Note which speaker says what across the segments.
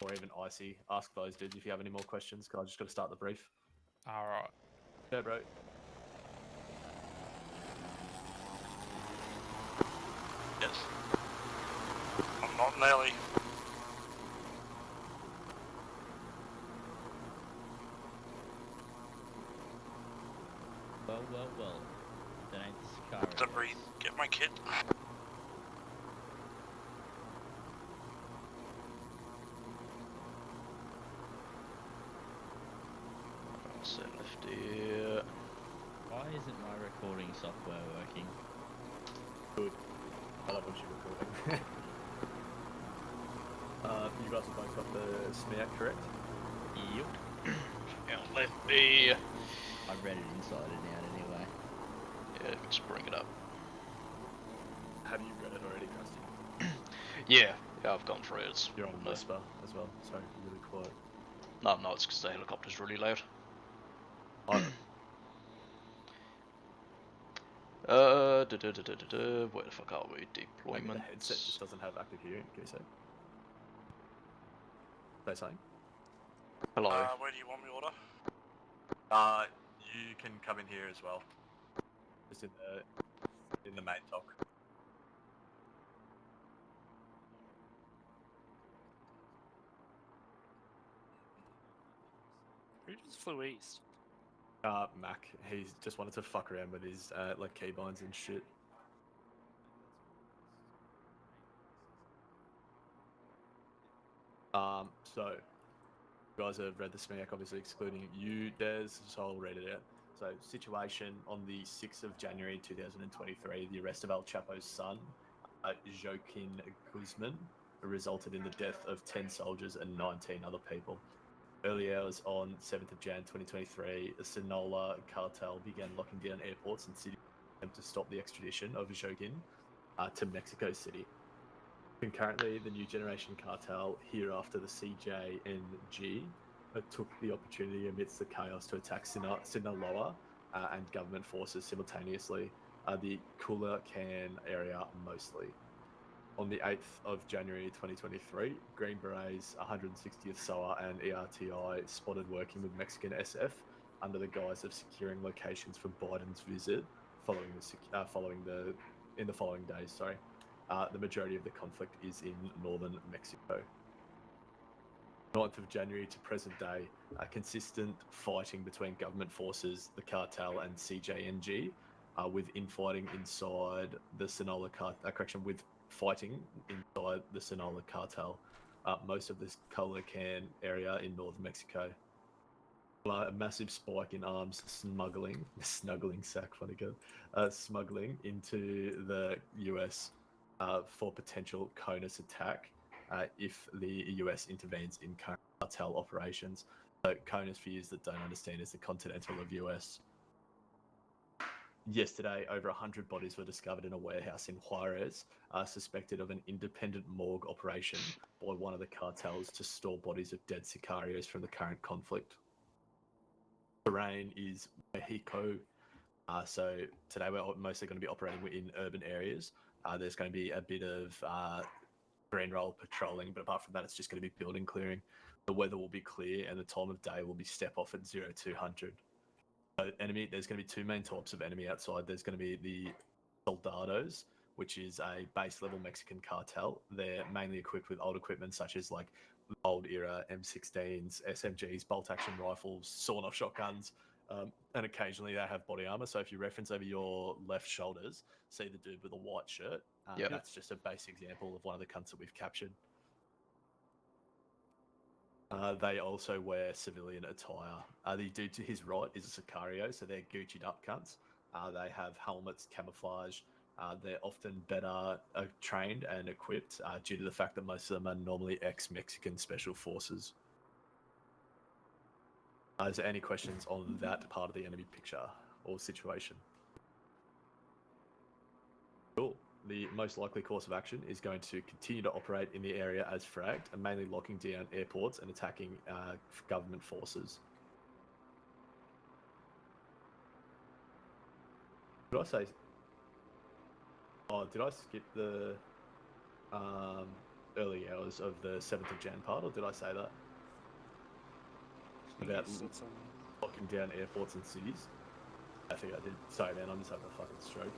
Speaker 1: or even Icy, ask those dudes if you have any more questions, because I just got to start the brief.
Speaker 2: Alright.
Speaker 1: Yeah, bro.
Speaker 3: Yes. I'm not Nelly.
Speaker 4: Well, well, well. That ain't the Sicario.
Speaker 3: To breathe. Get my kit.
Speaker 5: Set left here.
Speaker 4: Why isn't my recording software working?
Speaker 1: Good. I love when she's recording. You guys have both got the smear correct?
Speaker 4: Yep.
Speaker 5: Out left B.
Speaker 4: I read it inside and out anyway.
Speaker 5: Yeah, just bring it up.
Speaker 1: Have you read it already, Krusty?
Speaker 5: Yeah, I've gone through it. It's
Speaker 1: You're on
Speaker 5: no.
Speaker 1: whisper as well. Sorry, really quiet.
Speaker 5: No, it's because the helicopter's really loud.
Speaker 1: Oh,
Speaker 5: Where the fuck are we?
Speaker 1: maybe
Speaker 5: Deployment.
Speaker 1: the headset just doesn't have active hearing. Can you say? Say something.
Speaker 5: Hello.
Speaker 3: Where do you want me order? You can come in here as well.
Speaker 1: Just in the main talk.
Speaker 2: Who just flew east?
Speaker 1: Mac, he's just wanted to fuck around with his like keybinds and shit. So you guys have read the SMEC, obviously excluding you, Des, so I'll read it out. So, situation on the 6th of January 2023, the arrest of El Chapo's son, Joaquin Guzman, resulted in the death of 10 soldiers and 19 other people. Early hours on 7th of Jan 2023, the Sinaloa cartel began locking down airports and cities to stop the extradition of Joaquin to Mexico City. Concurrently, the new generation cartel, hereafter the CJNG, took the opportunity amidst the chaos to attack Sinaloa and government forces simultaneously, the Culiacan area mostly. On the 8th of January 2023, Green Berets, 160th SOA and ERTI spotted working with Mexican SF under the guise of securing locations for Biden's visit in the following days. Sorry. The majority of the conflict is in northern Mexico. 9th of January to present day, consistent fighting between government forces, the cartel, and CJNG, with infighting inside the with fighting inside the Sinaloa cartel, most of this Culiacan area in northern Mexico. A massive spike in arms smuggling into the US for potential CONUS attack if the US intervenes in cartel operations. So CONUS, for you that don't understand, is the Continental of US. Yesterday, over 100 bodies were discovered in a warehouse in Juarez, suspected of an independent morgue operation by one of the cartels to store bodies of dead sicarios from the current conflict. Terrain is Mexico. So today we're mostly going to be operating in urban areas. There's going to be a bit of green roll patrolling, but apart from that, it's just going to be building clearing. The weather will be clear and the time of day will be step off at 0200. So enemy, there's going to be two main types of enemy outside. There's going to be the Soldados, which is a base level Mexican cartel. They're mainly equipped with old equipment such as like old era M16s, SMGs, bolt action rifles, sawn off shotguns, and occasionally they have body armor. So if you reference over your left shoulders, see the dude with a white shirt.
Speaker 5: Yep.
Speaker 1: That's just a base example of one of the cunts that we've captured. They also wear civilian attire. The dude to his right is a Sicario, so they're Gucci'd up cunts. They have helmets, camouflage. They're often better trained and equipped due to the fact that most of them are normally ex-Mexican special forces. Is there any questions on that part of the enemy picture or situation? Cool. The most likely course of action is going to continue to operate in the area as fragged and mainly locking down airports and attacking government forces. Did I say... Oh, did I skip the... early hours of the 7th of Jan part, or did I say that? About locking down airports and cities. I think I did. Sorry, man, I'm just having a fucking stroke.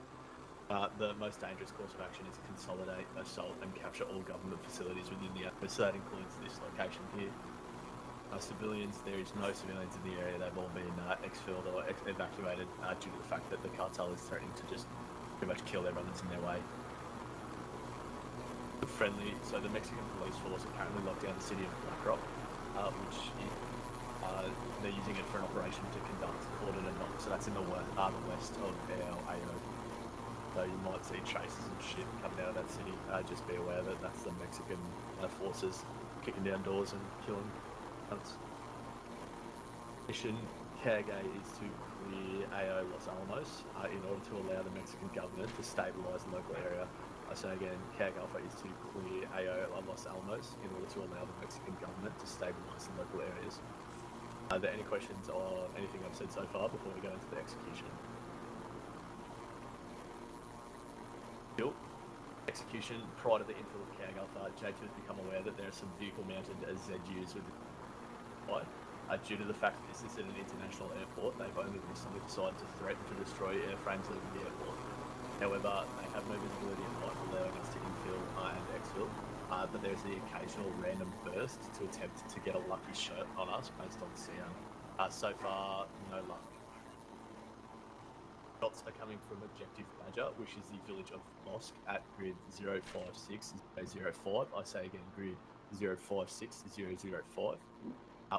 Speaker 1: The most dangerous course of action is consolidate, assault, and capture all government facilities within the area. So that includes this location here. Civilians, there is no civilians in the area. They've all been exfilled or evacuated due to the fact that the cartel is threatening to just pretty much kill everyone that's in their way. So the Mexican police force are currently locked down the city of Blackrock, which is, they're using it for an operation to conduct cordon and knock. So that's in the west of our AO. So you might see traces of shit coming out of that city. Just be aware that that's the Mexican forces kicking down doors and killing hunts. Mission CAG-A is to clear AO Los Alamos in order to allow the Mexican government to stabilise the local area. So again, CAG Alpha is to clear AO Los Alamos in order to allow the Mexican government to stabilise the local areas. Are there any questions on anything I've said so far before we go into the execution? Cool. Execution. Prior to the infill of CAG Alpha, Jake has become aware that there are some vehicle-mounted ZUs with the due to the fact that this is at an international airport, they've only recently decided to threaten to destroy airframes leaving the airport. However, they have no visibility at night, allowing us to infill and exfil, but there's the occasional random burst to attempt to get a lucky shot on us based on sound. So far, no luck. Shots are coming from Objective Badger, which is the village of Mosque at grid 056-005. I say again, grid 056-005.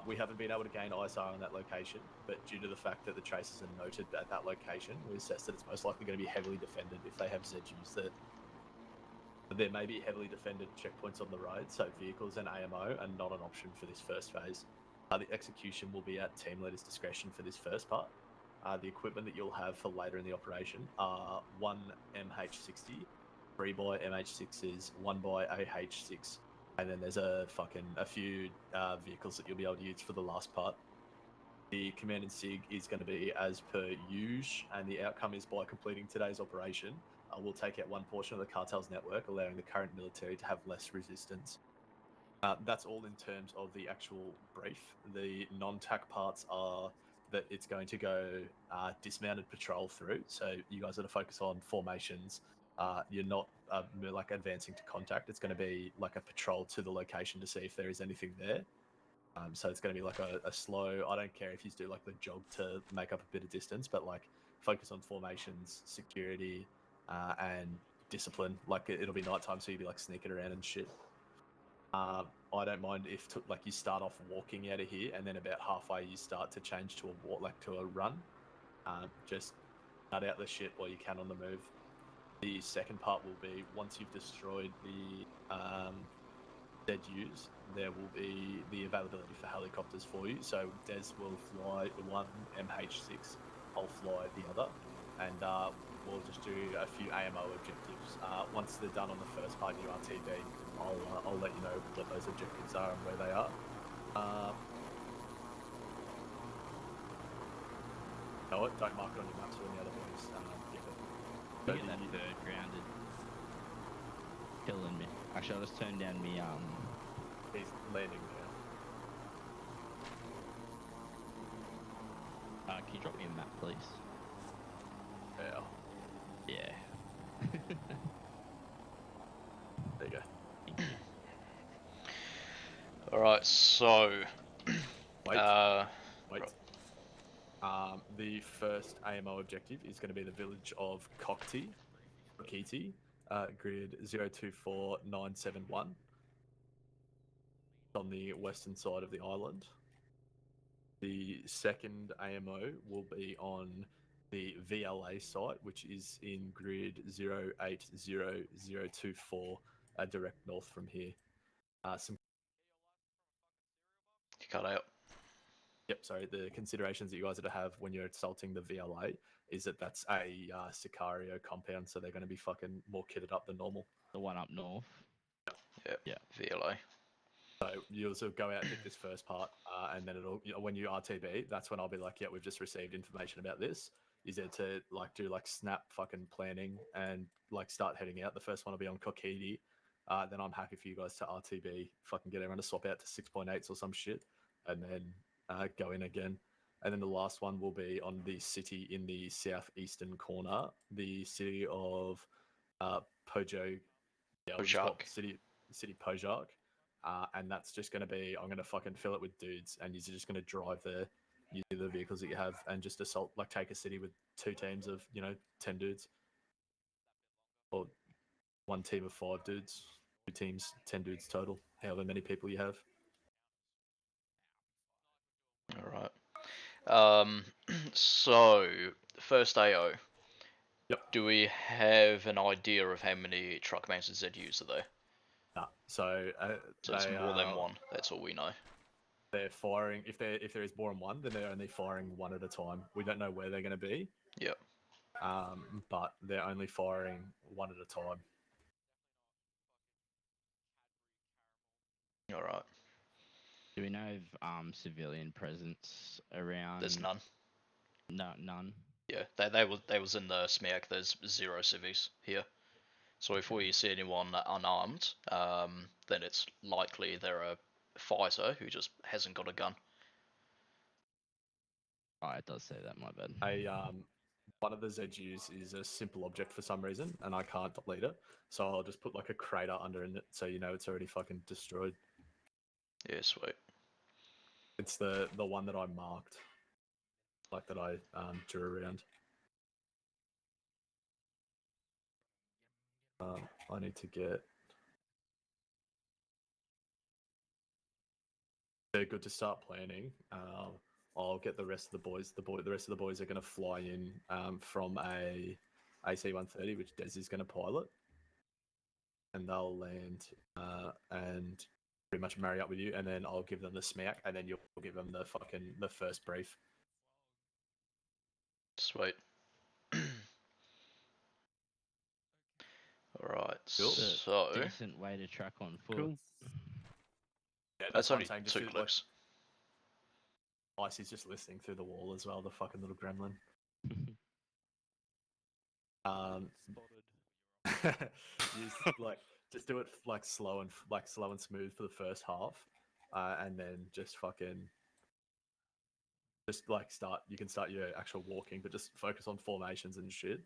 Speaker 1: We haven't been able to gain ISR on that location, but due to the fact that the traces are noted at that location, we assess that it's most likely going to be heavily defended if they have ZUs that there may be heavily defended checkpoints on the road, so vehicles and AMO are not an option for this first phase. The execution will be at team leader's discretion for this first part. The equipment that you'll have for later in the operation are 1 MH60, 3 by MH6s, 1 by AH6, and then there's a few vehicles that you'll be able to use for the last part. The command and SIG is going to be as per usual, and the outcome is by completing today's operation, we'll take out one portion of the cartel's network, allowing the current military to have less resistance. That's all in terms of the actual brief. The non-TAC parts are that it's going to go dismounted patrol through, so you guys are to focus on formations. You're not like advancing to contact. It's going to be like a patrol to the location to see if there is anything there. So it's going to be like a slow, I don't care if you do like the jog to make up a bit of distance, but like focus on formations, security, and discipline. Like it'll be nighttime, so you'll be like sneaking around and shit. I don't mind if like you start off walking out of here, and then about halfway you start to change to a walk, like to a run. Just nut out the shit while you can on the move. The second part will be once you've destroyed the ZUs, there will be the availability for helicopters for you. So Des will fly one MH6, I'll fly the other, and we'll just do a few AMO objectives. Once they're done on the first part of your RTB, I'll let you know what those objectives are and where they are. No, don't mark it on your maps or any other boys.
Speaker 4: You get that bird grounded. Killing me. Actually, I'll just turn down me,
Speaker 1: He's landing now.
Speaker 4: can you drop me a map, please?
Speaker 1: Yeah.
Speaker 4: Yeah.
Speaker 1: There you go.
Speaker 5: Alright, so...
Speaker 1: Wait.
Speaker 5: Right.
Speaker 1: The first AMO objective is going to be the village of Kokiti, grid 024971. On the western side of the island. The second AMO will be on the VLA site, which is in grid 080024, direct north from here.
Speaker 5: You cut out.
Speaker 1: Yep, sorry. The considerations that you guys are to have when you're assaulting the VLA is that that's a Sicario compound, so they're going to be fucking more kitted up than normal.
Speaker 4: The one up north.
Speaker 5: Yep.
Speaker 4: Yeah.
Speaker 5: VLA.
Speaker 1: So you'll sort of go out and hit this first part, and then it'll, when you RTB, that's when I'll be like, yeah, we've just received information about this. Is there to like do like snap fucking planning and like start heading out. The first one will be on Kokiti. then I'm happy for you guys to RTB, fucking get everyone to swap out to 6.8s or some shit, and then go in again. And then the last one will be on the city in the southeastern corner, the city of Pojo. Yeah, we'll just call it city Pojak. And that's just going to be, I'm going to fucking fill it with dudes, and you're just going to drive there using the vehicles that you have and just assault, like take a city with 2 teams of, 10 dudes. Or 1 team of 5 dudes, 2 teams, 10 dudes total, however many people you have.
Speaker 5: Alright. So, first AO.
Speaker 1: Yep.
Speaker 5: Do we have an idea of how many Truckmans and ZUs are there?
Speaker 1: Nah, so
Speaker 5: it's more than one, that's all we know.
Speaker 1: They're firing, if there is more than one, then they're only firing one at a time. We don't know where they're going to be.
Speaker 5: Yep.
Speaker 1: But they're only firing one at a time.
Speaker 5: Alright.
Speaker 4: Do we know of civilian presence around?
Speaker 5: There's none.
Speaker 4: No, none.
Speaker 5: Yeah, they was in the SMEAC. There's 0 civvies here. So if we see anyone unarmed, then it's likely they're a fighter who just hasn't got a gun.
Speaker 4: Oh, it does say that. My bad.
Speaker 1: One of the ZUs is a simple object for some reason, and I can't delete it. So I'll just put like a crater under it, so you know it's already fucking destroyed.
Speaker 5: Yeah, sweet.
Speaker 1: It's the one that I marked, like that I drew around. I need to get. They're good to start planning. I'll get the rest of the boys. The rest of the boys are going to fly in from a AC-130, which Des is going to pilot, and they'll land and pretty much marry up with you. And then I'll give them the SMAC, and then you'll give them the first brief.
Speaker 5: Sweet. Alright,
Speaker 1: Cool.
Speaker 5: so
Speaker 4: Decent way to track on foot.
Speaker 2: Cool.
Speaker 1: Yeah,
Speaker 5: that's
Speaker 1: what
Speaker 5: only
Speaker 1: I'm saying,
Speaker 5: 2 clicks.
Speaker 1: Icy's just listening through the wall as well, the fucking little gremlin. Just do it like slow and smooth for the first half, and then just start. You can start your actual walking, but just focus on formations and shit.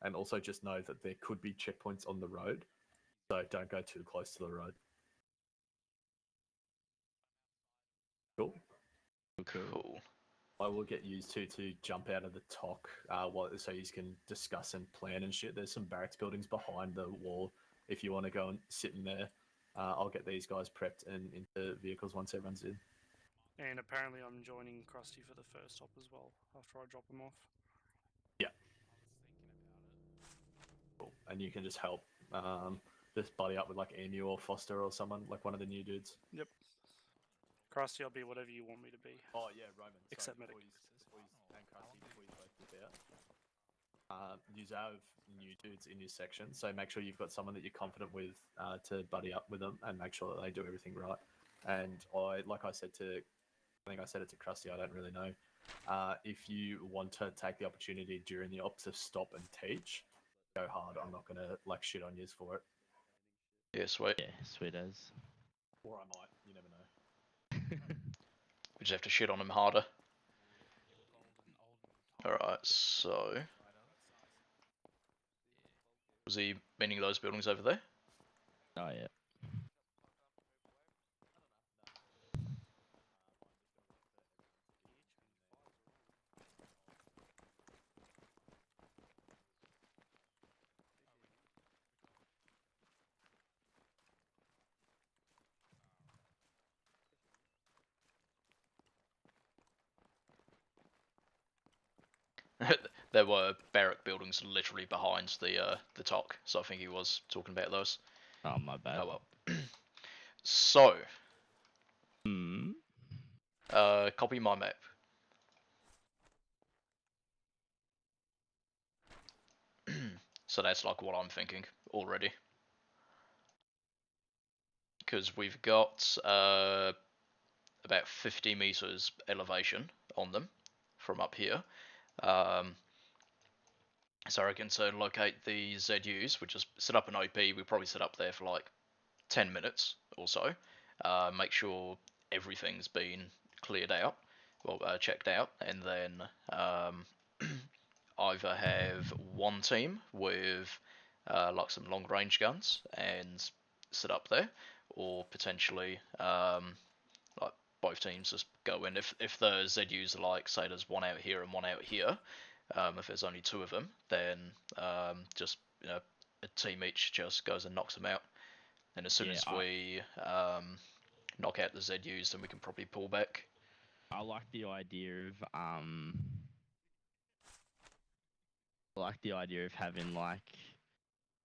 Speaker 1: And also just know that there could be checkpoints on the road, so don't go too close to the road. Cool.
Speaker 5: Cool.
Speaker 1: I will get used to jump out of the TOC, so you can discuss and plan and shit. There's some barracks buildings behind the wall if you want to go and sit in there. I'll get these guys prepped and into vehicles once everyone's in.
Speaker 2: And apparently I'm joining Krusty for the first stop as well, after I drop him off.
Speaker 1: Yeah. Cool. And you can just help just buddy up with like Emu or Foster or someone, like one of the new dudes.
Speaker 2: Yep. Krusty, I'll be whatever you want me to be.
Speaker 1: Oh yeah, Roman.
Speaker 2: Except medic.
Speaker 1: And Krusty, before you both dip out. You have new dudes in your section, so make sure you've got someone that you're confident with to buddy up with them and make sure that they do everything right. And I think I said it to Krusty, I don't really know. If you want to take the opportunity during the ops to stop and teach, go hard. I'm not gonna like shit on you for it.
Speaker 5: Yeah, sweet.
Speaker 4: Yeah, sweet as.
Speaker 1: Or I might. You never know.
Speaker 5: We just have to shit on him harder. Alright, so was he meaning those buildings over there?
Speaker 4: Oh yeah.
Speaker 5: There were barrack buildings literally behind the TOC, so I think he was talking about those.
Speaker 4: Oh my bad.
Speaker 5: Oh well. So, copy my map. So that's like what I'm thinking already. Because we've got about 50 meters elevation on them from up here. So I reckon to locate the ZUs, we just set up an OP, we probably set up there for like 10 minutes or so, make sure everything's been cleared out, well, checked out, and then either have one team with like some long range guns and sit up there, or potentially like both teams just go in. If the ZUs are like, say there's one out here and one out here, if there's only two of them, then just a team each just goes and knocks them out. And as soon as we knock out the ZUs, then we can probably pull back.
Speaker 4: I like the idea of having like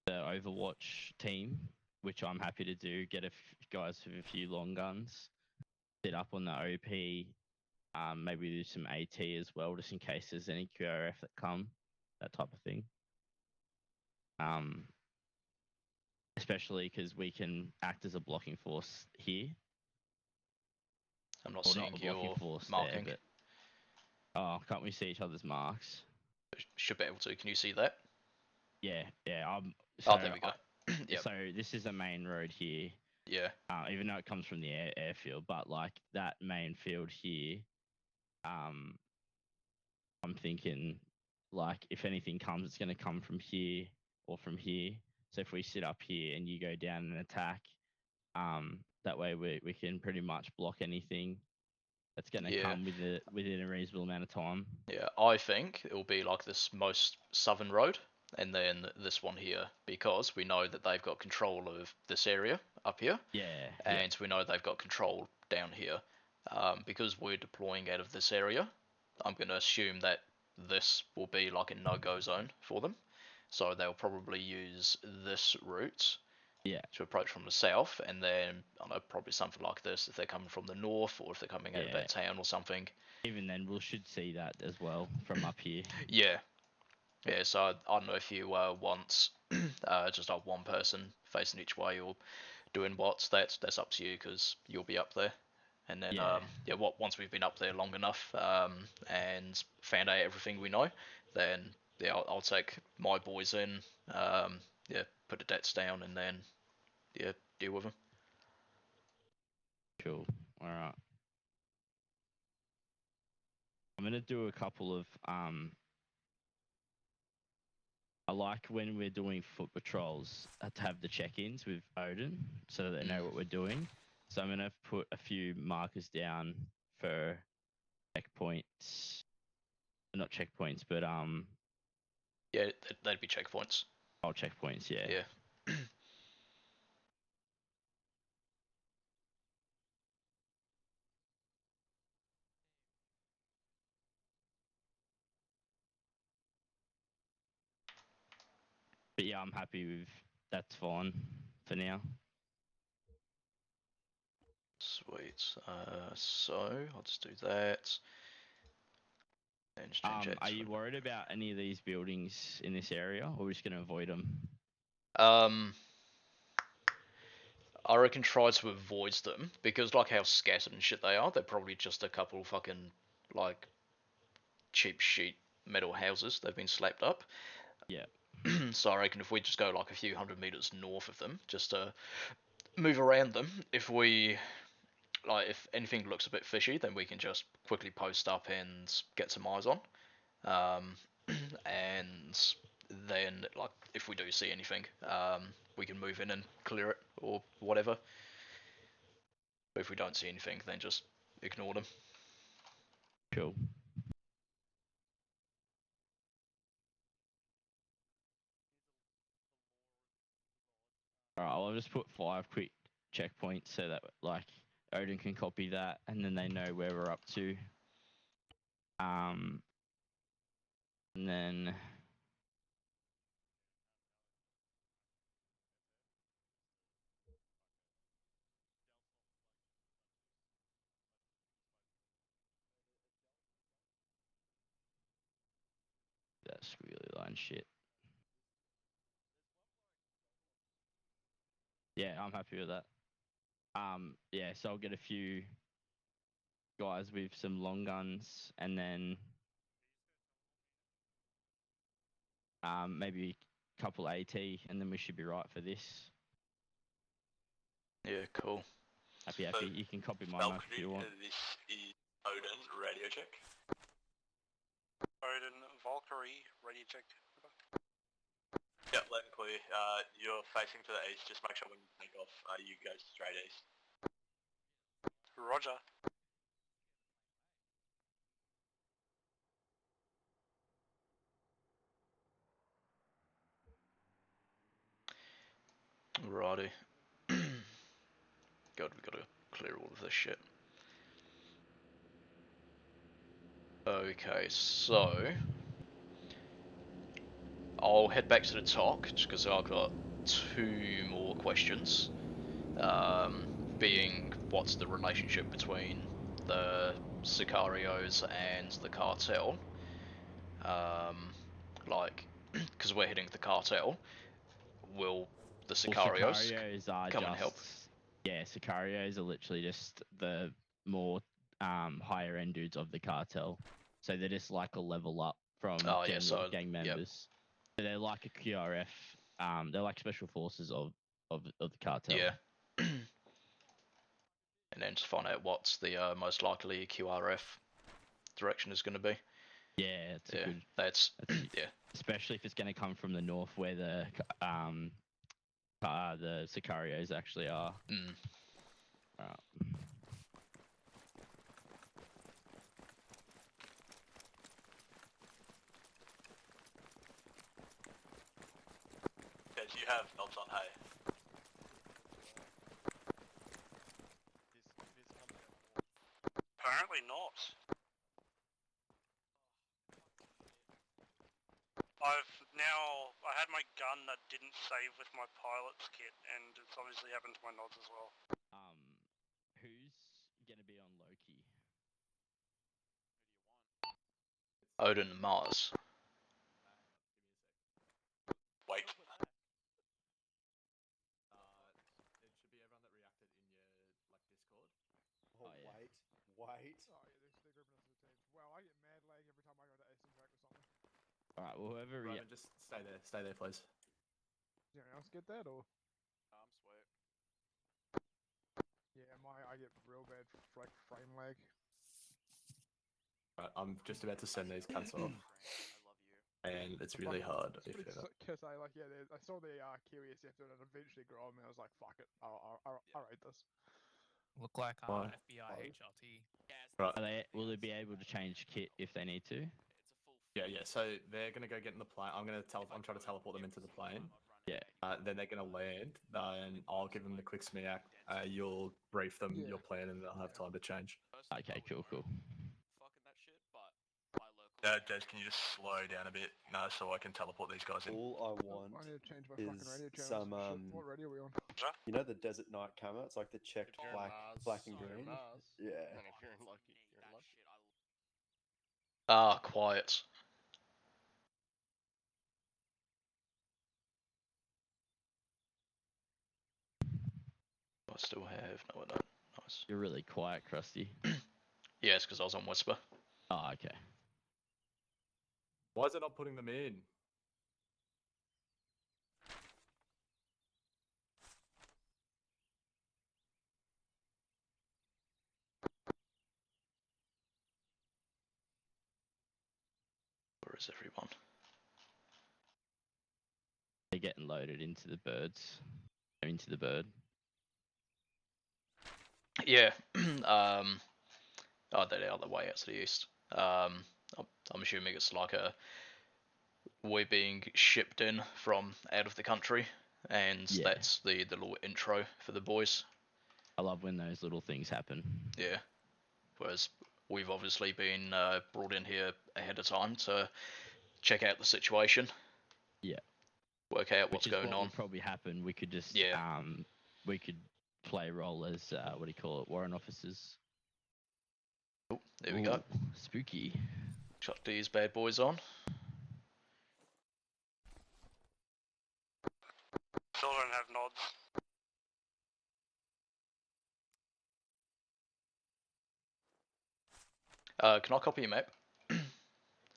Speaker 4: the Overwatch team, which I'm happy to do. Get guys with a few long guns, sit up on the OP, maybe do some AT as well, just in case there's any QRF that come, that type of thing. Especially because we can act as a blocking force here.
Speaker 5: I'm not seeing your marking.
Speaker 4: There, but can't we see each other's marks?
Speaker 5: Should be able to. Can you see that?
Speaker 4: Yeah.
Speaker 5: So there we go.
Speaker 4: Yep. So this is the main road here.
Speaker 5: Yeah.
Speaker 4: Even though it comes from the airfield, but like that main field here, I'm thinking like if anything comes, it's going to come from here or from here. So if we sit up here and you go down and attack, that way we can pretty much block anything that's going to come within a reasonable amount of time.
Speaker 5: Yeah, I think it will be like this most southern road and then this one here, because we know that they've got control of this area up here.
Speaker 4: Yeah.
Speaker 5: And we know they've got control down here. Because we're deploying out of this area, I'm going to assume that this will be like a no-go zone for them. So they'll probably use this route to approach from the south, and then I don't know, probably something like this if they're coming from the north or if they're coming out of that town or something.
Speaker 4: Even then, we should see that as well from up here.
Speaker 5: Yeah, so I don't know if you want just like one person facing each way or doing what. That's up to you, because you'll be up there. And then once we've been up there long enough and found out everything we know, then I'll take my boys in, put the debts down, and then deal with them.
Speaker 4: Cool. All right. I'm gonna do a couple of I like when we're doing foot patrols to have the check-ins with Odin so that they know what we're doing. So I'm going to put a few markers down for checkpoints. Not checkpoints, but
Speaker 5: yeah, that'd be checkpoints.
Speaker 4: Oh, checkpoints, yeah.
Speaker 5: Yeah.
Speaker 4: But yeah, I'm happy with that's fine for now.
Speaker 5: Sweet. So I'll just do that.
Speaker 4: Are you worried about any of these buildings in this area, or are we just going to avoid them?
Speaker 5: I reckon try to avoid them, because like how scattered and shit they are, they're probably just a couple fucking like cheap sheet metal houses they've been slapped up.
Speaker 4: Yeah.
Speaker 5: So I reckon if we just go like a few hundred meters north of them, just to move around them, if anything looks a bit fishy, then we can just quickly post up and get some eyes on. And then like if we do see anything, we can move in and clear it or whatever. But if we don't see anything, then just ignore them.
Speaker 4: Cool. Alright, I'll just put 5 quick checkpoints so that like Odin can copy that and then they know where we're up to. And then that squiggly line shit. Yeah, I'm happy with that. Yeah, so I'll get a few guys with some long guns and then maybe a couple AT, and then we should be right for this.
Speaker 5: Yeah, cool.
Speaker 4: Happy.
Speaker 3: So,
Speaker 4: You can copy my mic if
Speaker 3: Valkyrie,
Speaker 4: you want.
Speaker 3: this is Odin, radio check.
Speaker 2: Odin, Valkyrie, ready check.
Speaker 3: Yep, loud and clear. You're facing to the east, just make sure when you take off, you go straight east.
Speaker 2: Roger.
Speaker 5: Righty. God, we gotta clear all of this shit. Okay, so I'll head back to the talk just because I've got 2 more questions. Being what's the relationship between the Sicarios and the cartel? Like, because we're hitting the cartel, will the Sicarios
Speaker 4: are
Speaker 5: come and help?
Speaker 4: Sicarios are literally just the more higher end dudes of the cartel. So they're just like a level up from
Speaker 5: Oh, yeah,
Speaker 4: general
Speaker 5: so,
Speaker 4: gang
Speaker 5: yep.
Speaker 4: members. So they're like a QRF. They're like special forces of the cartel.
Speaker 5: Yeah. And then to find out what's the most likely QRF direction is going to be.
Speaker 4: Yeah, it's a good.
Speaker 5: That's yeah.
Speaker 4: Especially if it's going to come from the north, where the Sicarios actually are.
Speaker 5: Mm.
Speaker 3: Yes, you have nods on hay.
Speaker 2: Apparently not. I had my gun that didn't save with my pilot's kit, and it's obviously happened to my nods as well.
Speaker 4: Who's gonna be on Loki?
Speaker 5: Odin and Mars.
Speaker 3: Wait.
Speaker 1: It should be everyone that reacted in your Discord.
Speaker 6: Oh,
Speaker 4: Oh, yeah.
Speaker 6: wait.
Speaker 7: Oh yeah, they're grouping us as teams. Wow, I get mad lag every time I go to S interact with something.
Speaker 4: All right. Well, whoever.
Speaker 1: Roman, just stay there, please.
Speaker 7: Does anyone else get that or?
Speaker 2: I'm sweet.
Speaker 7: Yeah, I get real bad frame lag.
Speaker 1: Right, I'm just about to send these cunts off, and it's really hard. If you're not.
Speaker 7: Because I saw the QESF doing it eventually grow on me. I was like, fuck it, I'll rate this.
Speaker 8: Look like
Speaker 1: Why?
Speaker 8: FBI HRT.
Speaker 1: Right.
Speaker 4: Will they be able to change kit if they need to?
Speaker 1: Yeah. So they're gonna go get in the plane. I'm trying to teleport them into the plane.
Speaker 4: Yeah.
Speaker 1: Then they're gonna land. And I'll give them the quick SMEAC. You'll brief them
Speaker 7: Yeah.
Speaker 1: your plan, and they'll have time to change.
Speaker 4: Okay. Cool.
Speaker 3: Des, can you just slow down a bit, so I can teleport these guys in?
Speaker 6: All I want
Speaker 7: I need to change my fucking
Speaker 6: is
Speaker 7: radio channels.
Speaker 6: some,
Speaker 7: Shit, what radio are we on?
Speaker 6: you know the desert night camo? It's like the checked
Speaker 9: If you're
Speaker 6: black and
Speaker 9: Mars,
Speaker 6: green.
Speaker 9: Mars,
Speaker 6: Yeah.
Speaker 9: and if you're in lucky, you're in lucky.
Speaker 5: Ah, quiet. I still have no, I don't. Nice.
Speaker 4: You're really quiet, Krusty.
Speaker 5: Yeah, it's because I was on Whisper.
Speaker 4: Oh, okay.
Speaker 1: Why is it not putting them in?
Speaker 5: Where is everyone?
Speaker 4: They're getting loaded into the birds. Into the bird.
Speaker 5: Yeah. Oh, they're the other way out to the east. I'm assuming it's like we're being shipped in from out of the country, and
Speaker 4: Yeah.
Speaker 5: that's the little intro for the boys.
Speaker 4: I love when those little things happen.
Speaker 5: Yeah. Whereas we've obviously been brought in here ahead of time to check out the situation.
Speaker 4: Yeah.
Speaker 5: Work out what's
Speaker 4: Which is
Speaker 5: going
Speaker 4: what
Speaker 5: on.
Speaker 4: would probably happen. We could just
Speaker 5: Yeah.
Speaker 4: we could play a role as warrant officers.
Speaker 5: Oh, there we go.
Speaker 4: Ooh, spooky.
Speaker 5: Chuck these bad boys on.
Speaker 2: Still don't have nods.
Speaker 5: Can I copy your map?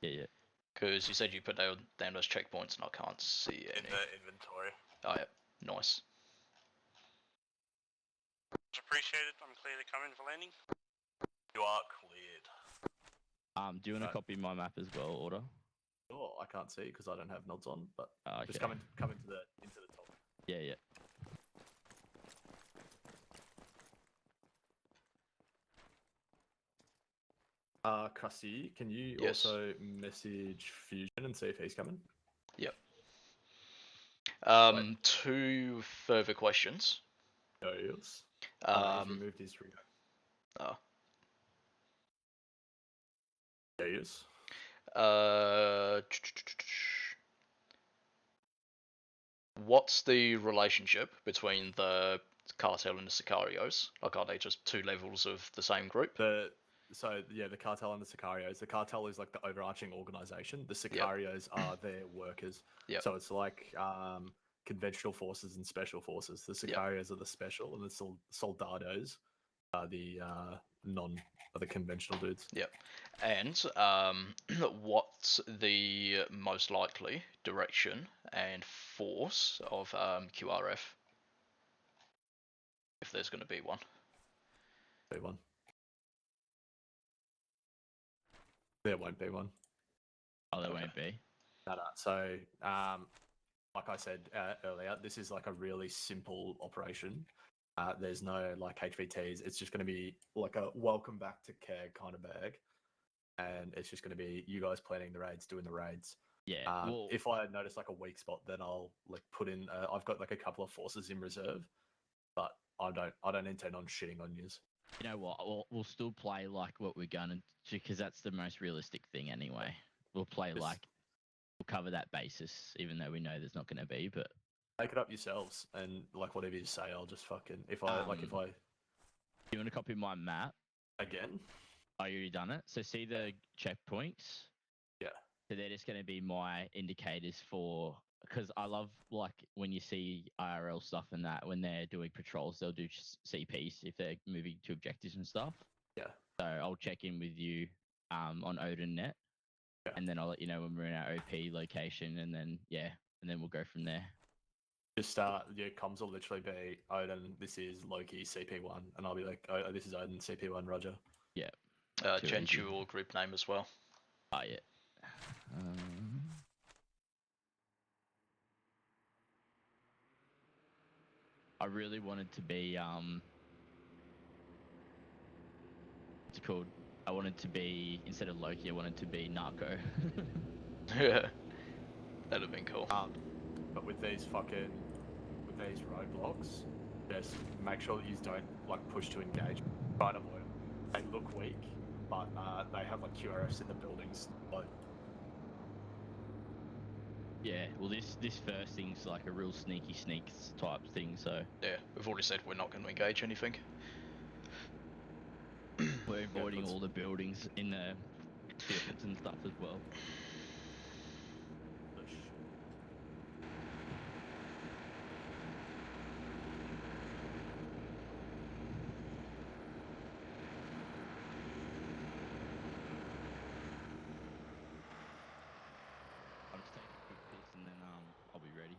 Speaker 4: Yeah.
Speaker 5: Because you said you put down those checkpoints and I can't see
Speaker 3: In
Speaker 5: any.
Speaker 3: the inventory.
Speaker 5: Oh, yeah. Nice.
Speaker 2: Appreciated. I'm clear to come in for landing.
Speaker 3: You are cleared.
Speaker 4: Do you want to
Speaker 1: Right.
Speaker 4: copy my map as well, Order?
Speaker 1: Oh, I can't see because I don't have nods on, but
Speaker 4: Okay.
Speaker 1: just come into the top.
Speaker 4: Yeah, yeah.
Speaker 1: Crusty, can you
Speaker 5: Yes.
Speaker 1: also message Fusion and see if he's coming?
Speaker 5: Yep.
Speaker 1: Right.
Speaker 5: 2 further questions.
Speaker 1: No, he is. He's
Speaker 5: Um,
Speaker 1: removed his ring.
Speaker 5: oh,
Speaker 1: Yeah, he is.
Speaker 5: what's the relationship between the cartel and the Sicarios? Like, are they just 2 levels of the same group?
Speaker 1: The cartel and the Sicarios. The cartel is like the overarching organization. The Sicarios are their workers.
Speaker 5: Yep.
Speaker 1: So it's like conventional forces and special forces. The Sicarios are the special, and the soldados are the the conventional dudes.
Speaker 5: Yep. And what's the most likely direction and force of QRF? If there's going to be one.
Speaker 1: Be one. There won't be one.
Speaker 4: Oh, there won't be.
Speaker 1: No. So, like I said earlier, this is like a really simple operation. There's no like HVTs. It's just going to be like a welcome back to CAG kind of bag, and it's just going to be you guys planning the raids, doing the raids.
Speaker 4: Yeah. Well,
Speaker 1: If I notice like a weak spot, then I'll like put in. I've got like a couple of forces in reserve, but I don't intend on shitting on yous.
Speaker 4: you know what? We'll still play like what we're gonna, because that's the most realistic thing anyway. We'll play like we'll cover that basis, even though we know there's not gonna be. But
Speaker 1: Make it up yourselves, and like whatever you say, I'll just fucking if
Speaker 4: do you want to copy my map?
Speaker 1: Again.
Speaker 4: I already done it. So see the checkpoints.
Speaker 1: Yeah.
Speaker 4: So they're just going to be my indicators for, because I love like when you see IRL stuff and that when they're doing patrols, they'll do CPs if they're moving to objectives and stuff.
Speaker 1: Yeah.
Speaker 4: So I'll check in with you on OdinNet, and then I'll let you know when we're in our OP location, and then we'll go from there.
Speaker 1: Just your comms will literally be Odin. This is Loki CP1, and I'll be like, oh, this is Odin CP1. Roger.
Speaker 4: Yeah.
Speaker 5: Change your group name as well.
Speaker 4: Oh yeah. I really wanted to be what's it called? I wanted to be, instead of Loki, I wanted to be Narco.
Speaker 5: Yeah. That'd have been cool.
Speaker 1: But with these roadblocks, just make sure that you don't like push to engage. Try to avoid them. They look weak, but they have like QRFs in the buildings. Like,
Speaker 4: Yeah, well, this first thing's like a real sneaks type thing, so
Speaker 5: Yeah, we've already said we're not going to engage anything.
Speaker 4: we're avoiding all the buildings in the fields and stuff as well. I'll just take a quick piss and then I'll be ready.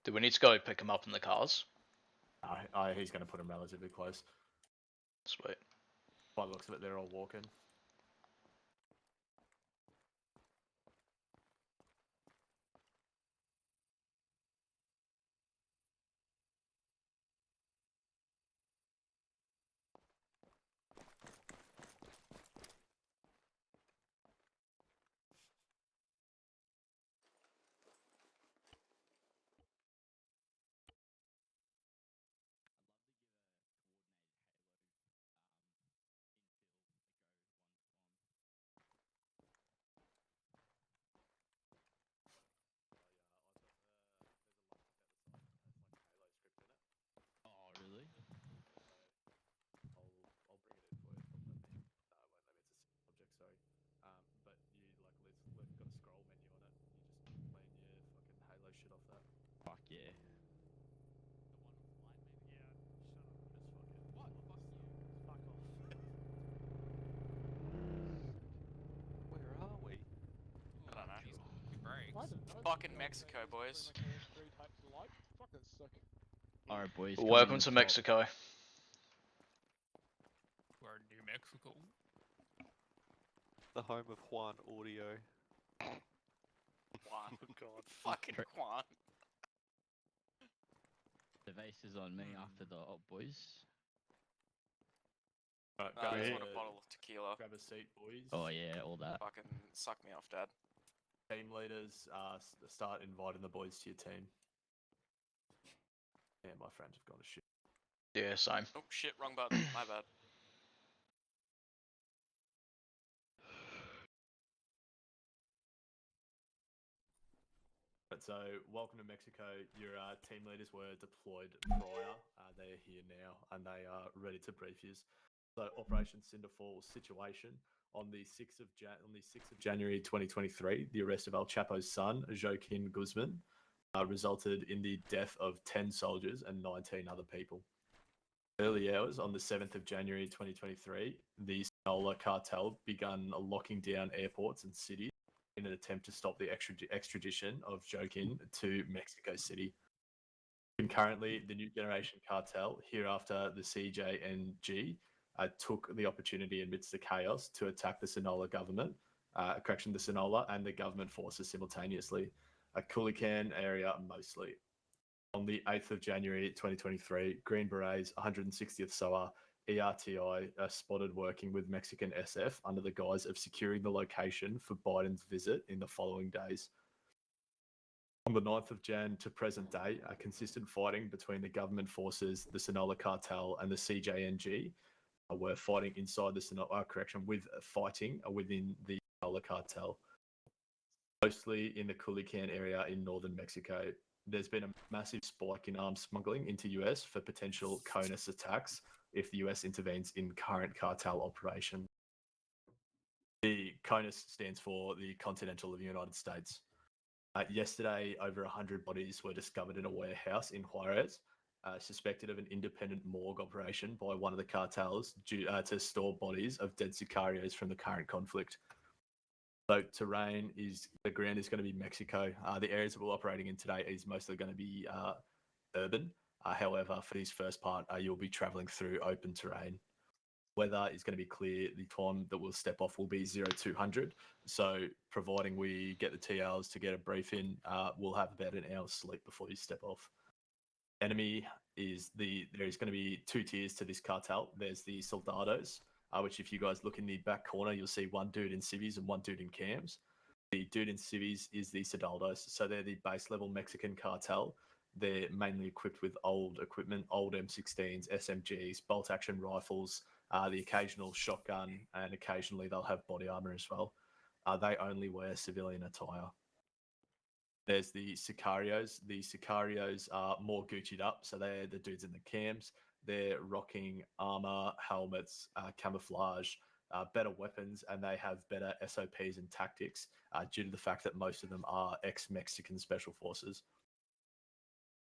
Speaker 5: Do we need to go pick him up in the cars?
Speaker 1: He's going to put them relatively close.
Speaker 5: Sweet.
Speaker 1: By the looks of it, they're all walking.
Speaker 9: Fucking Mexico, boys.
Speaker 7: Fucking sick.
Speaker 4: Alright, boys.
Speaker 5: Welcome to Mexico.
Speaker 8: We're in New Mexico.
Speaker 6: The home of Juan Audio.
Speaker 9: Juan.
Speaker 3: Oh god.
Speaker 9: Fucking Juan.
Speaker 4: The vase is on me after the boys.
Speaker 1: Alright,
Speaker 9: I just
Speaker 1: grab,
Speaker 9: want a bottle of tequila.
Speaker 1: grab a seat, boys.
Speaker 4: Oh yeah, all that.
Speaker 9: Fucking suck me off, Dad.
Speaker 1: Team leaders, start inviting the boys to your team. Yeah, my friends have gone to shit.
Speaker 5: Yeah, same.
Speaker 9: Oh shit, wrong button. My bad.
Speaker 1: But so, welcome to Mexico. Your team leaders were deployed prior. They are here now, and they are ready to brief you. So, Operation Cinder situation on the 6th of January 2023, the arrest of El Chapo's son, Joaquin Guzman, resulted in the death of 10 soldiers and 19 other people. Early hours on the 7th of January 2023, the Sinaloa cartel began locking down airports and cities in an attempt to stop the extradition of Joaquin to Mexico City. Concurrently, the New Generation Cartel, hereafter the CAG-A, took the opportunity amidst the chaos to attack the Sinaloa government, the Sinaloa and the government forces simultaneously, Culiacan area mostly. On the 8th of January 2023, Green Berets, 160th SOA, ERTI spotted working with Mexican SF under the guise of securing the location for Biden's visit in the following days. On the 9th of Jan to present day, consistent fighting between the government forces, the Sinaloa cartel, and the CJNG were fighting inside the Sinaloa, fighting within the Sinaloa cartel, mostly in the Culiacan area in northern Mexico. There's been a massive spike in arms smuggling into US for potential CONUS attacks if the US intervenes in current cartel operation. The CONUS stands for the Continental of the United States. Yesterday, over 100 bodies were discovered in a warehouse in Juarez, suspected of an independent morgue operation by one of the cartels to store bodies of dead sicarios from the current conflict. So the ground is going to be Mexico. The areas that we're operating in today is mostly going to be urban. However, for this first part, you'll be traveling through open terrain. Weather is going to be clear. The time that we'll step off will be 0200. So providing we get the TLs to get a brief in, we'll have about an hour's sleep before you step off. Enemy is there's going to be two tiers to this cartel. There's the soldados, which if you guys look in the back corner, you'll see one dude in civvies and one dude in cams. The dude in civvies is the soldados. So they're the base level Mexican cartel. They're mainly equipped with old equipment, old M16s, SMGs, bolt action rifles, the occasional shotgun, and occasionally they'll have body armor as well. They only wear civilian attire. There's the sicarios. The sicarios are more Gucci'd up, so they're the dudes in the cams. They're rocking armor, helmets, camouflage, better weapons, and they have better SOPs and tactics due to the fact that most of them are ex-Mexican special forces.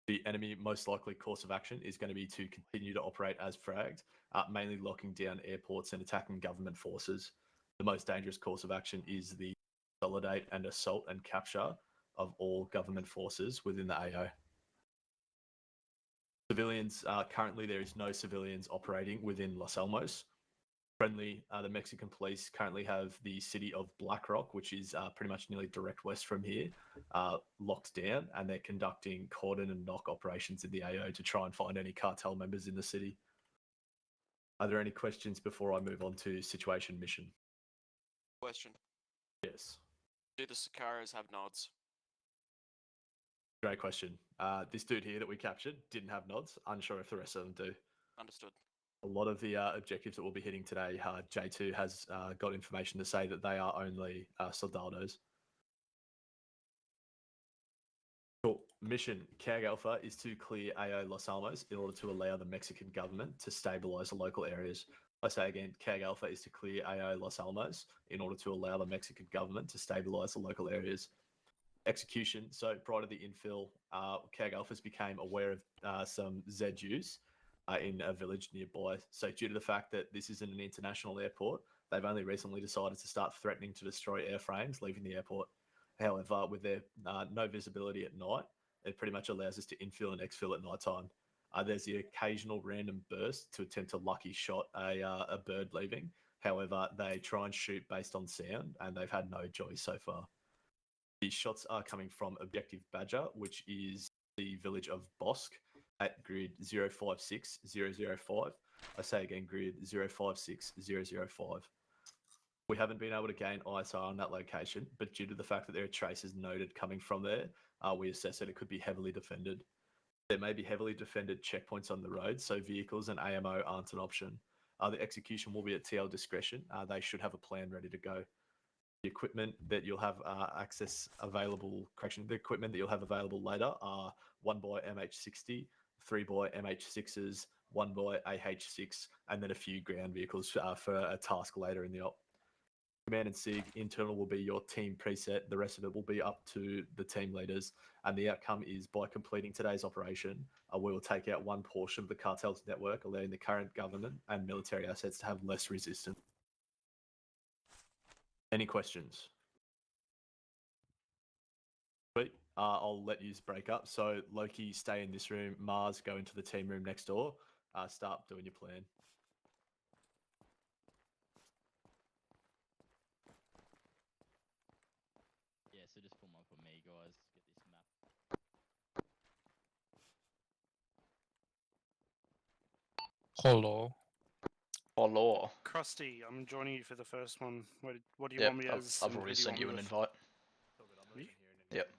Speaker 1: The enemy most likely course of action is going to be to continue to operate as fragged, mainly locking down airports and attacking government forces. The most dangerous course of action is the consolidate and assault and capture of all government forces within the AO. Civilians, currently there is no civilians operating within Los Alamos. The Mexican police currently have the city of Black Rock, which is pretty much nearly direct west from here, locked down, and they're conducting cordon and knock operations in the AO to try and find any cartel members in the city. Are there any questions before I move on to situation mission?
Speaker 9: Question.
Speaker 1: Yes.
Speaker 9: Do the Sicarios have nods?
Speaker 1: Great question. This dude here that we captured didn't have nods. Unsure if the rest of them do.
Speaker 9: Understood.
Speaker 1: A lot of the objectives that we'll be hitting today, J2 has got information to say that they are only soldados. Cool. Mission CAG Alpha is to clear AO Los Alamos in order to allow the Mexican government to stabilize the local areas. I say again, CAG Alpha is to clear AO Los Alamos in order to allow the Mexican government to stabilize the local areas. Execution. So prior to the infill, CAG Alphas became aware of some ZUs in a village nearby. So due to the fact that this isn't an international airport, they've only recently decided to start threatening to destroy airframes leaving the airport. However, with their no visibility at night, it pretty much allows us to infill and exfil at night time. There's the occasional random burst to attempt to lucky shot a bird leaving. However, they try and shoot based on sound, and they've had no joy so far. The shots are coming from Objective Badger, which is the village of Bosk at grid 056005. I say again, grid 056005. We haven't been able to gain ISR on that location, but due to the fact that there are traces noted coming from there, we assess that it could be heavily defended. There may be heavily defended checkpoints on the road, so vehicles and AMO aren't an option. The execution will be at TL discretion. They should have a plan ready to go. The equipment that you'll have the equipment that you'll have available later are 1 by MH60, 3 by MH6s, 1 by AH6, and then a few ground vehicles for a task later in the op. Command and SIG internal will be your team preset. The rest of it will be up to the team leaders. And the outcome is by completing today's operation, we will take out one portion of the cartel's network, allowing the current government and military assets to have less resistance. Any questions? Sweet. I'll let you break up. So Loki, stay in this room. Mars, go into the team room next door. Start doing your plan.
Speaker 4: Yeah, so just form up with me, guys. Get this map.
Speaker 8: Hello.
Speaker 5: Hello.
Speaker 2: Krusty, I'm joining you for the first one. What do you
Speaker 5: Yep,
Speaker 2: want me as?
Speaker 5: I've
Speaker 2: and who
Speaker 5: already
Speaker 2: do
Speaker 5: sent
Speaker 2: want
Speaker 5: you
Speaker 2: me
Speaker 5: an
Speaker 2: with?
Speaker 5: invite.
Speaker 2: Really?
Speaker 5: Yep.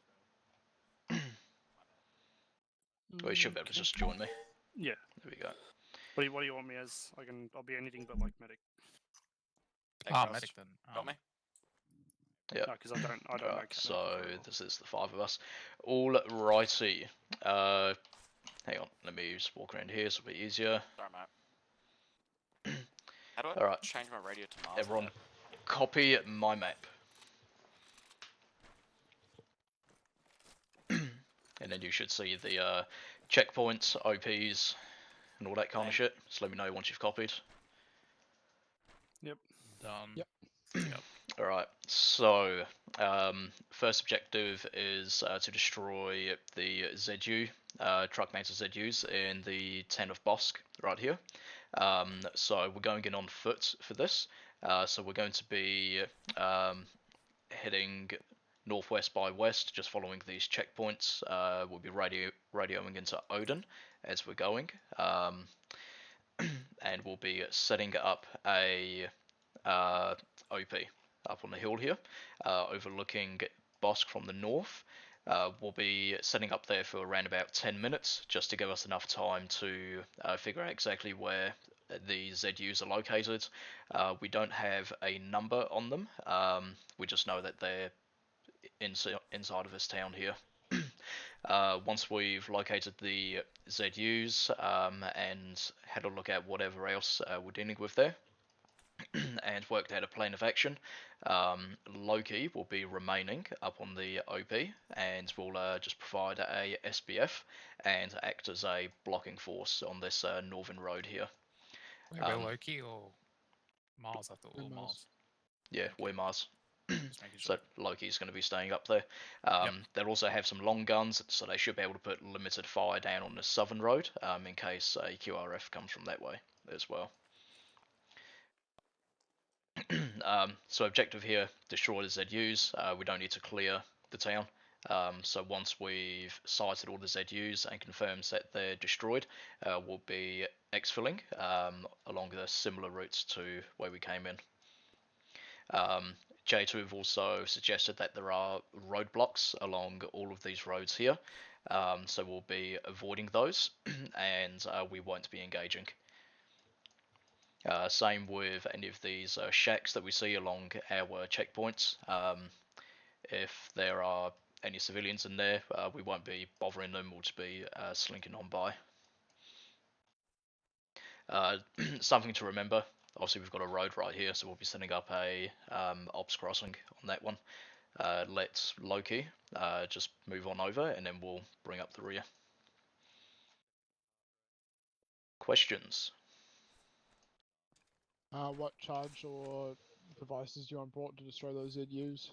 Speaker 5: Well, you should be able to just join me.
Speaker 2: Yeah.
Speaker 5: There we go.
Speaker 2: What do you want me as? I'll be anything but like medic.
Speaker 9: Hey,
Speaker 8: Ah,
Speaker 9: Crust,
Speaker 8: medic then.
Speaker 9: got me?
Speaker 5: Yeah.
Speaker 2: No, because I don't know
Speaker 5: Right,
Speaker 2: medic
Speaker 5: so
Speaker 2: very well.
Speaker 5: this is the 5 of us. All righty. Hang on, let me just walk around here so it'll be easier.
Speaker 9: Sorry, mate. How do I
Speaker 5: Alright.
Speaker 9: change my radio to Mars?
Speaker 5: Everyone, copy my map. And then you should see the checkpoints, OPs, and all that kind of shit. Just let me know once you've copied.
Speaker 2: Yep.
Speaker 8: Done.
Speaker 7: Yep.
Speaker 8: Yep.
Speaker 5: Alright, so first objective is to destroy the ZU, truck mounted ZUs in the town of Bosk, right here. So we're going in on foot for this. So we're going to be heading northwest by west, just following these checkpoints. We'll be radioing into Odin as we're going. And we'll be setting up a OP up on the hill here, overlooking Bosk from the north. We'll be setting up there for around about 10 minutes, just to give us enough time to figure out exactly where the ZUs are located. We don't have a number on them, we just know that they're inside of this town here. Once we've located the ZUs and had a look at whatever else we're dealing with there, and worked out a plan of action, Loki will be remaining up on the OP and will just provide a SBF and act as a blocking force on this northern road here.
Speaker 8: Wait, we're Loki or Mars? I thought we were
Speaker 7: We're Mars.
Speaker 8: Mars.
Speaker 5: Yeah,
Speaker 8: Okay.
Speaker 5: we're Mars.
Speaker 8: Just making sure.
Speaker 5: So Loki's going to be staying up there. They'll also have some long guns, so they should be able to put limited fire down on the southern road in case a QRF comes from that way as well. So objective here, destroy the ZUs. We don't need to clear the town. So once we've sighted all the ZUs and confirms that they're destroyed, we'll be exfilling along the similar routes to where we came in. J2 have also suggested that there are roadblocks along all of these roads here, so we'll be avoiding those and we won't be engaging. Same with any of these shacks that we see along our checkpoints. If there are any civilians in there, we won't be bothering them, we'll just be slinking on by. Something to remember, obviously we've got a road right here, so we'll be setting up a ops crossing on that one. Let Loki just move on over and then we'll bring up the rear. Questions?
Speaker 7: What charge or devices do you want brought to destroy those ZUs?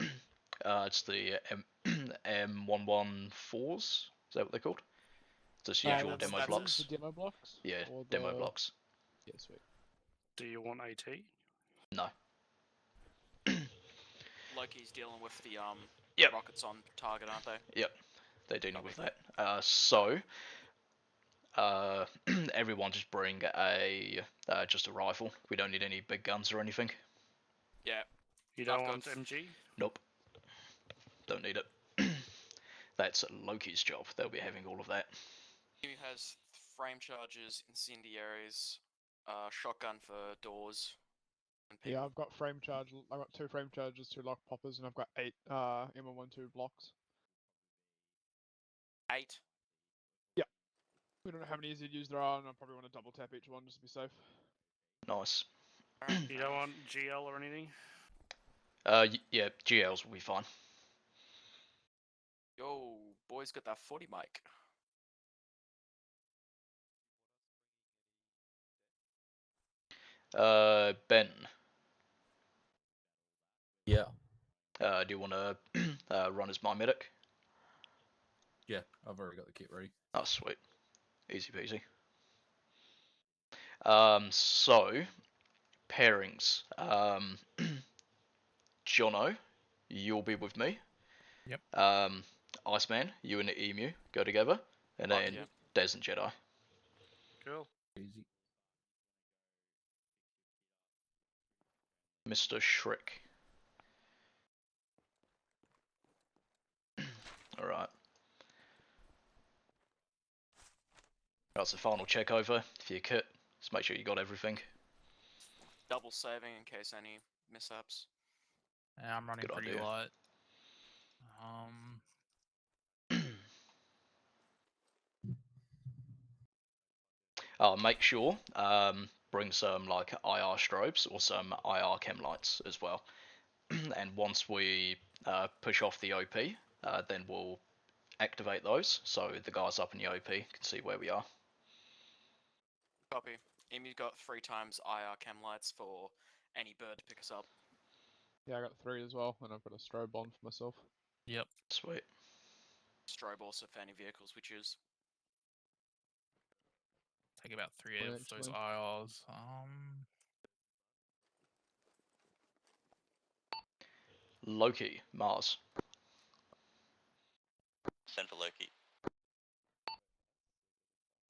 Speaker 5: It's the M114s. Is that what they're called? Just usual
Speaker 2: that's-
Speaker 5: demo
Speaker 2: that's
Speaker 5: blocks.
Speaker 7: The demo blocks?
Speaker 5: Yeah,
Speaker 7: Or
Speaker 5: demo
Speaker 7: the-
Speaker 5: blocks.
Speaker 7: Yeah, sweet.
Speaker 2: Do you want AT?
Speaker 5: No.
Speaker 9: Loki's dealing with the
Speaker 5: Yep.
Speaker 9: rockets on target, aren't they?
Speaker 5: Yep. They're dealing with that. So everyone just bring just a rifle. We don't need any big guns or anything.
Speaker 9: Yeah.
Speaker 2: You don't
Speaker 9: I've
Speaker 2: want
Speaker 9: got
Speaker 2: MG?
Speaker 5: Nope. Don't need it. That's Loki's job. They'll be having all of that.
Speaker 9: He has frame charges, incendiaries, shotgun for doors. And people.
Speaker 7: Yeah, I've got frame charge. I've got 2 frame charges, 2 lock poppers, and I've got 8 M112 blocks.
Speaker 9: 8.
Speaker 7: We don't know how many ZUs there are, and I probably want to double tap each one just to be safe.
Speaker 5: Nice.
Speaker 2: Alright, you don't want GL or anything?
Speaker 5: Yeah, GLs will be fine.
Speaker 9: Yo, boys got that 40 mic.
Speaker 5: Ben,
Speaker 10: Yeah.
Speaker 5: do you want to run as my medic?
Speaker 10: Yeah, I've already got the kit ready.
Speaker 5: Oh, sweet. Easy peasy. So, pairings. Jono, you'll be with me.
Speaker 8: Yep.
Speaker 5: Iceman, you and the Emu go together. And
Speaker 9: Fuck
Speaker 5: then
Speaker 9: yeah.
Speaker 5: Des and Jedi.
Speaker 2: Cool.
Speaker 10: Easy.
Speaker 5: Mr. Shrek. Alright. Right, so final check over for your kit. Just make sure you got everything.
Speaker 9: Double saving in case any mishaps.
Speaker 8: Yeah, I'm running
Speaker 5: Good
Speaker 8: pretty
Speaker 5: idea.
Speaker 8: light.
Speaker 5: Make sure bring some like IR strobes or some IR chem lights as well. And once we push off the OP, then we'll activate those so the guys up in the OP can see where we are.
Speaker 9: Copy. Emu's got 3 times IR chem lights for any bird to pick us up.
Speaker 7: Yeah, I got 3 as well, and I've got a strobe on for myself.
Speaker 8: Yep.
Speaker 5: Sweet.
Speaker 9: Strobe also for any vehicles we choose.
Speaker 8: Take about 3 of those
Speaker 7: Potentially.
Speaker 8: IRs.
Speaker 5: Loki, Mars.
Speaker 3: Send for Loki.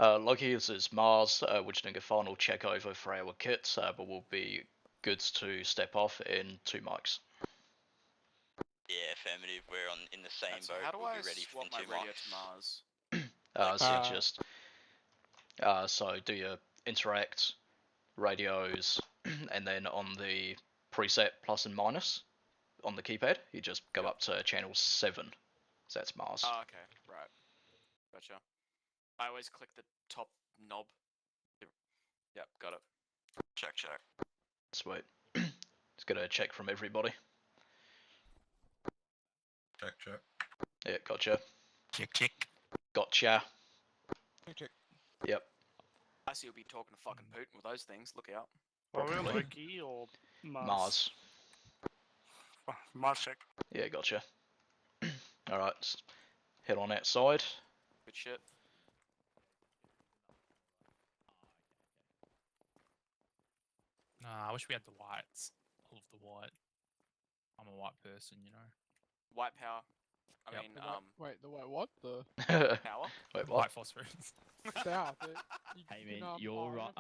Speaker 5: Loki, this is Mars. We're just doing a final check over for our kits, but we'll be good to step off in 2 mics.
Speaker 3: Yeah, affirmative. We're in the same
Speaker 9: So
Speaker 3: boat.
Speaker 9: how do
Speaker 3: we'll
Speaker 9: I
Speaker 3: be ready
Speaker 9: swap
Speaker 3: in
Speaker 9: my
Speaker 3: 2
Speaker 9: radio
Speaker 3: mics.
Speaker 9: to Mars?
Speaker 5: So just so do your interact, radios, and then on the preset plus and minus on the keypad, you just go up to channel 7. So that's Mars.
Speaker 9: Oh, okay, right. Gotcha. I always click the top knob. Yep, got it.
Speaker 3: Check.
Speaker 5: Sweet. Just get a check from everybody.
Speaker 10: Check.
Speaker 5: Yeah, gotcha.
Speaker 8: Check.
Speaker 5: Gotcha.
Speaker 7: Check.
Speaker 5: Yep.
Speaker 9: I see you'll be talking to fucking Putin with those things. Look out.
Speaker 2: Are we on
Speaker 5: Probably.
Speaker 2: Loki or Mars?
Speaker 5: Mars.
Speaker 2: Oh, Mars check.
Speaker 5: Yeah, gotcha. Alright, head on outside.
Speaker 9: Good shit.
Speaker 8: Nah, I wish we had the whites. I love the white. I'm a white person, you know.
Speaker 9: White power. I
Speaker 8: Yep.
Speaker 9: mean,
Speaker 7: Wait, the white what? The
Speaker 9: power.
Speaker 5: Wait, what?
Speaker 8: White phosphorus.
Speaker 7: power.
Speaker 4: Hey man, you're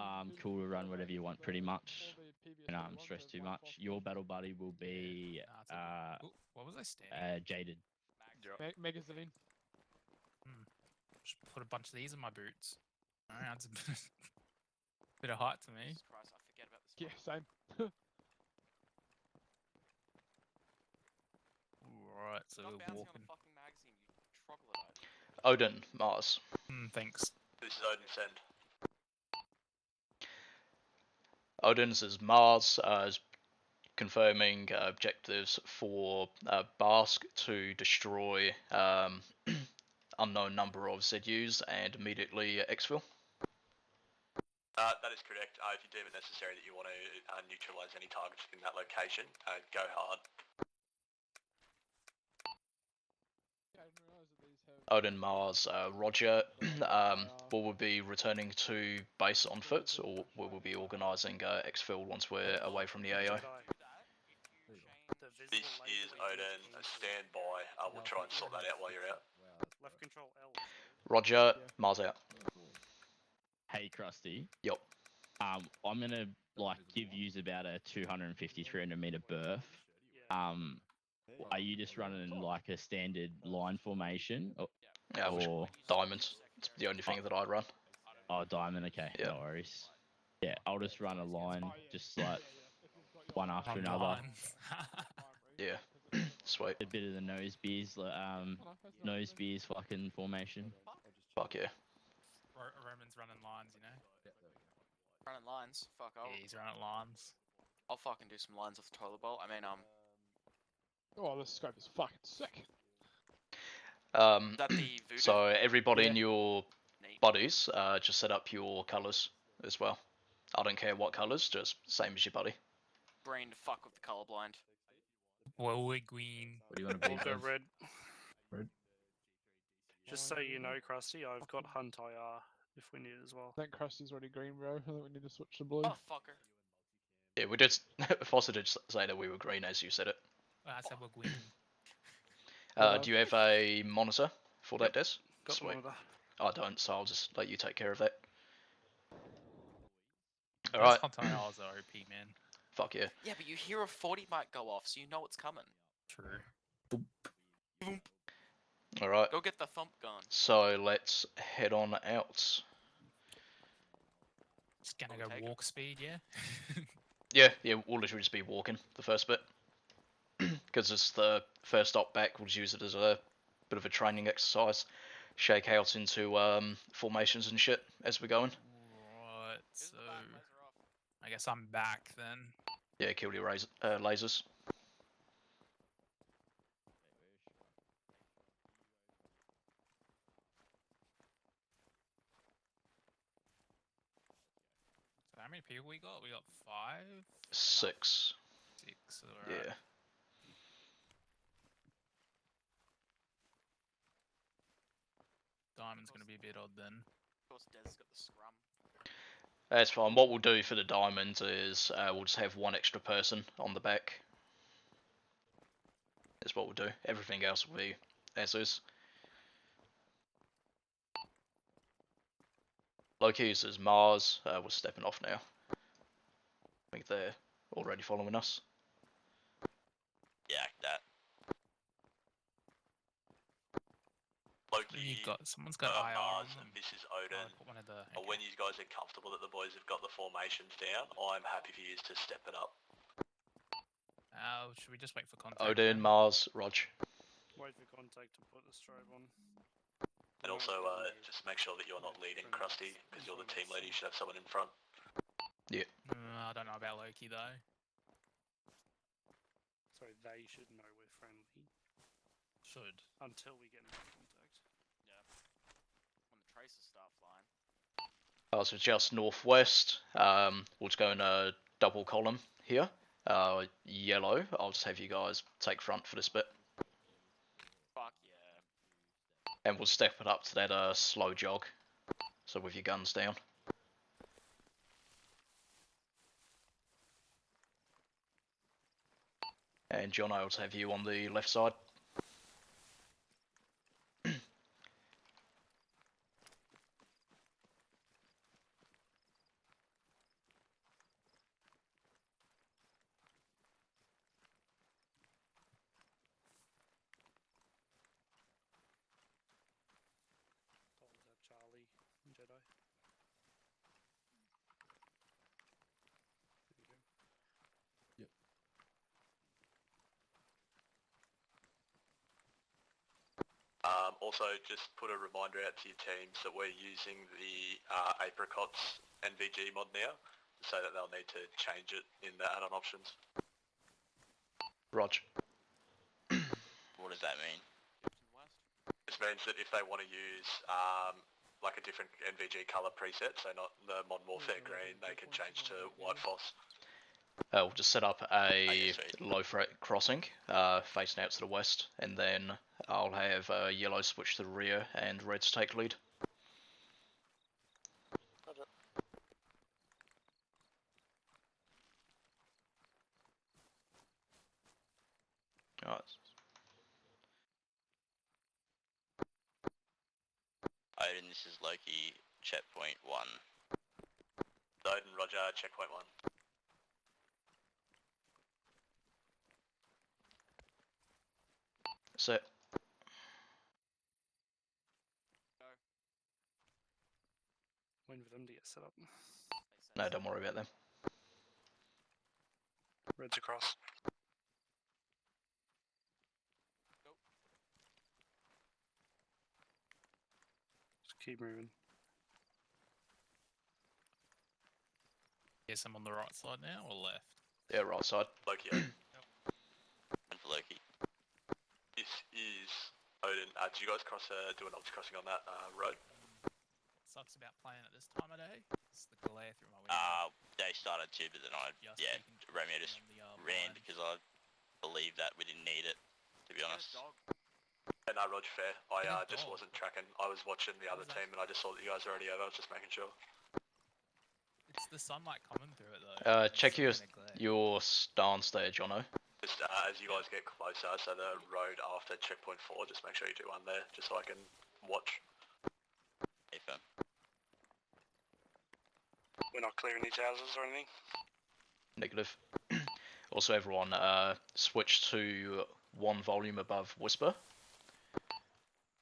Speaker 4: cool to run whatever you want, pretty much. And stress too much. Your battle buddy will be
Speaker 8: Nah, it's okay. Ooh, what was I standing?
Speaker 4: Jaded.
Speaker 7: Megazillion.
Speaker 8: Just put a bunch of these in my boots. Alright, that's a bit of height to me.
Speaker 9: Jesus Christ, I forget about this.
Speaker 7: Yeah,
Speaker 9: one.
Speaker 7: same.
Speaker 8: Alright, so
Speaker 9: Stop
Speaker 8: we're
Speaker 9: bouncing on
Speaker 8: walking.
Speaker 9: the fucking magazine, you troglodyte.
Speaker 5: Odin, Mars.
Speaker 8: Thanks.
Speaker 3: This is Odin send.
Speaker 5: Odin's is Mars, is confirming objectives for Bask to destroy unknown number of ZUs and immediately exfil.
Speaker 3: That is correct. If you deem it necessary that you want to neutralise any targets in that location, go hard.
Speaker 5: Odin, Mars, Roger. Will we be returning to base on foot, or will we be organising exfil once we're away from the AO?
Speaker 3: This is Odin. Stand by. We'll try and sort that out while you're out.
Speaker 2: Left control L.
Speaker 5: Roger, Mars out.
Speaker 4: Hey, Krusty.
Speaker 5: Yup.
Speaker 4: I'm gonna like give you about a 250, 300 meter berth. Are you just running like a standard line formation, or
Speaker 5: diamonds? It's the only thing that I run.
Speaker 4: Oh, diamond. Okay,
Speaker 5: Yeah.
Speaker 4: no worries. Yeah, I'll just run a line, just like one after another.
Speaker 5: Yeah. Sweet.
Speaker 4: A bit of the nose beers, nose beers fucking formation.
Speaker 5: Fuck yeah.
Speaker 8: Roman's running lines, you know.
Speaker 9: Running lines. Fuck,
Speaker 8: Yeah, he's running lines.
Speaker 9: I'll fucking do some lines off the toilet bowl. I mean,
Speaker 7: Oh, this scope is fucking sick.
Speaker 9: is that the voodoo?
Speaker 5: So everybody in
Speaker 7: Yeah.
Speaker 5: your buddies, just set up your colours as well. I don't care what colours, just same as your buddy.
Speaker 9: Green to fuck with the colorblind.
Speaker 8: Well, we're green.
Speaker 10: What do you want to be?
Speaker 2: I'll go
Speaker 10: Dev?
Speaker 2: red.
Speaker 10: Red?
Speaker 2: Just so you know, Krusty, I've got Hunt IR if we need it as well.
Speaker 7: I think Krusty's already green, bro. I think we need to switch to blue.
Speaker 9: Motherfucker.
Speaker 5: Yeah, we did. Foster did say that we were green as you said it.
Speaker 8: I said we're green.
Speaker 5: Do you have a monitor for that, Des?
Speaker 2: Got
Speaker 5: Sweet.
Speaker 2: one of
Speaker 5: I don't, so I'll just let you take care of that.
Speaker 8: Those
Speaker 5: Alright.
Speaker 8: Continentals are OP, man.
Speaker 5: Fuck yeah.
Speaker 9: Yeah, but you hear a 40 might go off, so you know it's coming.
Speaker 8: True.
Speaker 5: Alright.
Speaker 9: Go get the thump gun.
Speaker 5: So let's head on out.
Speaker 8: Just gonna
Speaker 9: I'll
Speaker 8: go
Speaker 9: take it.
Speaker 8: walk speed, yeah?
Speaker 5: Yeah, we'll literally just be walking the first bit. Because it's the first stop back, we'll just use it as a bit of a training exercise. Shake out into formations and shit as we're going.
Speaker 8: Right, so I guess I'm back then.
Speaker 5: Yeah, kill your lasers.
Speaker 8: So how many people we got? We got 5?
Speaker 5: 6.
Speaker 8: 6, alright.
Speaker 5: Yeah.
Speaker 8: Diamond's gonna be a bit odd then.
Speaker 9: Of course, Dez's got the scrum.
Speaker 5: That's fine. What we'll do for the diamonds is we'll just have one extra person on the back. That's what we'll do. Everything else will be as is. Loki's is Mars. We're stepping off now. I think they're already following us.
Speaker 3: Yeah, that. Loki,
Speaker 8: Someone's got IR on
Speaker 3: Mars,
Speaker 8: them.
Speaker 3: and this is
Speaker 8: Oh,
Speaker 3: Odin.
Speaker 8: I put one of the.
Speaker 3: When you guys are comfortable that the boys have got the formations down, I'm happy for you to step it up.
Speaker 8: Should we just wait for contact?
Speaker 5: Odin,
Speaker 8: then?
Speaker 5: Mars, Rog.
Speaker 2: Wait for contact to put the strobe on.
Speaker 3: And also, just make sure that you're not leading, Krusty, because you're the team leader. You should have someone in front.
Speaker 8: I don't know about Loki though.
Speaker 2: Sorry, they should know we're friendly
Speaker 8: Should.
Speaker 2: until we get into contact.
Speaker 9: Yeah. When the tracers start flying.
Speaker 5: So just northwest. We'll just go in a double column here. Yellow. I'll just have you guys take front for this bit.
Speaker 9: Fuck yeah.
Speaker 5: And we'll step it up to that slow jog. So with your guns down. And John, I'll have you on the left side.
Speaker 2: Told that Charlie Jedi. There you go.
Speaker 3: Also, just put a reminder out to your teams that we're using the Apricots NVG mod now, so that they'll need to change it in the add-on options.
Speaker 5: Rog.
Speaker 9: What does that mean?
Speaker 3: This means that if they want to use like a different NVG color preset, so not the Modern Warfare green, they can change to white phos.
Speaker 5: We'll just set up a
Speaker 3: sweet.
Speaker 5: low threat crossing facing out to the west, and then I'll have yellow switch to the rear and reds take lead. Alright.
Speaker 3: Odin, this is Loki, checkpoint 1. Odin, roger, checkpoint 1.
Speaker 5: Set.
Speaker 2: Waiting for them to get set up.
Speaker 5: No, don't worry about them.
Speaker 2: Reds across. Just keep moving.
Speaker 8: Guess I'm on the right side now or left?
Speaker 5: Yeah, right side.
Speaker 3: Loki, Odin. And for Loki. This is Odin. Did you guys do an obstacle crossing on that road?
Speaker 8: Sucks about playing at this time of day. It's the glare through my window.
Speaker 3: They started to, but then Romeo just ran because I believe that we didn't need it, to be honest. Yeah, no, Roger, fair. I just wasn't tracking. I was watching the other team and I just saw that you guys were already over. I was just making sure.
Speaker 8: It's the sunlight coming through it though.
Speaker 5: Check your stance there, Jono.
Speaker 3: Just as you guys get closer, so the road after checkpoint 4, just make sure you do one there, just so I can watch. If
Speaker 2: We're not clearing these houses or anything.
Speaker 5: Negative. Also, everyone, switch to 1 volume above whisper,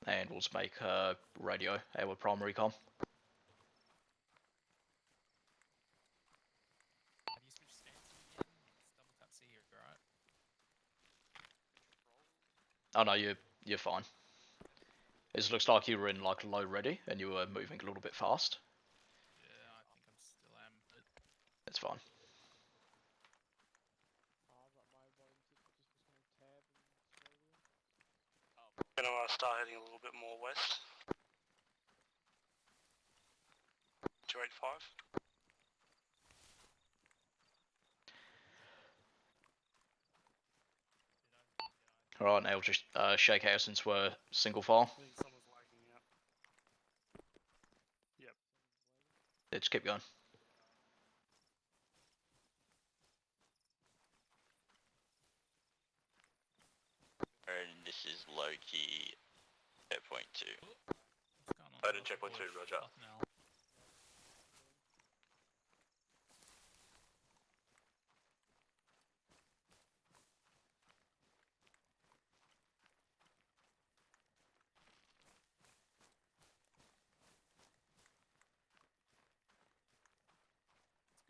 Speaker 5: and we'll just make radio our primary comm.
Speaker 8: Have you switched stances again? It's double cut C here, right?
Speaker 5: Oh no, you're fine. It looks like you were in like low ready and you were moving a little bit fast.
Speaker 8: Yeah, I think I'm still am, but
Speaker 5: It's fine.
Speaker 2: Gonna start heading a little bit more west. 285.
Speaker 5: Alright, now we'll just shake out since we're single file.
Speaker 2: I think someone's lagging out. Yep.
Speaker 5: Let's keep going.
Speaker 3: And this is Loki, checkpoint 2.
Speaker 8: what's going on?
Speaker 3: Odin, checkpoint 2, roger.
Speaker 8: Fucking hell.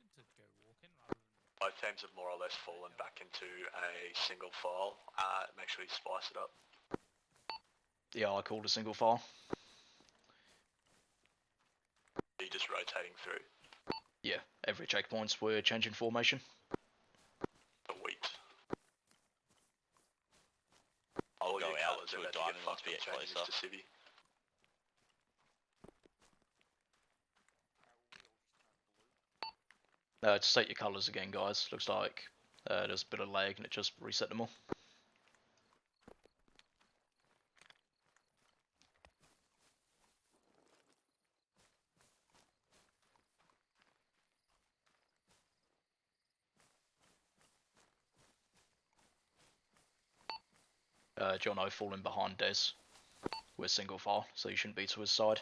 Speaker 8: It's good to go walking rather than
Speaker 3: Both teams have more or less fallen back into a single file. Make sure you spice it up.
Speaker 5: Yeah, I called a single file.
Speaker 3: Are you just rotating through?
Speaker 5: Yeah, every checkpoints we're changing formation.
Speaker 3: Sweet. I'll go out to a diamond once we get closer. To civvy.
Speaker 5: Just set your colours again, guys. Looks like there's a bit of lag and it just reset them all. John O falling behind Des. We're single file, so you shouldn't be to his side.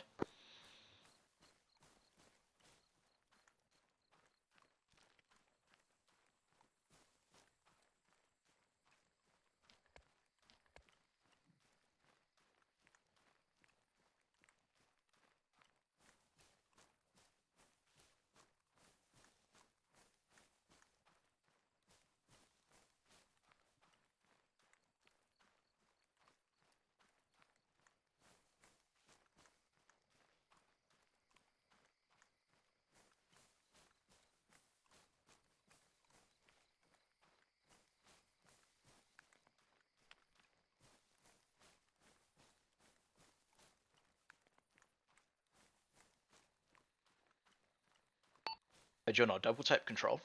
Speaker 5: Hey John, double tap control.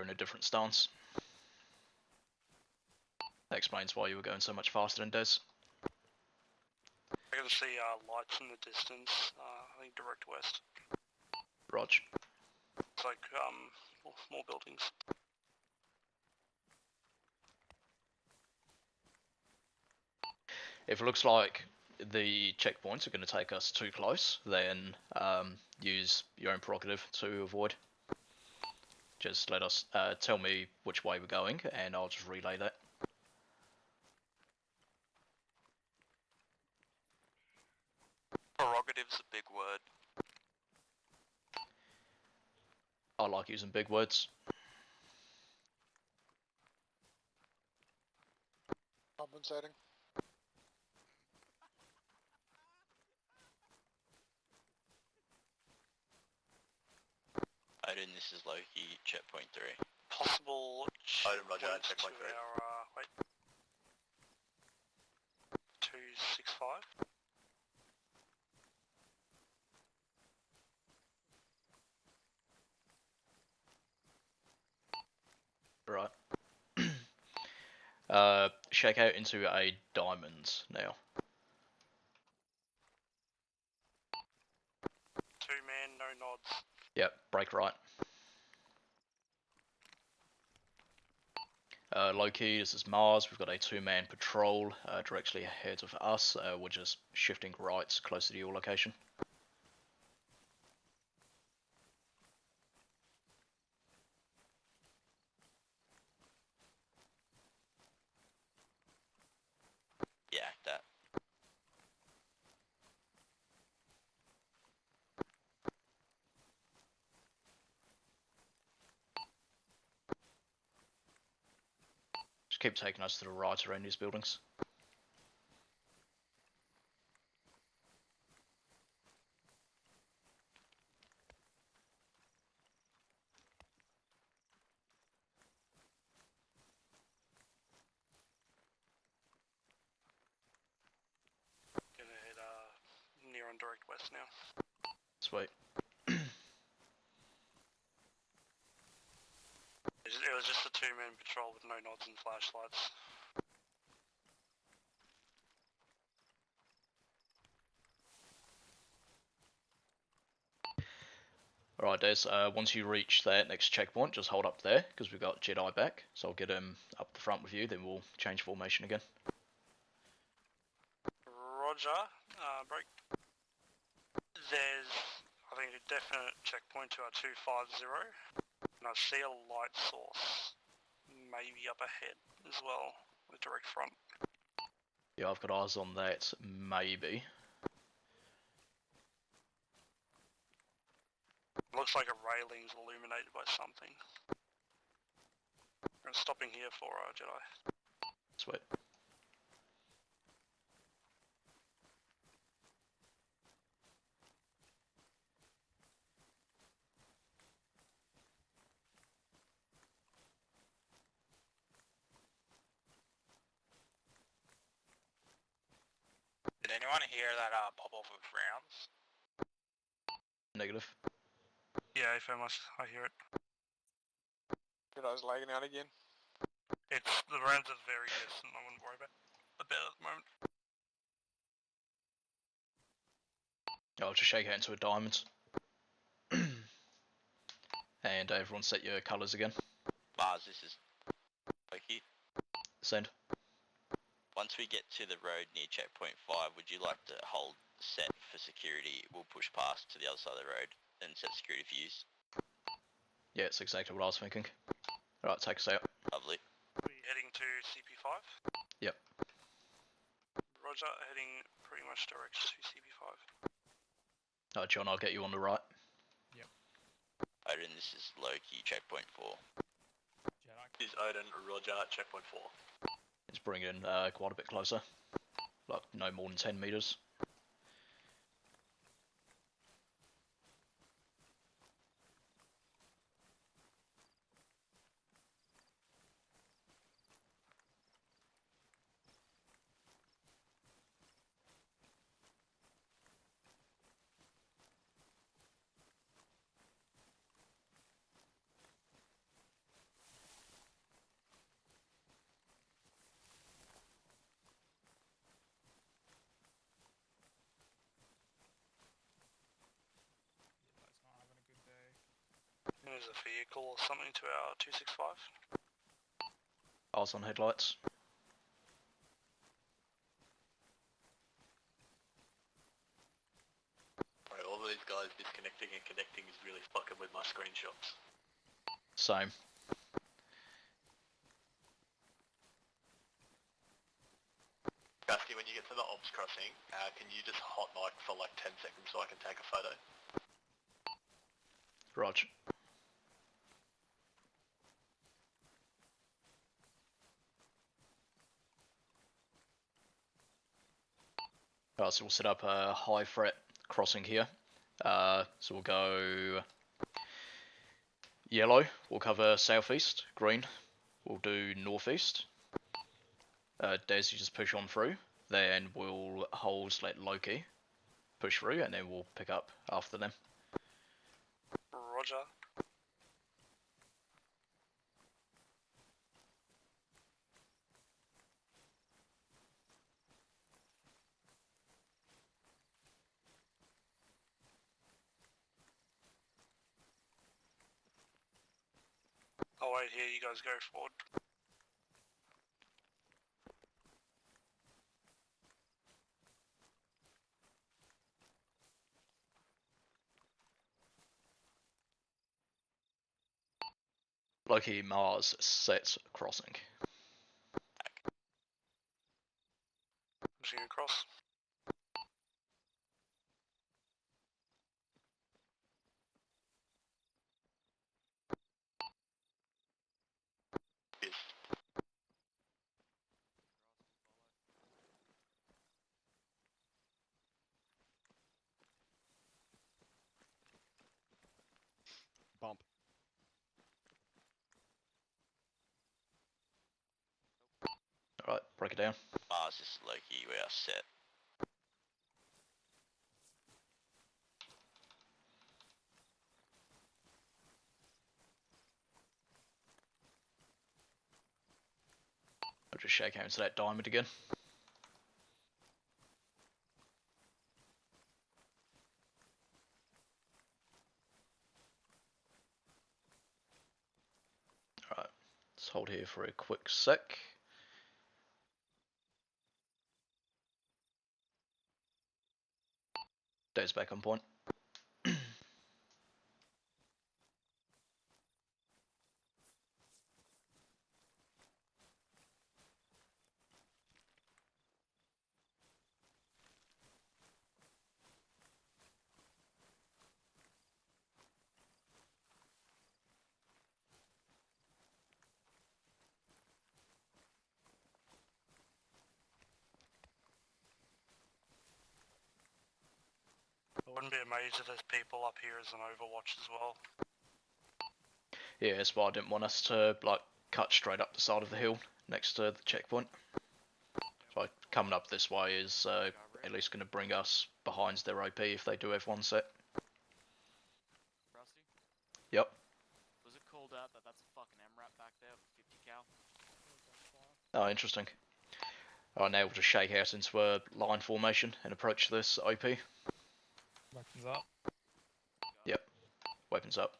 Speaker 5: in a different stance. That explains why you were going so much faster than Des.
Speaker 2: I can see lights in the distance, I think direct west.
Speaker 5: Rog.
Speaker 2: It's like more buildings.
Speaker 5: If it looks like the checkpoints are going to take us too close, then use your own prerogative to avoid. Just let us tell me which way we're going, and I'll just relay that.
Speaker 3: Prerogative's a big word.
Speaker 5: I like using big words.
Speaker 11: Compensating.
Speaker 3: Odin, this is Loki, checkpoint 3.
Speaker 2: Possible
Speaker 3: Odin, Roger,
Speaker 2: checkpoints
Speaker 3: checkpoint
Speaker 2: to
Speaker 3: 3.
Speaker 2: our, wait. 265.
Speaker 5: Right. Shake out into a diamond now.
Speaker 2: 2-man, no nods.
Speaker 5: Yep, break right. Low-key, this is Mars. We've got a 2-man patrol directly ahead of us. We're just shifting right closer to your location.
Speaker 3: Yeah, that.
Speaker 5: Just keep taking us to the right around these buildings.
Speaker 2: Gonna head near on direct west now.
Speaker 5: Sweet.
Speaker 2: It was just a 2-man patrol with no nods and flashlights.
Speaker 5: Alright, Des, once you reach that next checkpoint, just hold up there, because we've got Jedi back. So I'll get him up the front with you, then we'll change formation again.
Speaker 2: Roger, break. There's, I think, a definite checkpoint to our 250, and I see a light source, maybe up ahead as well, with direct front.
Speaker 5: Yeah, I've got eyes on that, maybe.
Speaker 2: Looks like a railing's illuminated by something. I'm stopping here for Jedi.
Speaker 5: Sweet.
Speaker 3: Did anyone hear that pop off of rounds?
Speaker 5: Negative.
Speaker 2: Yeah, I hear it.
Speaker 11: Jedi's lagging out again.
Speaker 2: The rounds are very distant, I wouldn't worry about it at the moment.
Speaker 5: I'll just shake out into a diamond. And everyone set your colours again.
Speaker 3: Mars, this is Loki.
Speaker 5: Send.
Speaker 3: Once we get to the road near checkpoint 5, would you like to hold set for security? We'll push past to the other side of the road and set security for use.
Speaker 5: Yeah, it's exactly what I was thinking. Alright, take us out.
Speaker 3: Lovely.
Speaker 2: We heading to CP5?
Speaker 5: Yep.
Speaker 2: Roger, heading pretty much direct to CP5.
Speaker 5: Alright, John, I'll get you on the right.
Speaker 3: Odin, this is Loki, checkpoint 4. This is Odin, Roger, checkpoint 4.
Speaker 5: Let's bring it in quite a bit closer. Like, no more than 10 meters.
Speaker 2: there's a vehicle or something to our 265.
Speaker 5: Eyes on headlights.
Speaker 3: Right, all these guys disconnecting and connecting is really fucking with my screenshots.
Speaker 5: Same.
Speaker 3: Kasky, when you get to the ops crossing, can you just hot mic for like 10 seconds so I can take a photo?
Speaker 5: Roger. Alright, so we'll set up a high threat crossing here. So we'll go yellow, we'll cover southeast. Green, we'll do northeast. Des, you just push on through. Then we'll hold, let Loki push through, and then we'll pick up after them.
Speaker 2: Roger. I'll wait here, you guys go forward.
Speaker 5: Loki, Mars, sets crossing.
Speaker 2: Pushing across.
Speaker 3: Yes.
Speaker 6: Bump.
Speaker 5: Alright, break it down.
Speaker 3: Mars is Loki, we are set.
Speaker 5: I'll just shake hands to that diamond again. Alright, let's hold here for a quick sec. Dave's back on point.
Speaker 2: I wouldn't be amazed if there's people up here as an overwatch as well.
Speaker 5: Yeah, that's why I didn't want us to like cut straight up the side of the hill next to the checkpoint. So coming up this way is at least going to bring us behind their OP if they do have one set.
Speaker 9: Rusty?
Speaker 5: Yep.
Speaker 9: Was it called out that that's a fucking MRAP back there with 50 cal?
Speaker 5: Oh, interesting. Alright, now we'll just shake out into a line formation and approach this OP.
Speaker 8: Weapons up.
Speaker 5: Yep. Weapons up.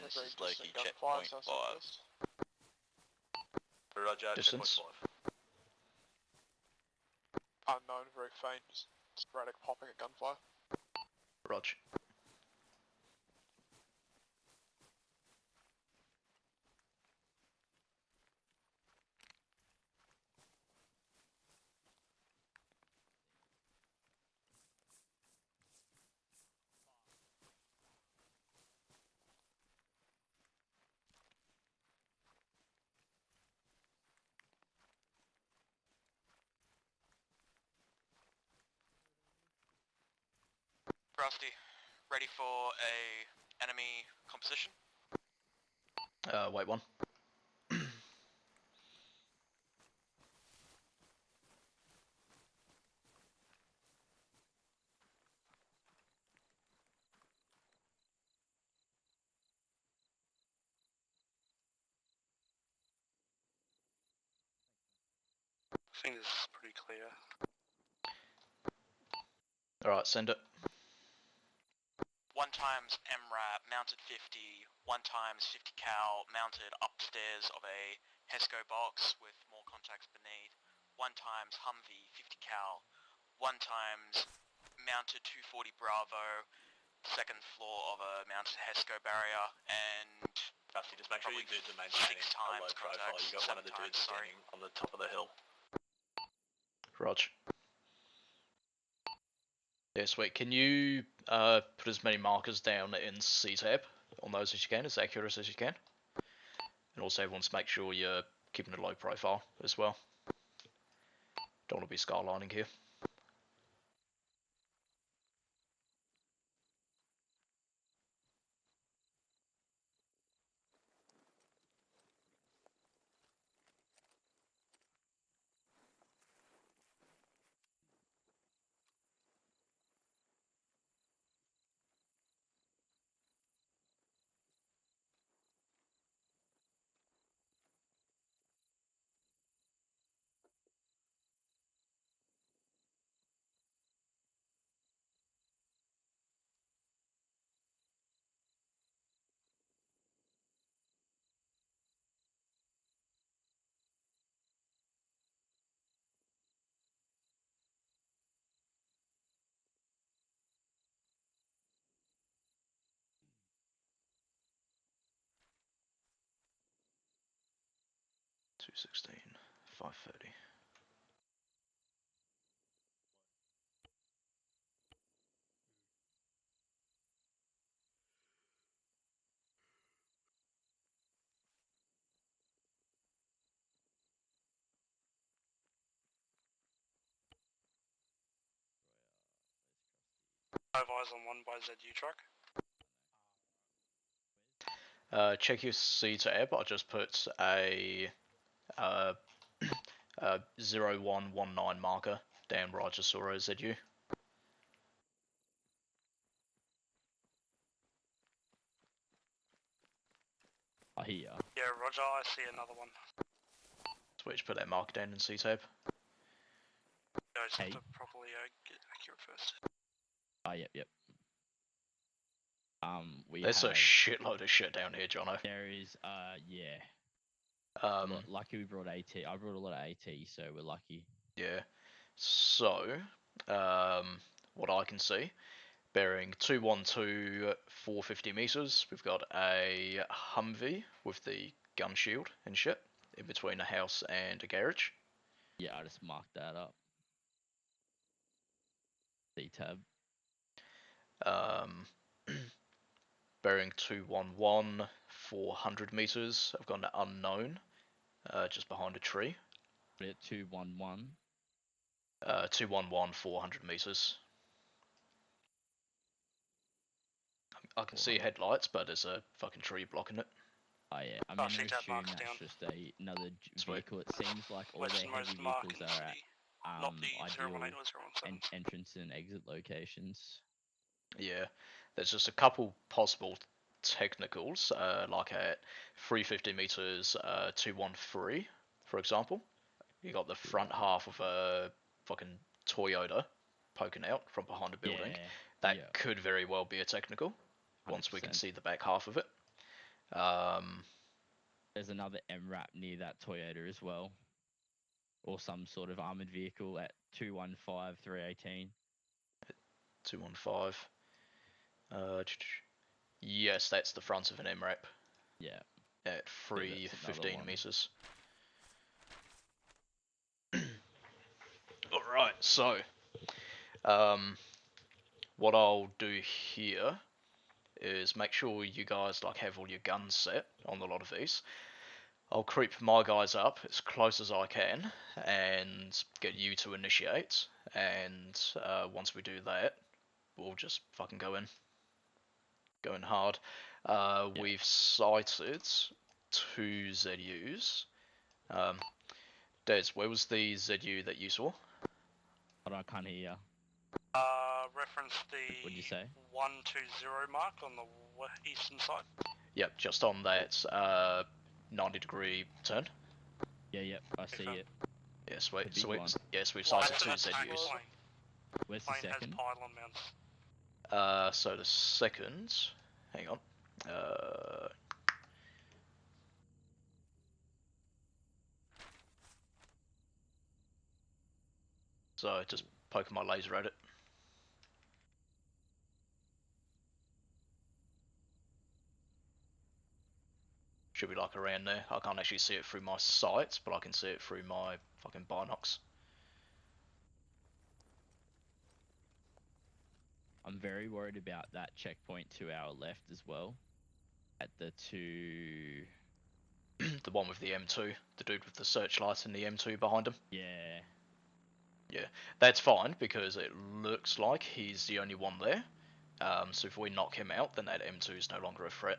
Speaker 3: This is Loki, checkpoint 5. Roger,
Speaker 5: Distance.
Speaker 3: checkpoint 5.
Speaker 11: Unknown, very faint, just sporadic popping at gunfire.
Speaker 5: Rog.
Speaker 3: Rusty, ready for a enemy composition?
Speaker 5: Wait one.
Speaker 2: I think this is pretty clear.
Speaker 5: Alright, send it.
Speaker 3: 1 times MRAP mounted 50, 1 times 50 cal mounted upstairs of a HESCO box with more contacts beneath, 1 times Humvee 50 cal, 1 times mounted 240 Bravo, 2nd floor of a mounted HESCO barrier, and Rusty, just make sure you dudes are maintaining a low profile. You got one of the dudes standing on the top of the hill.
Speaker 5: Rog. Yeah, sweet. Can you put as many markers down in C-tab on those as you can, as accurate as you can? And also everyone's to make sure you're keeping a low profile as well. Don't want to be skylining here. $216, $530.
Speaker 2: Five eyes on 1 by ZU truck.
Speaker 5: Check your C-tab. I just put a 0119 marker down where I just saw a ZU.
Speaker 4: I hear ya.
Speaker 2: Yeah, Roger, I see another one.
Speaker 5: Switch, put that marker down in C-tab.
Speaker 2: I just
Speaker 4: Hey.
Speaker 2: have to properly get accurate first.
Speaker 4: Oh, yep. We
Speaker 5: There's
Speaker 4: have,
Speaker 5: a shitload of shit down here, Jono.
Speaker 4: there is, yeah.
Speaker 5: Um,
Speaker 4: Lucky we brought AT. I brought a lot of AT, so we're lucky.
Speaker 5: yeah. So, what I can see, bearing 212, 450 meters, we've got a Humvee with the gun shield and shit in between a house and a garage.
Speaker 4: Yeah, I just marked that up. C-tab.
Speaker 5: Bearing 211, 400 meters, I've got an unknown, just behind a tree.
Speaker 4: 211.
Speaker 5: 211, 400 meters. I can see headlights, but there's a fucking tree blocking it.
Speaker 4: Oh yeah, I'm gonna
Speaker 2: C-tab
Speaker 4: assume
Speaker 2: marks
Speaker 4: that's
Speaker 2: down.
Speaker 4: just another
Speaker 5: Sweet.
Speaker 4: vehicle. It seems like all their
Speaker 2: Westernmost
Speaker 4: heavy
Speaker 2: mark
Speaker 4: vehicles
Speaker 2: in the
Speaker 4: are at
Speaker 2: city. Not the
Speaker 4: ideal
Speaker 2: 018 or 017.
Speaker 4: entrance and exit locations.
Speaker 5: Yeah, there's just a couple possible technicals, like at 350 meters, 213, for example. You got the front half of a fucking Toyota poking out from behind a building.
Speaker 4: Yeah,
Speaker 5: That
Speaker 4: yeah.
Speaker 5: could very well be a technical, once we can
Speaker 4: 100%.
Speaker 5: see the back half of it.
Speaker 4: There's another MRAP near that Toyota as well, or some sort of armored vehicle at 215, 318.
Speaker 5: 215. Yes, that's the front of an MRAP.
Speaker 4: Yeah.
Speaker 5: At
Speaker 4: that's
Speaker 5: 315
Speaker 4: another one.
Speaker 5: meters. Alright, so what I'll do here is make sure you guys like have all your guns set on a lot of these. I'll creep my guys up as close as I can and get you to initiate, and once we do that, we'll just fucking go in. Going hard. We've sighted 2 ZUs. Des, where was the ZU that you saw?
Speaker 4: I can't hear you.
Speaker 2: Reference the
Speaker 4: What'd you say?
Speaker 2: 120 mark on the eastern side.
Speaker 5: Yep, just on that 90-degree turn.
Speaker 4: Yeah, I see it.
Speaker 5: Yeah, sweet.
Speaker 4: The big one.
Speaker 5: Yes, we've sighted 2 ZUs.
Speaker 4: Where's the
Speaker 2: Plane has
Speaker 4: second?
Speaker 2: pylon mounts.
Speaker 5: So the second, hang on. So just poking my laser at it. Should be like around there. I can't actually see it through my sights, but I can see it through my fucking binocs.
Speaker 4: I'm very worried about that checkpoint to our left as well. At the 2...
Speaker 5: The one with the M2, the dude with the searchlight and the M2 behind him.
Speaker 4: Yeah.
Speaker 5: Yeah, that's fine because it looks like he's the only one there. So if we knock him out, then that M2 is no longer a threat.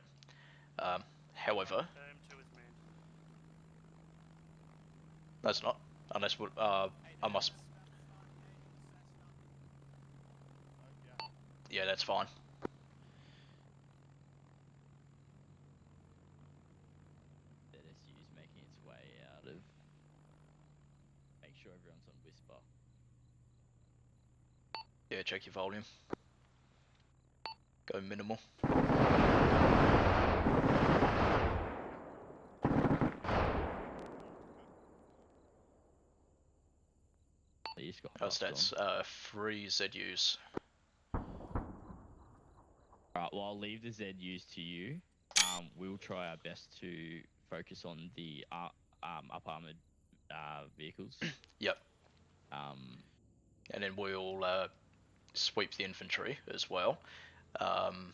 Speaker 5: However,
Speaker 2: M2 is manned.
Speaker 5: no, it's not. Unless we, I must. Yeah, that's fine.
Speaker 4: That SU's making its way out of... Make sure everyone's on whisper.
Speaker 5: Yeah, check your volume. Go minimal. That's 3 ZUs.
Speaker 4: Alright, well I'll leave the ZUs to you. We'll try our best to focus on the up armored vehicles.
Speaker 5: Yep.
Speaker 4: And
Speaker 5: then we'll sweep the infantry as well. And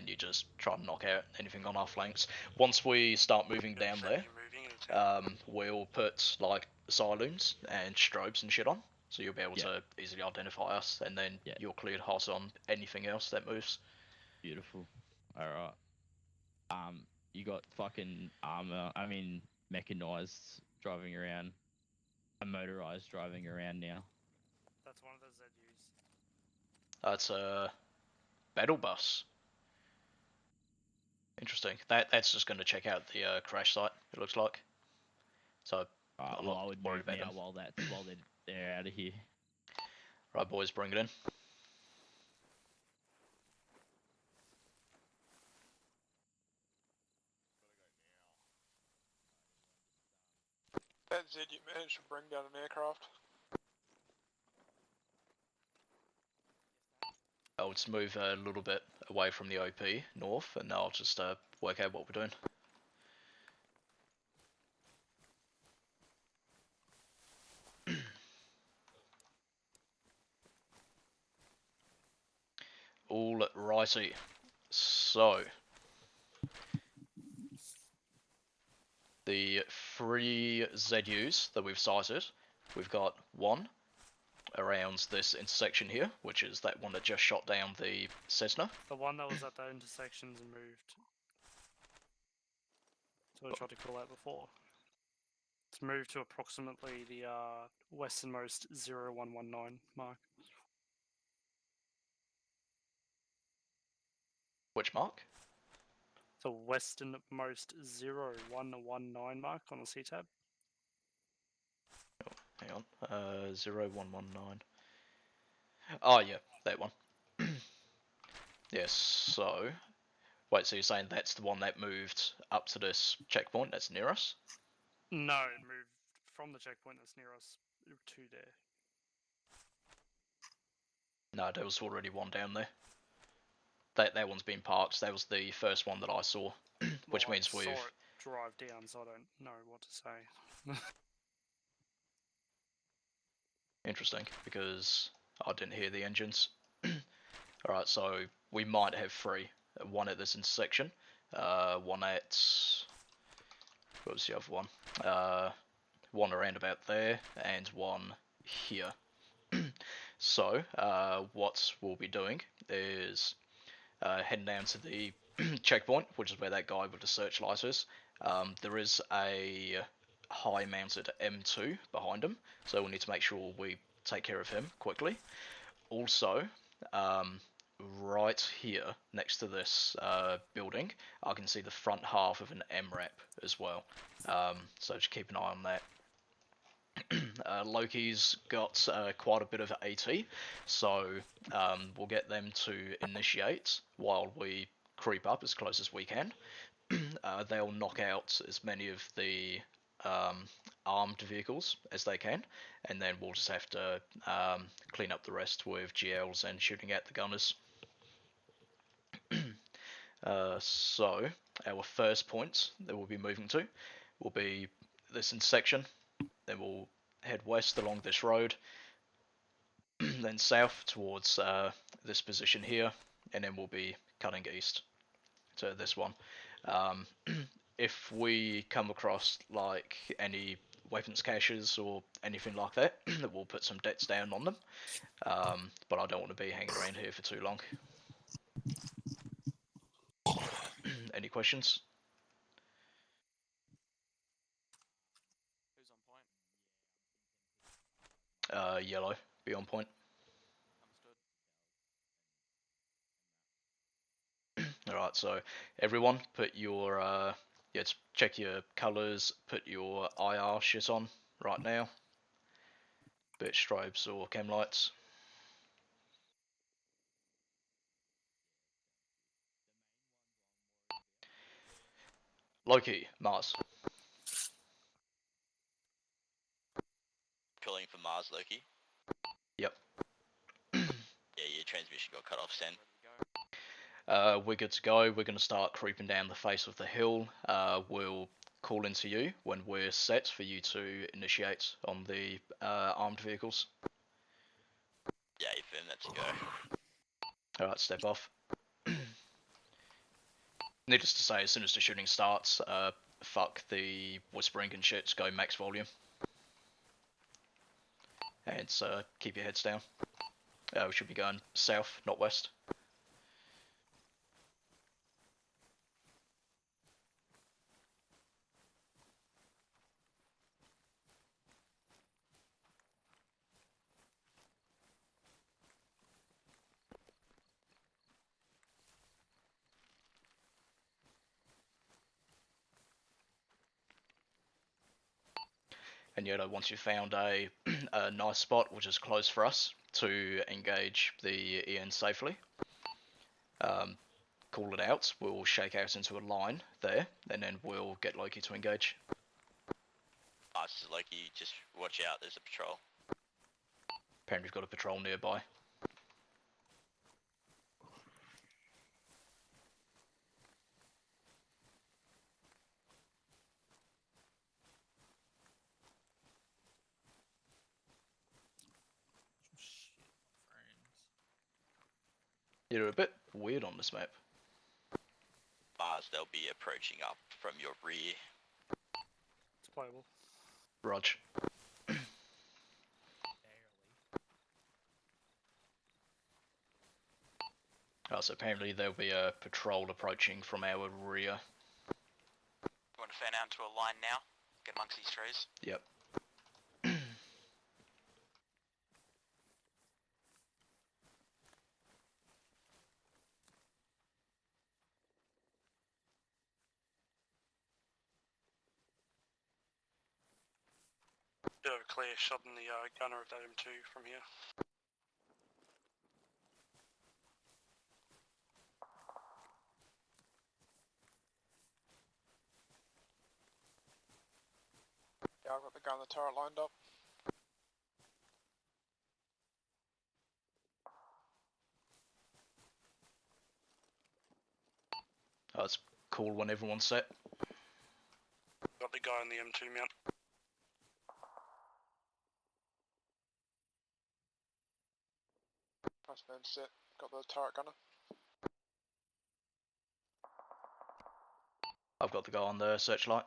Speaker 5: you just try and knock out anything on our flanks. Once we start moving down there, we'll put like saloons and strobes and shit on, so you'll be able to easily identify us, and then you're cleared hot on anything else that moves.
Speaker 4: Beautiful. Alright. You got fucking armor, mechanized driving around, and motorized driving around now.
Speaker 2: That's one of the ZUs.
Speaker 5: That's a battle bus. Interesting. That's just going to check out the crash site, it looks like. So I'm not
Speaker 4: I would
Speaker 5: worried
Speaker 4: move
Speaker 5: about
Speaker 4: now while they're out of here.
Speaker 5: Right, boys, bring it in.
Speaker 11: That Z you managed to bring down an aircraft.
Speaker 5: I'll just move a little bit away from the OP north, and I'll just work out what we're doing. Alrighty, so the 3 ZUs that we've sighted, we've got one around this intersection here, which is that one that just shot down the Cessna.
Speaker 2: The one that was at that intersection's moved. That's what I tried to call out before. It's moved to approximately the westernmost 0119 mark.
Speaker 5: Which mark?
Speaker 2: The westernmost 0119 mark on the C-tab.
Speaker 5: Oh, hang on. 0119. Oh, yeah, that one. Yes, so... Wait, so you're saying that's the one that moved up to this checkpoint that's near us?
Speaker 2: No, it moved from the checkpoint that's near us to there.
Speaker 5: No, there was already one down there. That one's been parked. That was the first one that I saw, which means we've...
Speaker 2: I saw it drive down, so I don't know what to say.
Speaker 5: Interesting, because I didn't hear the engines. Alright, so we might have 3. One at this intersection, one at... What was the other one? One around about there, and one here. So what we'll be doing is heading down to the checkpoint, which is where that guy with the searchlight is. There is a high-mounted M2 behind him, so we'll need to make sure we take care of him quickly. Also, right here next to this building, I can see the front half of an MREP as well. So just keep an eye on that. Loki's got quite a bit of AT, so we'll get them to initiate while we creep up as close as we can. They'll knock out as many of the armed vehicles as they can, and then we'll just have to clean up the rest with GLs and shooting at the gunners. So our first point that we'll be moving to will be this intersection. Then we'll head west along this road, then south towards this position here, and then we'll be cutting east to this one. If we come across like any weapons caches or anything like that, we'll put some debts down on them. But I don't want to be hanging around here for too long. Any questions?
Speaker 9: Who's on point?
Speaker 5: Yellow, be on point.
Speaker 9: Understood.
Speaker 5: Alright, so everyone put your, check your colours, put your IR shit on right now. Bit strobes or chem lights. Loki, Mars.
Speaker 3: Calling for Mars, Loki.
Speaker 5: Yep.
Speaker 3: Yeah, your transmission got cut off, Sen.
Speaker 5: We're good to go. We're going to start creeping down the face of the hill. We'll call into you when we're set for you to initiate on the armed vehicles.
Speaker 3: Yeah, you firm that to go.
Speaker 5: Alright, step off. Needless to say, as soon as the shooting starts, fuck the whispering and shit, go max volume. And keep your heads down. We should be going south, not west. And once you've found a nice spot, which is close for us, to engage the EN safely, call it out, we'll shake out into a line there, and then we'll get Loki to engage.
Speaker 3: Nice, Loki, just watch out, there's a patrol.
Speaker 5: Apparently we've got a patrol nearby. You're a bit weird on this map.
Speaker 3: Mars, they'll be approaching up from your rear.
Speaker 2: It's playable.
Speaker 5: Rog. Oh, so apparently there'll be a patrol approaching from our rear.
Speaker 9: You want to fan out into a line now? Get amongst these trees?
Speaker 5: Yep.
Speaker 2: Bit of a clear shot in the gunner of that M2 from here.
Speaker 11: Yeah, I've got the guy on the turret lined up.
Speaker 5: Oh, it's cool when everyone's set.
Speaker 2: Got the guy on the M2 mount.
Speaker 11: Nice man set. Got the turret gunner.
Speaker 5: I've got the guy on the searchlight.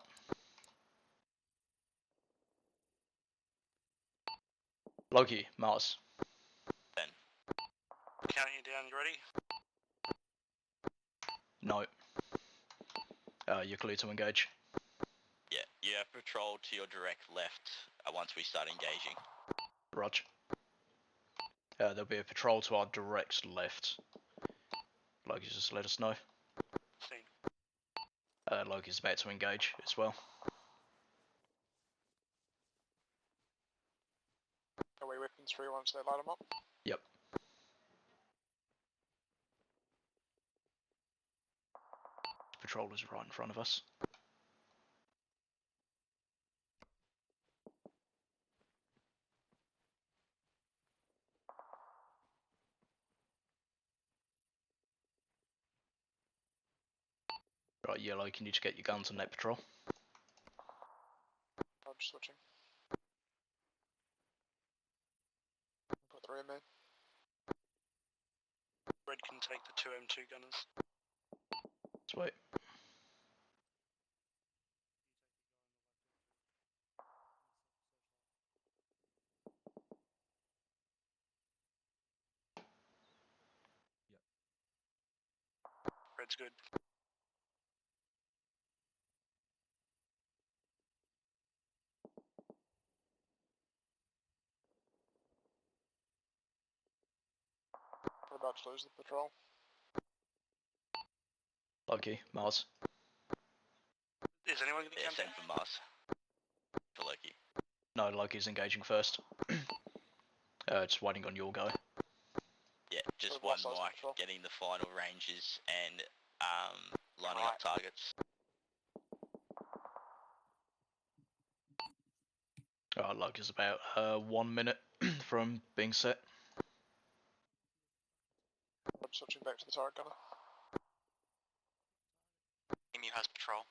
Speaker 5: Loki, Mars.
Speaker 2: counting you down. You ready?
Speaker 5: No. You're clear to engage.
Speaker 3: Yeah, you have patrol to your direct left once we start engaging.
Speaker 5: Rog. There'll be a patrol to our direct left. Loki's just let us know.
Speaker 2: Seen.
Speaker 5: Loki's about to engage as well.
Speaker 11: Away weapons free once they light them up.
Speaker 5: Yep. Patrol is right in front of us. Right, Yellow, can you just get your guns on that patrol?
Speaker 11: I'm just switching. Put the rear man.
Speaker 2: Red can take the two M2 gunners.
Speaker 5: Sweet.
Speaker 2: Red's good.
Speaker 11: We're about to lose the patrol.
Speaker 5: Loki, Mars.
Speaker 2: Is anyone going to
Speaker 3: Yeah,
Speaker 2: count
Speaker 3: same
Speaker 2: down?
Speaker 3: for Mars. For Loki.
Speaker 5: No, Loki's engaging first. Just waiting on your go.
Speaker 3: Yeah, just
Speaker 11: We've
Speaker 3: one
Speaker 11: lost our
Speaker 3: mic,
Speaker 11: patrol.
Speaker 3: getting the final ranges and lining up targets.
Speaker 5: Loki's about 1 minute from being set.
Speaker 11: I'm switching back to the turret gunner.
Speaker 3: Emu has patrol.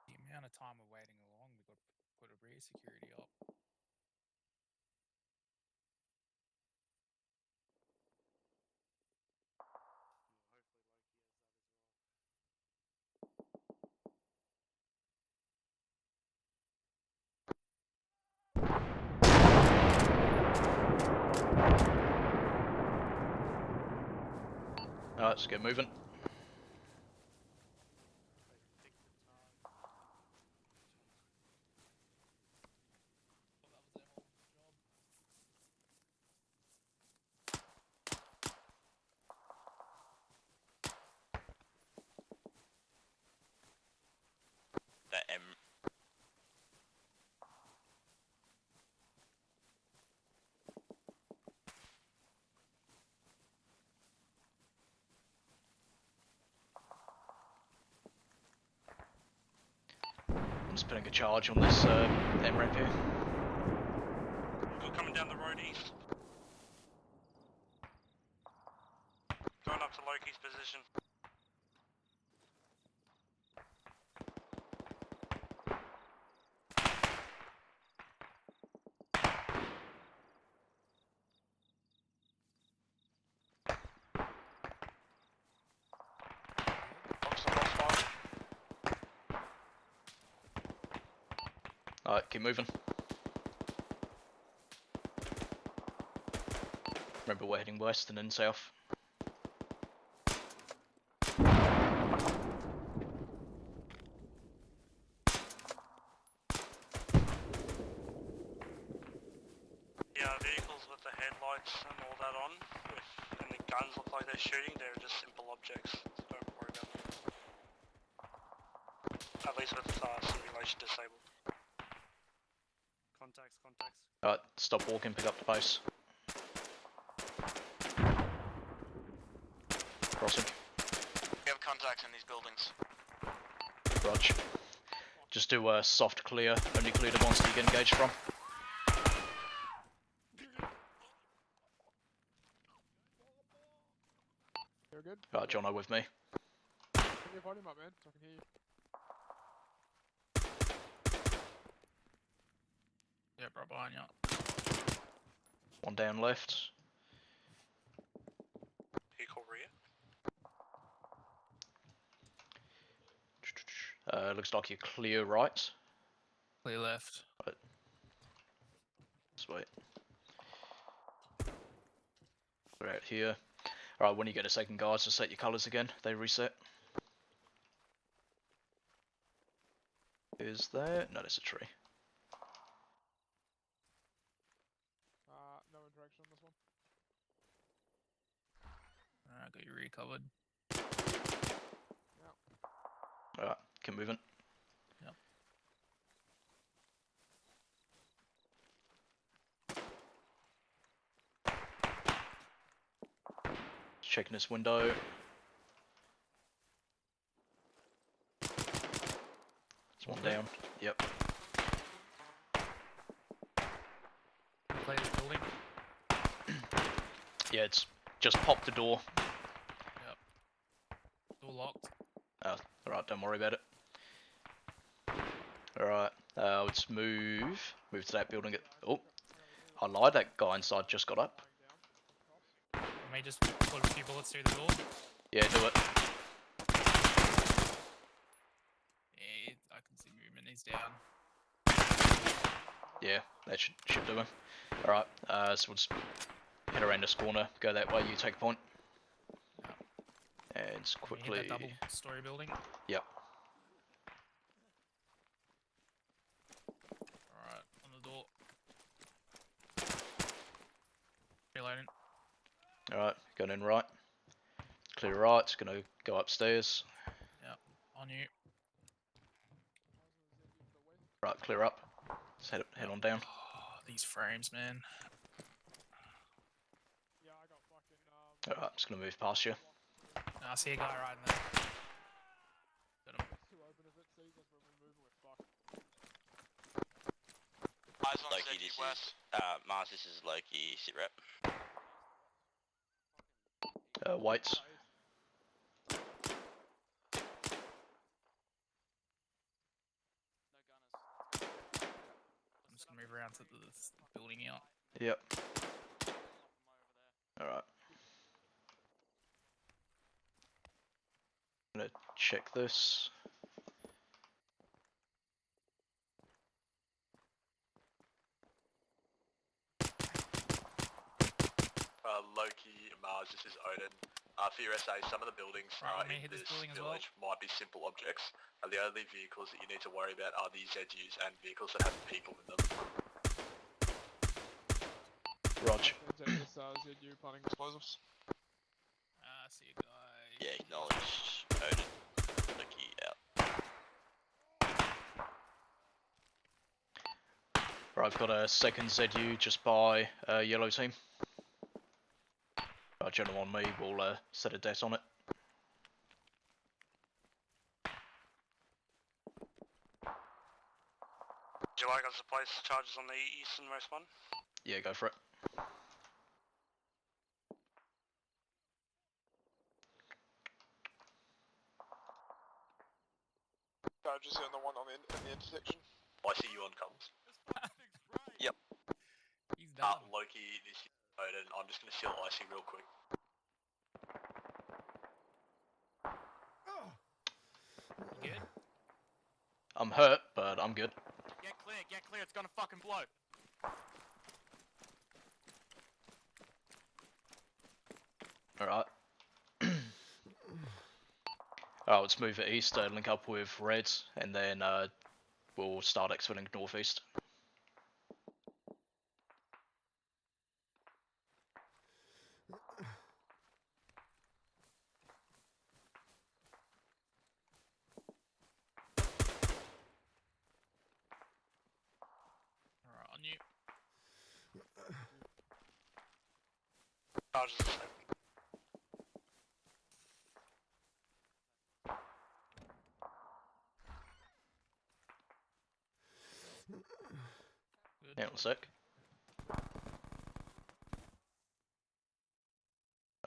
Speaker 8: The amount of time we're waiting along, we've got to put a rear security up.
Speaker 5: Alright, let's get moving.
Speaker 3: That M.
Speaker 5: I'm just putting a charge on this M-ramp here.
Speaker 2: You're coming down the road east. Going up to Loki's position.
Speaker 5: Alright, keep moving. Remember, we're heading west and then south.
Speaker 2: vehicles with the headlights and all that on, and the guns look like they're shooting, they're just simple objects, so don't worry about them. At least with simulation disabled. Contacts.
Speaker 5: Alright, stop walking, pick up the pace. Crossing.
Speaker 3: We have contacts in these buildings.
Speaker 5: Rog. Just do a soft clear, only clear the ones that you get engaged from.
Speaker 7: You're good?
Speaker 5: Alright, Jono with me.
Speaker 7: Turn your volume up, man, so I can hear you.
Speaker 8: Yep, right behind you.
Speaker 5: One down left.
Speaker 2: Vehicle rear.
Speaker 5: Looks like you're clear right.
Speaker 8: Clear left.
Speaker 5: Right. Sweet. We're out here. Alright, when you get a second, guys, just set your colours again. They reset. Is there? No, there's a tree.
Speaker 7: No interaction on this one.
Speaker 8: Alright, got you recovered.
Speaker 5: Alright, keep moving.
Speaker 8: Yep.
Speaker 5: Checking this window. It's one down. Yep.
Speaker 8: Play the building.
Speaker 5: Yeah, it's just popped the door.
Speaker 8: Door locked.
Speaker 5: Alright, don't worry about it. Alright, let's move to that building. Oh, I lied, that guy inside just got up.
Speaker 8: I may just put a few bullets through the door.
Speaker 5: Yeah, do it.
Speaker 8: Yeah, I can see movement. He's down.
Speaker 5: Yeah, that should do him. Alright, so we'll just head around this corner, go that way, you take a point. And quickly...
Speaker 8: Hit that double-story building.
Speaker 5: Yep.
Speaker 8: Alright, on the door. Reloading.
Speaker 5: Alright, going in right. Clear right, it's gonna go upstairs.
Speaker 8: Yep, on you.
Speaker 5: Right, clear up. Let's head on down.
Speaker 8: Oh, these frames, man.
Speaker 7: Yeah, I got fucking,
Speaker 5: Alright, just gonna move past you.
Speaker 8: I see a guy right in there. Got him.
Speaker 7: It's too open if it sees us when we're moving, we're fucked.
Speaker 3: Eyes on Loki, ZD this West.
Speaker 4: Mars, this is Loki, sit rep.
Speaker 5: Whites.
Speaker 8: I'm just gonna move around to this building out.
Speaker 5: Yep. Alright. I'm gonna check this.
Speaker 3: Loki, Mars, this is Odin. For your SA, some of the buildings
Speaker 8: Right, let me
Speaker 3: in
Speaker 8: hit this
Speaker 3: this
Speaker 8: building as well.
Speaker 3: village might be simple objects. The only vehicles that you need to worry about are the ZUs and vehicles that have people in them.
Speaker 5: Rog.
Speaker 7: This ZU planning explosives.
Speaker 8: I see a guy.
Speaker 4: Yeah, acknowledge. Odin. Loki out.
Speaker 5: Right, I've got a second ZU just by yellow team. Right, general on me, we'll set a debt on it.
Speaker 2: Would you like us to place charges on the easternmost one?
Speaker 5: Yeah, go for it.
Speaker 11: Charges on the one on in the intersection.
Speaker 3: I see you on comms.
Speaker 8: Yep. He's done.
Speaker 3: Loki, this is Odin. I'm just going to seal Icy real quick.
Speaker 8: You good?
Speaker 5: I'm hurt, but I'm good.
Speaker 9: Get clear, it's gonna fucking blow.
Speaker 5: Alright. Alright, let's move it east, link up with red, and then we'll start exfilling northeast.
Speaker 2: Charges the same.
Speaker 5: Yeah, one sec.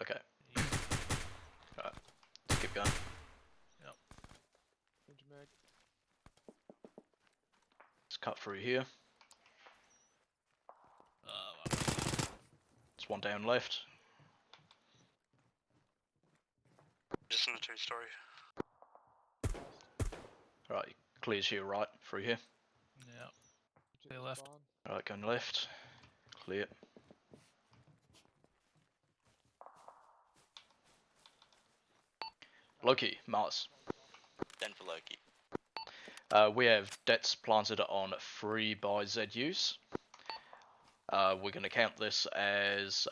Speaker 5: Okay. Alright, let's keep going.
Speaker 7: Change mag.
Speaker 5: Let's cut through here. It's one down left.
Speaker 2: Just in the 2-story.
Speaker 5: Alright, clears to your right through here.
Speaker 8: Yep. To the left.
Speaker 5: Alright, going left. Clear. Loki, Mars.
Speaker 3: Then for Loki.
Speaker 5: We have debts planted on 3 by ZUs. We're going to count this as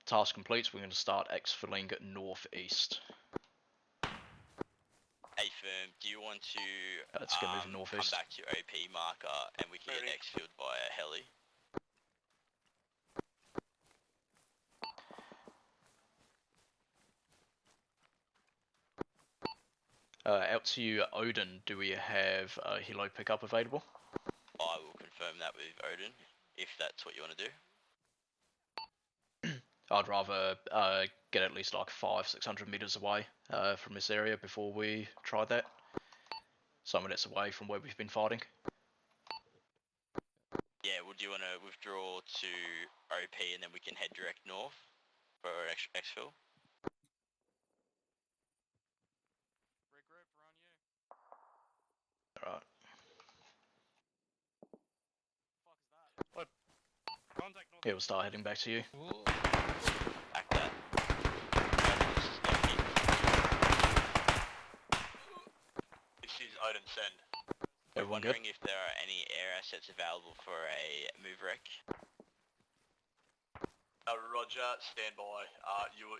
Speaker 5: task complete. We're going to start exfilling northeast.
Speaker 3: Hey firm, do you want to
Speaker 5: Let's go moving
Speaker 3: come
Speaker 5: northeast.
Speaker 3: back to your OP marker and we can get exfilled by a heli?
Speaker 5: Out to you, Odin. Do we have a helo pickup available?
Speaker 3: I will confirm that with Odin, if that's what you want to do.
Speaker 5: I'd rather get at least like 500-600 meters away from this area before we try that. Some minutes away from where we've been fighting.
Speaker 3: Yeah, would you want to withdraw to OP and then we can head direct north for exfil?
Speaker 5: Alright. Yeah, we'll start heading back to you.
Speaker 3: Back that. This is Odin send. We're
Speaker 5: Everyone good?
Speaker 3: wondering if there are any air assets available for a move wreck. Roger, stand by.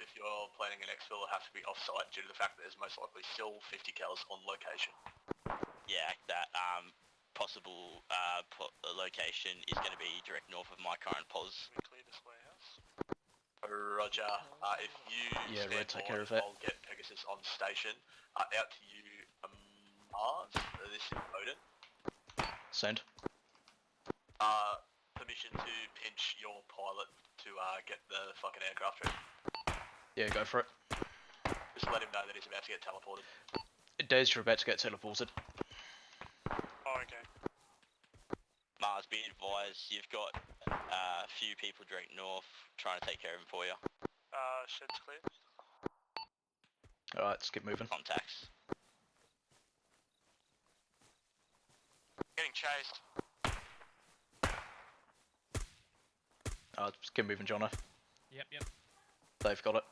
Speaker 3: If you're planning an exfil, it'll have to be off-site due to the fact that there's most likely still 50 cals on location. Yeah, that possible location is going to be direct north of my current pos.
Speaker 2: Can we clear this warehouse?
Speaker 3: Roger, if you
Speaker 5: Yeah, Red,
Speaker 3: stand
Speaker 5: take
Speaker 3: by,
Speaker 5: care of that.
Speaker 3: I'll get Pegasus on station. Out to you, Mars. This is Odin.
Speaker 5: Send.
Speaker 3: Permission to pinch your pilot to get the fucking aircraft ready.
Speaker 5: Yeah, go for it.
Speaker 3: Just let him know that he's about to get teleported.
Speaker 5: Des, you're about to get teleported.
Speaker 2: Oh, okay.
Speaker 3: Mars, be advised, you've got a few people direct north trying to take care of him for you.
Speaker 2: Shed's clear.
Speaker 5: Alright, let's keep moving.
Speaker 3: Contacts.
Speaker 2: Getting chased.
Speaker 5: Alright, let's keep moving, Jono.
Speaker 8: Yep.
Speaker 5: They've got it.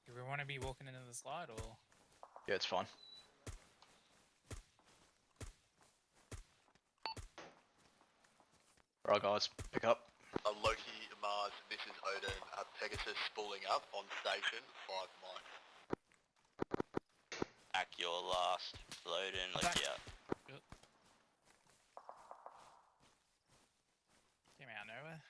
Speaker 8: Do we want to be walking into the slide or?
Speaker 5: Yeah, it's fine. Right, guys, pick up.
Speaker 3: Loki, Mars, this is Odin. Pegasus spooling up on station, 5 miles. Back your last load in, Loki out.
Speaker 8: Good. Came out of nowhere.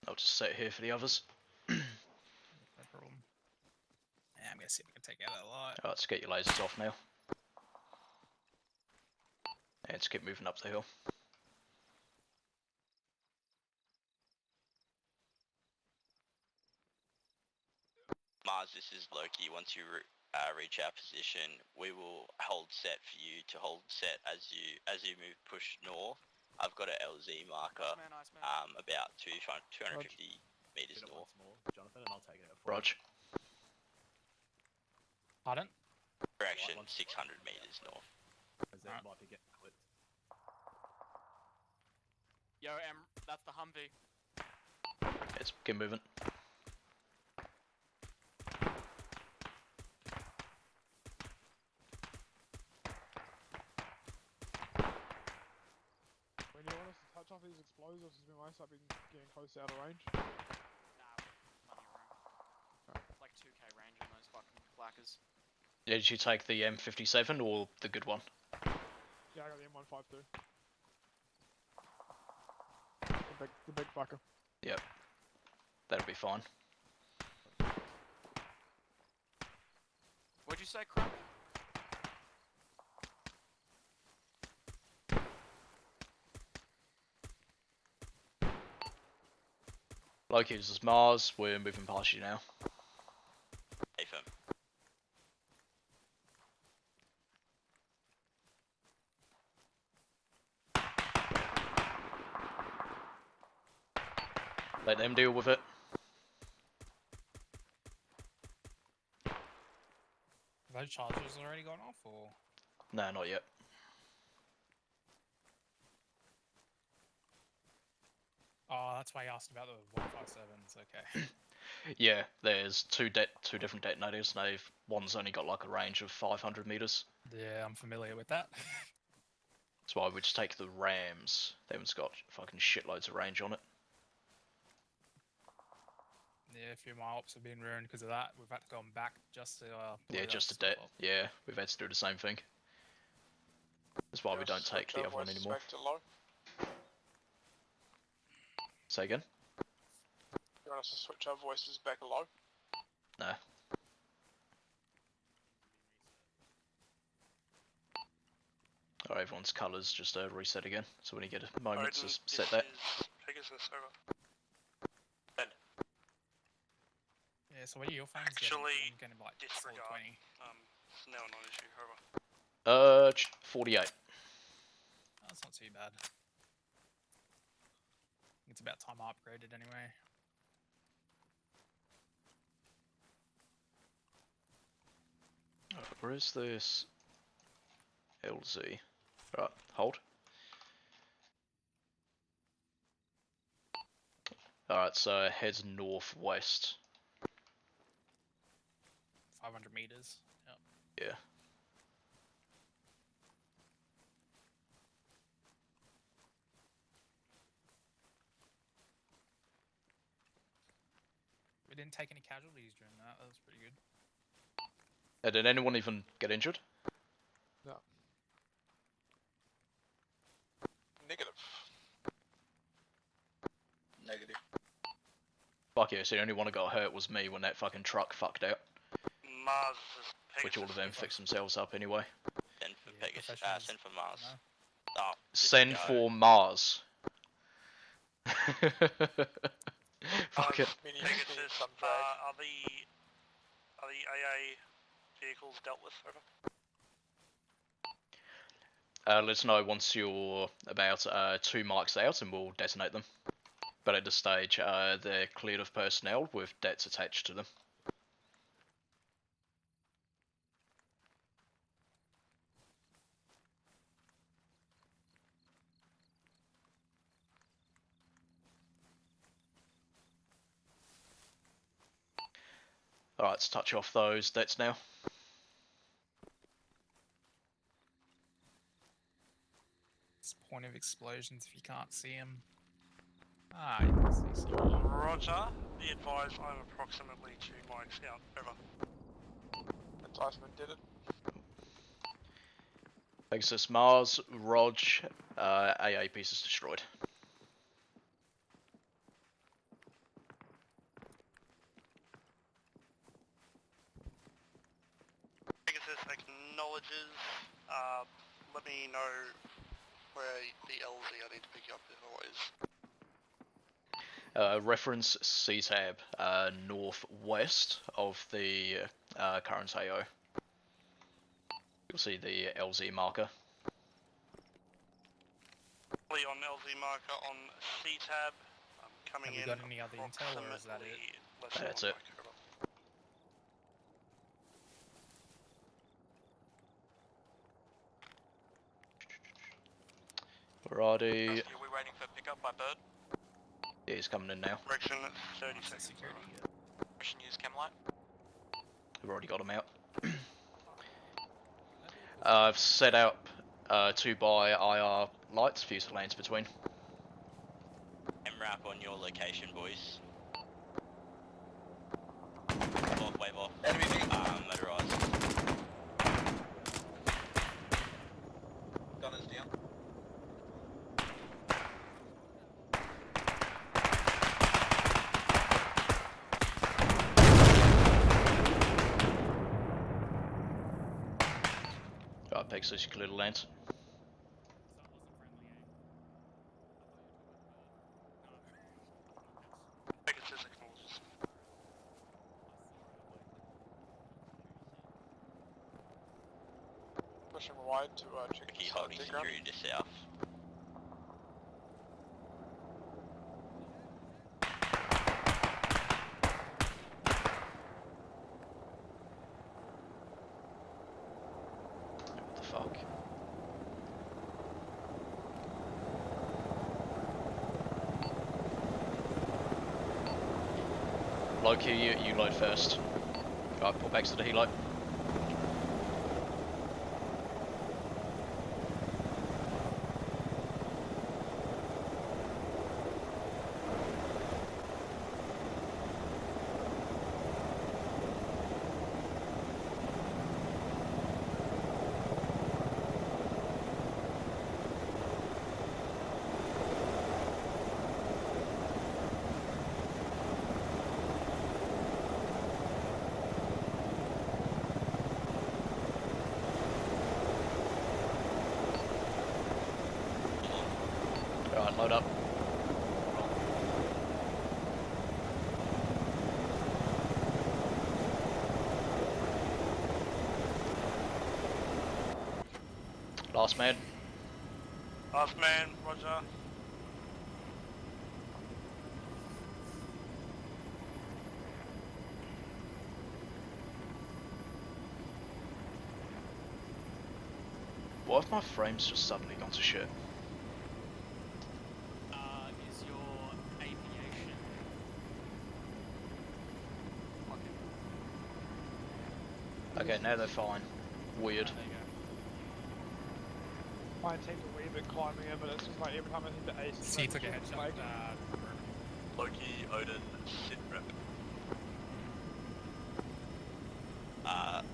Speaker 5: I'll just sit here for the others.
Speaker 8: No problem. Yeah, I'm gonna see if I can take out that light.
Speaker 5: Alright, let's get your lasers off now. And let's keep moving up the hill.
Speaker 3: Mars, this is Loki. Once you reach our position, we will hold set for you to hold set as you push north. I've got a LZ marker,
Speaker 9: Nice man.
Speaker 3: about 250 meters
Speaker 1: Hit it
Speaker 3: north.
Speaker 1: once more, Jonathan, and I'll take it out for
Speaker 5: Rog.
Speaker 8: Pardon?
Speaker 3: Direction
Speaker 1: Once
Speaker 3: 600 meters north.
Speaker 1: because they might be getting clipped.
Speaker 9: Yo, that's the Humvee.
Speaker 5: Let's keep moving.
Speaker 7: close or something like that? I've been getting close out of range.
Speaker 9: Nah, plenty of room. Like 2k range on those fucking clackers.
Speaker 5: Yeah, did you take the M57 or the good one?
Speaker 7: Yeah, I got the M152. The big fucker.
Speaker 5: Yep. That'll be fine.
Speaker 9: What'd you say, Crump?
Speaker 5: Loki, this is Mars. We're moving past you now.
Speaker 3: Hey, fam.
Speaker 5: Let them deal with it.
Speaker 8: Have those charges already gone off, or?
Speaker 5: No, not yet.
Speaker 8: Oh, that's why I asked about the 157s. Okay.
Speaker 5: Yeah, there's two different detonators. And one's only got like a range of 500 meters.
Speaker 8: Yeah, I'm familiar with that.
Speaker 5: That's why we just take the Rams. That one's got fucking shitloads of range on it.
Speaker 8: Yeah, a few of my ops have been ruined because of that. We've had to go back just to.
Speaker 5: Yeah, just a det. Yeah, we've had to do the same thing. That's why we don't take the other one anymore.
Speaker 11: Back to low.
Speaker 5: Say again?
Speaker 11: You want us to switch our voices back low?
Speaker 5: No. Alright, everyone's colours just reset again. So when you get a moment to set that.
Speaker 2: Pegasus over.
Speaker 8: Yeah, so what are your phones
Speaker 2: Actually,
Speaker 8: getting? I'm getting like
Speaker 2: disregard.
Speaker 8: 420.
Speaker 2: It's now a non-issue. Over.
Speaker 5: 48.
Speaker 8: Oh, that's not too bad. It's about time I upgraded anyway.
Speaker 5: Where is this LZ? Right, hold. Alright, so it heads northwest.
Speaker 8: 500 meters. Yep.
Speaker 5: Yeah.
Speaker 8: We didn't take any casualties during that. That was pretty good.
Speaker 5: Did anyone even get injured?
Speaker 7: No.
Speaker 11: Negative.
Speaker 3: Negative.
Speaker 5: Fuck yeah, so the only one that got hurt was me when that fucking truck fucked out.
Speaker 2: Mars is
Speaker 5: Which all of them fixed themselves up anyway.
Speaker 3: Send for Pegasus.
Speaker 8: professionals.
Speaker 3: Send for Mars.
Speaker 8: No.
Speaker 3: Oh,
Speaker 5: Send
Speaker 3: disregard.
Speaker 5: for Mars. Fuck it.
Speaker 11: Mini
Speaker 2: Pegasus.
Speaker 11: some drag.
Speaker 2: Are the AA vehicles dealt with? Over.
Speaker 5: Let us know once you're about 2 mics out and we'll detonate them. But at this stage, they're cleared of personnel with debts attached to them. Alright, let's touch off those debts now.
Speaker 8: What's the point of explosions if you can't see them? Ah, you can see some.
Speaker 2: Roger. Be advised, I'm approximately 2 mics out. Over.
Speaker 11: Enticement did it.
Speaker 5: Pegasus Mars, Rog, AA pieces destroyed.
Speaker 2: Pegasus acknowledges. Let me know where the LZ I need to pick you up if always.
Speaker 5: Reference C-tab, northwest of the current AO. You'll see the LZ marker.
Speaker 2: On LZ marker on C-tab. Coming
Speaker 8: Have we got any other intel, or is that it?
Speaker 5: That's it. Alrighty.
Speaker 3: Are we waiting for pickup by bird?
Speaker 5: Yeah, he's coming in now.
Speaker 2: Correction, 30
Speaker 8: That's
Speaker 2: seconds.
Speaker 8: security.
Speaker 3: Mission use chem light.
Speaker 5: We've already got him out. I've set up 2 by IR lights for you to lanes between.
Speaker 3: your location, boys. Oh, wave off.
Speaker 11: Enemy B.
Speaker 3: Motorized.
Speaker 11: Gunners down.
Speaker 5: Right, Pegasus, you clear the lanes.
Speaker 2: Pegasus acknowledges.
Speaker 11: Pushing wide to check
Speaker 3: Key
Speaker 11: the
Speaker 3: holding
Speaker 11: dig ground.
Speaker 3: security to south.
Speaker 5: What the fuck? Loki, you load first. Right, pull back to the helo. Alright, load up. Last man.
Speaker 2: Last man, roger.
Speaker 5: Why have my frames just suddenly gone to shit?
Speaker 8: Is your aviation
Speaker 5: Okay, now they're fine. Weird.
Speaker 8: there you go.
Speaker 7: Mine seems a wee bit climbing in, but it's just like every time I hit the ace, it's
Speaker 8: So you
Speaker 7: like
Speaker 8: took a
Speaker 7: it's
Speaker 8: headshot.
Speaker 7: like-
Speaker 3: Loki, Odin, Cinder.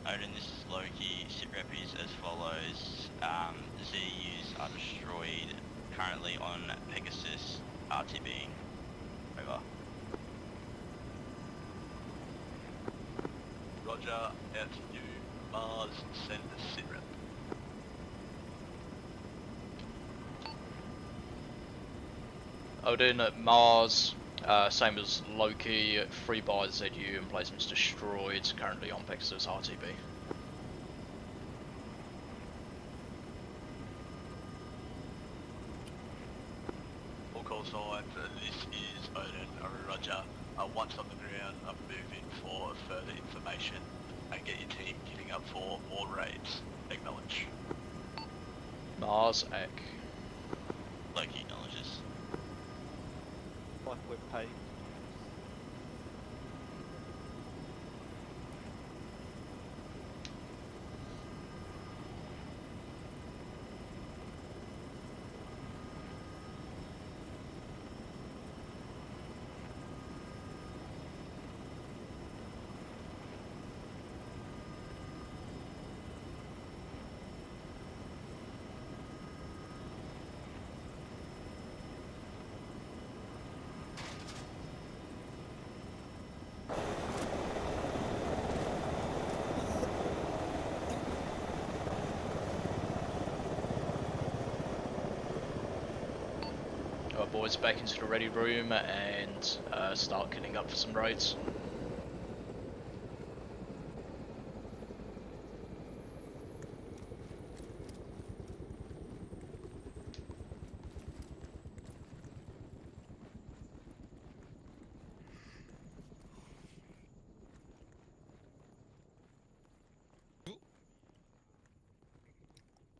Speaker 3: Odin, this is Loki. Sitrep is as follows. ZUs are destroyed currently on Pegasus, RTBing. Over. Roger, out to you. Mars, send the Sitrep.
Speaker 5: Odin at Mars, same as Loki, free by ZU, emplacements destroyed, currently on Pegasus RTB.
Speaker 3: All call signs, this is Odin, Roger. Once on the ground, I'm moving for further information and get your team getting up for more raids. Acknowledge.
Speaker 5: Mars, Ek.
Speaker 3: Loki acknowledges.
Speaker 6: Like we're paid.
Speaker 5: Alright boys, back into the ready room and start kitting up for some raids.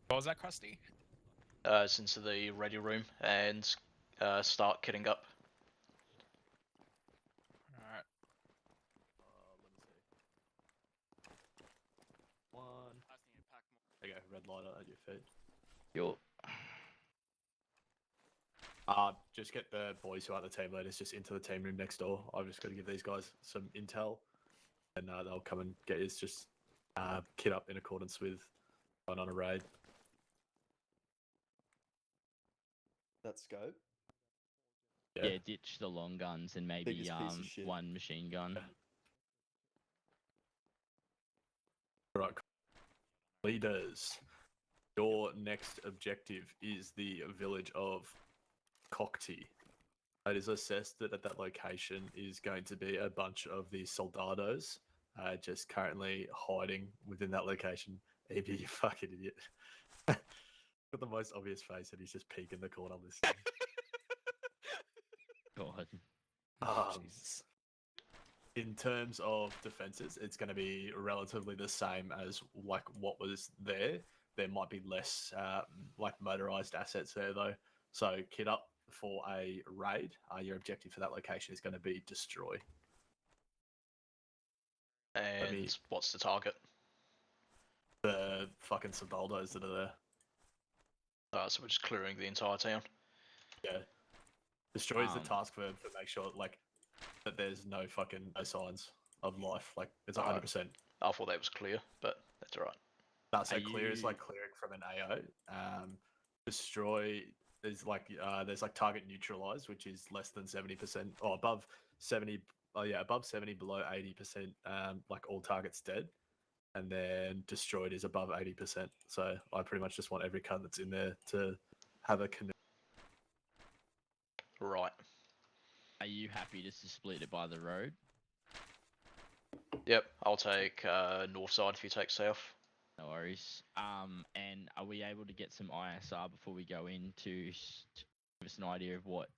Speaker 8: What was that, Krusty?
Speaker 5: It's into the ready room and start kitting up.
Speaker 8: Alright.
Speaker 1: Let me see. One. There you go, red light at your feet.
Speaker 5: You're...
Speaker 1: just get the boys who are the team leaders just into the team room next door. I've just got to give these guys some intel, and they'll come and get us just kit up in accordance with going on a raid.
Speaker 12: That's scope.
Speaker 4: Yeah, ditch the long guns and maybe
Speaker 12: Biggest piece of shit.
Speaker 4: one machine gun.
Speaker 1: Right, leaders. Your next objective is the village of Cockty. It is assessed that at that location is going to be a bunch of the soldados just currently hiding within that location. EB, you fucking idiot. Got the most obvious face and he's just peeking the corner listening.
Speaker 4: God.
Speaker 1: Jesus. In terms of defenses, it's going to be relatively the same as like what was there. There might be less like motorized assets there though. So kit up for a raid. Your objective for that location is going to be destroy.
Speaker 5: And what's the target?
Speaker 1: The fucking soldados that are there.
Speaker 5: So we're just clearing the entire town.
Speaker 1: Yeah. Destroy is the task for make sure like that there's no signs of life. Like it's 100%.
Speaker 5: I thought that was clear, but that's alright.
Speaker 1: No, so clear is like clearing from an AO. Destroy is like there's like target neutralized, which is less than 70% or above 70. Oh yeah, above 70, below 80%. Like all targets dead, and then destroyed is above 80%. So I pretty much just want every card that's in there to have a connect.
Speaker 5: Right.
Speaker 4: Are you happy just to split it by the road?
Speaker 5: Yep, I'll take north side if you take south.
Speaker 4: No worries. And are we able to get some ISR before we go in to give us an idea of what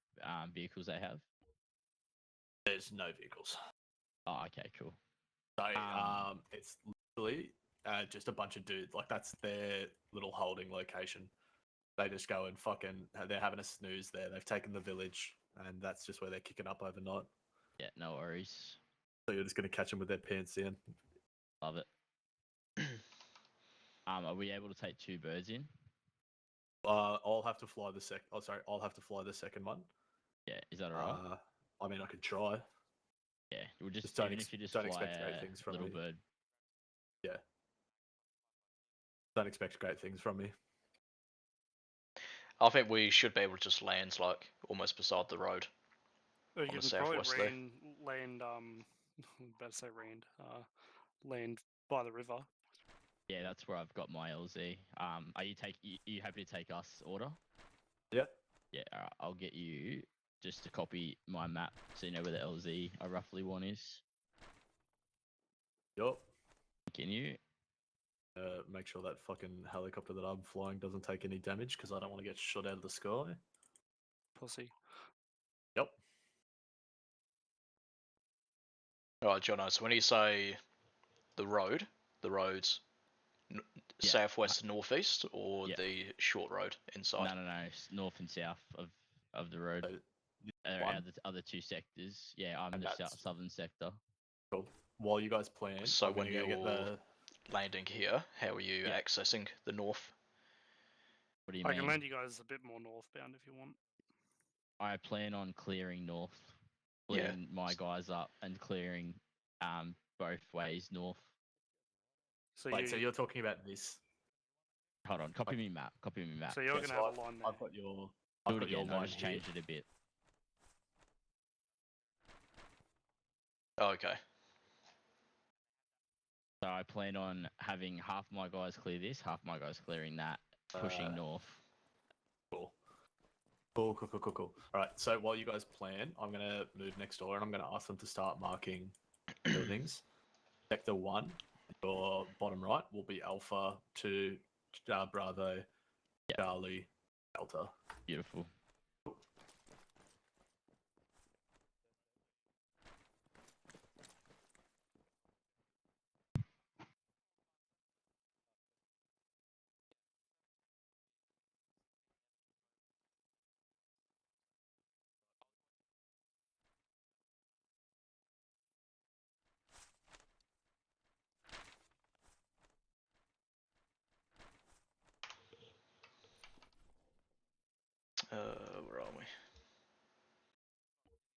Speaker 4: vehicles they have?
Speaker 1: There's no vehicles.
Speaker 4: Oh, okay, cool.
Speaker 1: So it's literally just a bunch of dudes. Like that's their little holding location. They just go and they're having a snooze there. They've taken the village, and that's just where they're kicking up overnight.
Speaker 4: Yeah, no worries.
Speaker 1: So you're just going to catch them with their pants in.
Speaker 4: Love it. Are we able to take 2 birds in?
Speaker 1: I'll have to fly the I'll have to fly the second one.
Speaker 4: Yeah, is that alright?
Speaker 1: I mean, I could try.
Speaker 4: Yeah, we'll just
Speaker 1: don't
Speaker 4: even if you just
Speaker 1: don't
Speaker 4: fly
Speaker 1: expect great things from
Speaker 4: little
Speaker 1: me.
Speaker 4: bird.
Speaker 1: Yeah. Don't expect great things from me.
Speaker 5: I think we should be able to just land like almost beside the road.
Speaker 2: Or you
Speaker 5: On the
Speaker 2: can probably
Speaker 5: southwest there.
Speaker 2: land land by the river.
Speaker 4: Yeah, that's where I've got my LZ. Are you happy to take us order?
Speaker 1: Yeah.
Speaker 4: Yeah, alright. I'll get you just to copy my map so you know where the LZ I roughly want is.
Speaker 1: Yup.
Speaker 4: Can you?
Speaker 1: Make sure that fucking helicopter that I'm flying doesn't take any damage because I don't want to get shot out of the sky.
Speaker 2: Pussy.
Speaker 1: Yep.
Speaker 5: Alright, Jono, so when you say the road's southwest to northeast, or the short road inside?
Speaker 4: No, it's north and south of the road. The other 2 sectors. Yeah, I'm the southern sector.
Speaker 1: Cool. While you guys plan,
Speaker 5: So
Speaker 1: I'm
Speaker 5: when
Speaker 1: gonna go
Speaker 5: you're
Speaker 1: get the
Speaker 5: landing here, how are you accessing the north?
Speaker 4: What do you
Speaker 2: I
Speaker 4: mean?
Speaker 2: can land you guys a bit more northbound if you want.
Speaker 4: I plan on clearing north, splitting my guys up and clearing both ways north.
Speaker 2: So
Speaker 1: so you're talking about this?
Speaker 4: Hold on, copy me map.
Speaker 2: So you're gonna have a line there.
Speaker 1: I've got your
Speaker 4: I'll
Speaker 1: line
Speaker 4: just
Speaker 1: here.
Speaker 4: change it a bit.
Speaker 5: Oh, okay.
Speaker 4: So I plan on having half my guys clear this, half my guys clearing that, pushing north.
Speaker 1: Cool. All right, so while you guys plan, I'm going to move next door and I'm going to ask them to start marking buildings. Sector 1, your bottom right, will be Alpha 2, Bravo, Charlie, Delta.
Speaker 4: Beautiful.
Speaker 5: Where are we?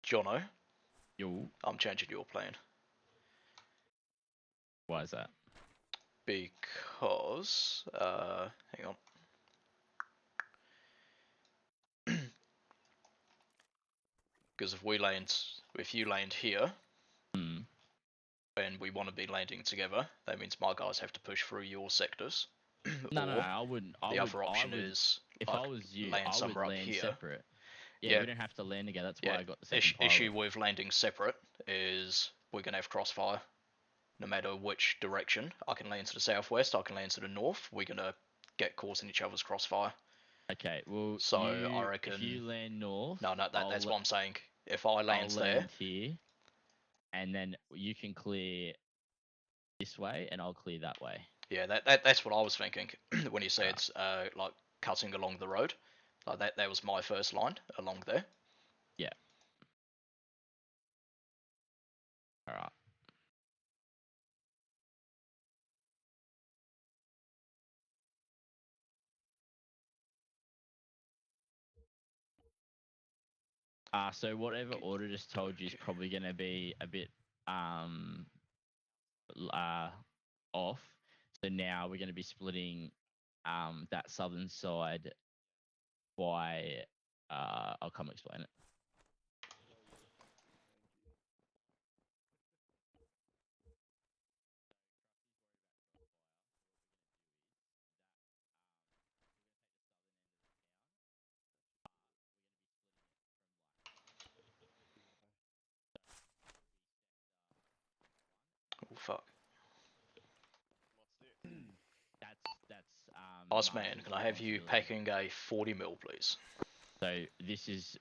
Speaker 5: Jono,
Speaker 4: Yo,
Speaker 5: I'm changing your plan.
Speaker 4: why is that?
Speaker 5: Because, hang on. Because if you land here,
Speaker 4: Hmm.
Speaker 5: and we want to be landing together, that means my guys have to push through your sectors.
Speaker 4: No,
Speaker 5: or
Speaker 4: I wouldn't.
Speaker 5: the other option is
Speaker 4: if
Speaker 5: like,
Speaker 4: I was you,
Speaker 5: land
Speaker 4: I would
Speaker 5: somewhere up
Speaker 4: land
Speaker 5: here.
Speaker 4: separate. Yeah,
Speaker 5: Yeah.
Speaker 4: we don't have to land together. That's why
Speaker 5: Yeah,
Speaker 4: I got the second pilot.
Speaker 5: issue with landing separate is we're gonna have crossfire. No matter which direction, I can land to the southwest, I can land to the north. We're gonna get caught in each other's crossfire.
Speaker 4: Okay, well,
Speaker 5: So I reckon
Speaker 4: if you land north,
Speaker 5: no, that's what I'm saying. If I
Speaker 4: I'll
Speaker 5: land there,
Speaker 4: land here, and then you can clear this way, and I'll clear that way.
Speaker 5: yeah, that's what I was thinking when you said like cutting along the road. Like that was my first line along there.
Speaker 4: Yeah. All right. So whatever order just told you is probably going to be a bit off. So now we're going to be splitting that southern side by I'll come explain it.
Speaker 5: Oh fuck.
Speaker 4: That's
Speaker 5: Boss man, can I have you packing a 40 mil, please?
Speaker 4: So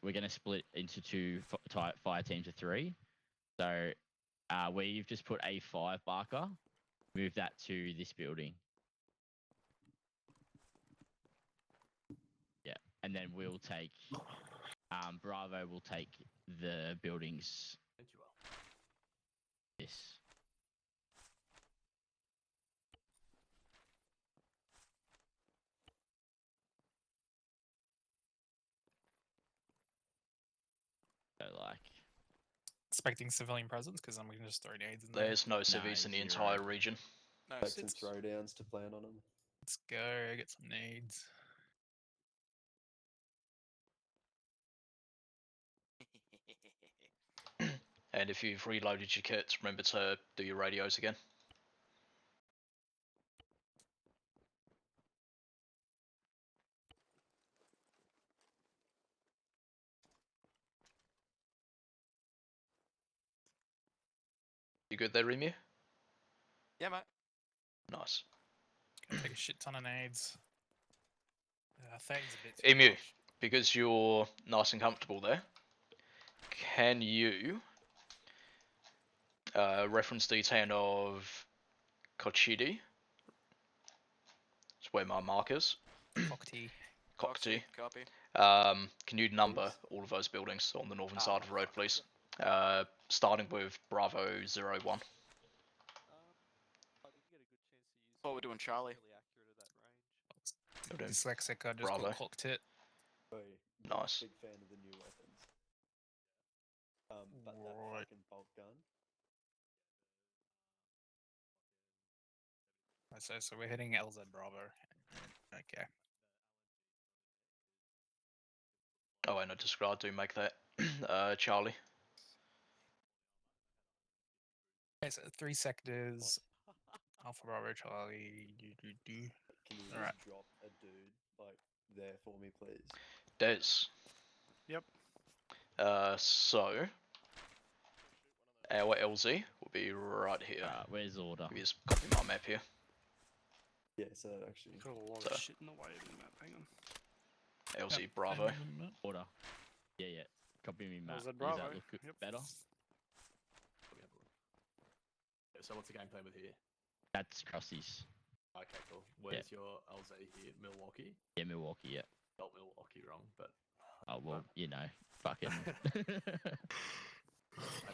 Speaker 4: we're going to split into two fire teams of 3. So where you've just put A5 Barker, move that to this building. Yeah, and then we'll take Bravo will take the buildings. This. So like
Speaker 8: Expecting civilian presence because then we can just throw nades in there.
Speaker 5: There's no civvies in the entire region.
Speaker 9: No,
Speaker 12: Take some throwdowns to plan on them.
Speaker 8: Let's go get some nades.
Speaker 5: And if you've reloaded your kits, remember to do your radios again. You good there, Remu?
Speaker 9: Yeah, mate.
Speaker 5: Nice.
Speaker 8: Gonna take a shit ton of nades. Thing's a bit too
Speaker 5: Emu,
Speaker 8: much.
Speaker 5: because you're nice and comfortable there, can you reference the town of Kochidi? It's where my mark is.
Speaker 8: Cockty.
Speaker 5: Cockty.
Speaker 9: Copy.
Speaker 5: Can you number all of those buildings on the northern side of the road, please? Starting with Bravo 01.
Speaker 9: What we're doing, Charlie.
Speaker 8: Dyslexic, I just
Speaker 5: Bravo.
Speaker 8: got cocked it.
Speaker 5: Nice.
Speaker 12: Big fan of the new weapons. But that
Speaker 8: Right.
Speaker 12: fucking bolt gun.
Speaker 8: So we're hitting LZ Bravo. Okay.
Speaker 5: Oh, and I discard do make that Charlie.
Speaker 8: Okay, so 3 sectors. Alpha Bravo Charlie.
Speaker 12: Can you
Speaker 8: Alright.
Speaker 12: just drop a dude like there for me, please?
Speaker 5: Des.
Speaker 11: Yep.
Speaker 5: So our LZ will be right here.
Speaker 4: Where's order?
Speaker 5: Let me just copy my map here.
Speaker 12: Yeah, so that actually.
Speaker 11: Got a lot
Speaker 5: So.
Speaker 11: of shit in the way of the map. Hang on.
Speaker 5: LZ Bravo.
Speaker 4: Order. Yeah. Copy me, Matt.
Speaker 11: LZ
Speaker 4: Does
Speaker 11: Bravo.
Speaker 4: that look good?
Speaker 11: Yep.
Speaker 4: Better?
Speaker 1: So what's the game plan with here?
Speaker 4: That's Krusty's.
Speaker 1: Okay, cool. Where's your LZ here? Milwaukee?
Speaker 4: Yeah, Milwaukee. Yeah.
Speaker 1: Spelled Milwaukee wrong, but.
Speaker 4: Oh well, you know, fucking.
Speaker 1: And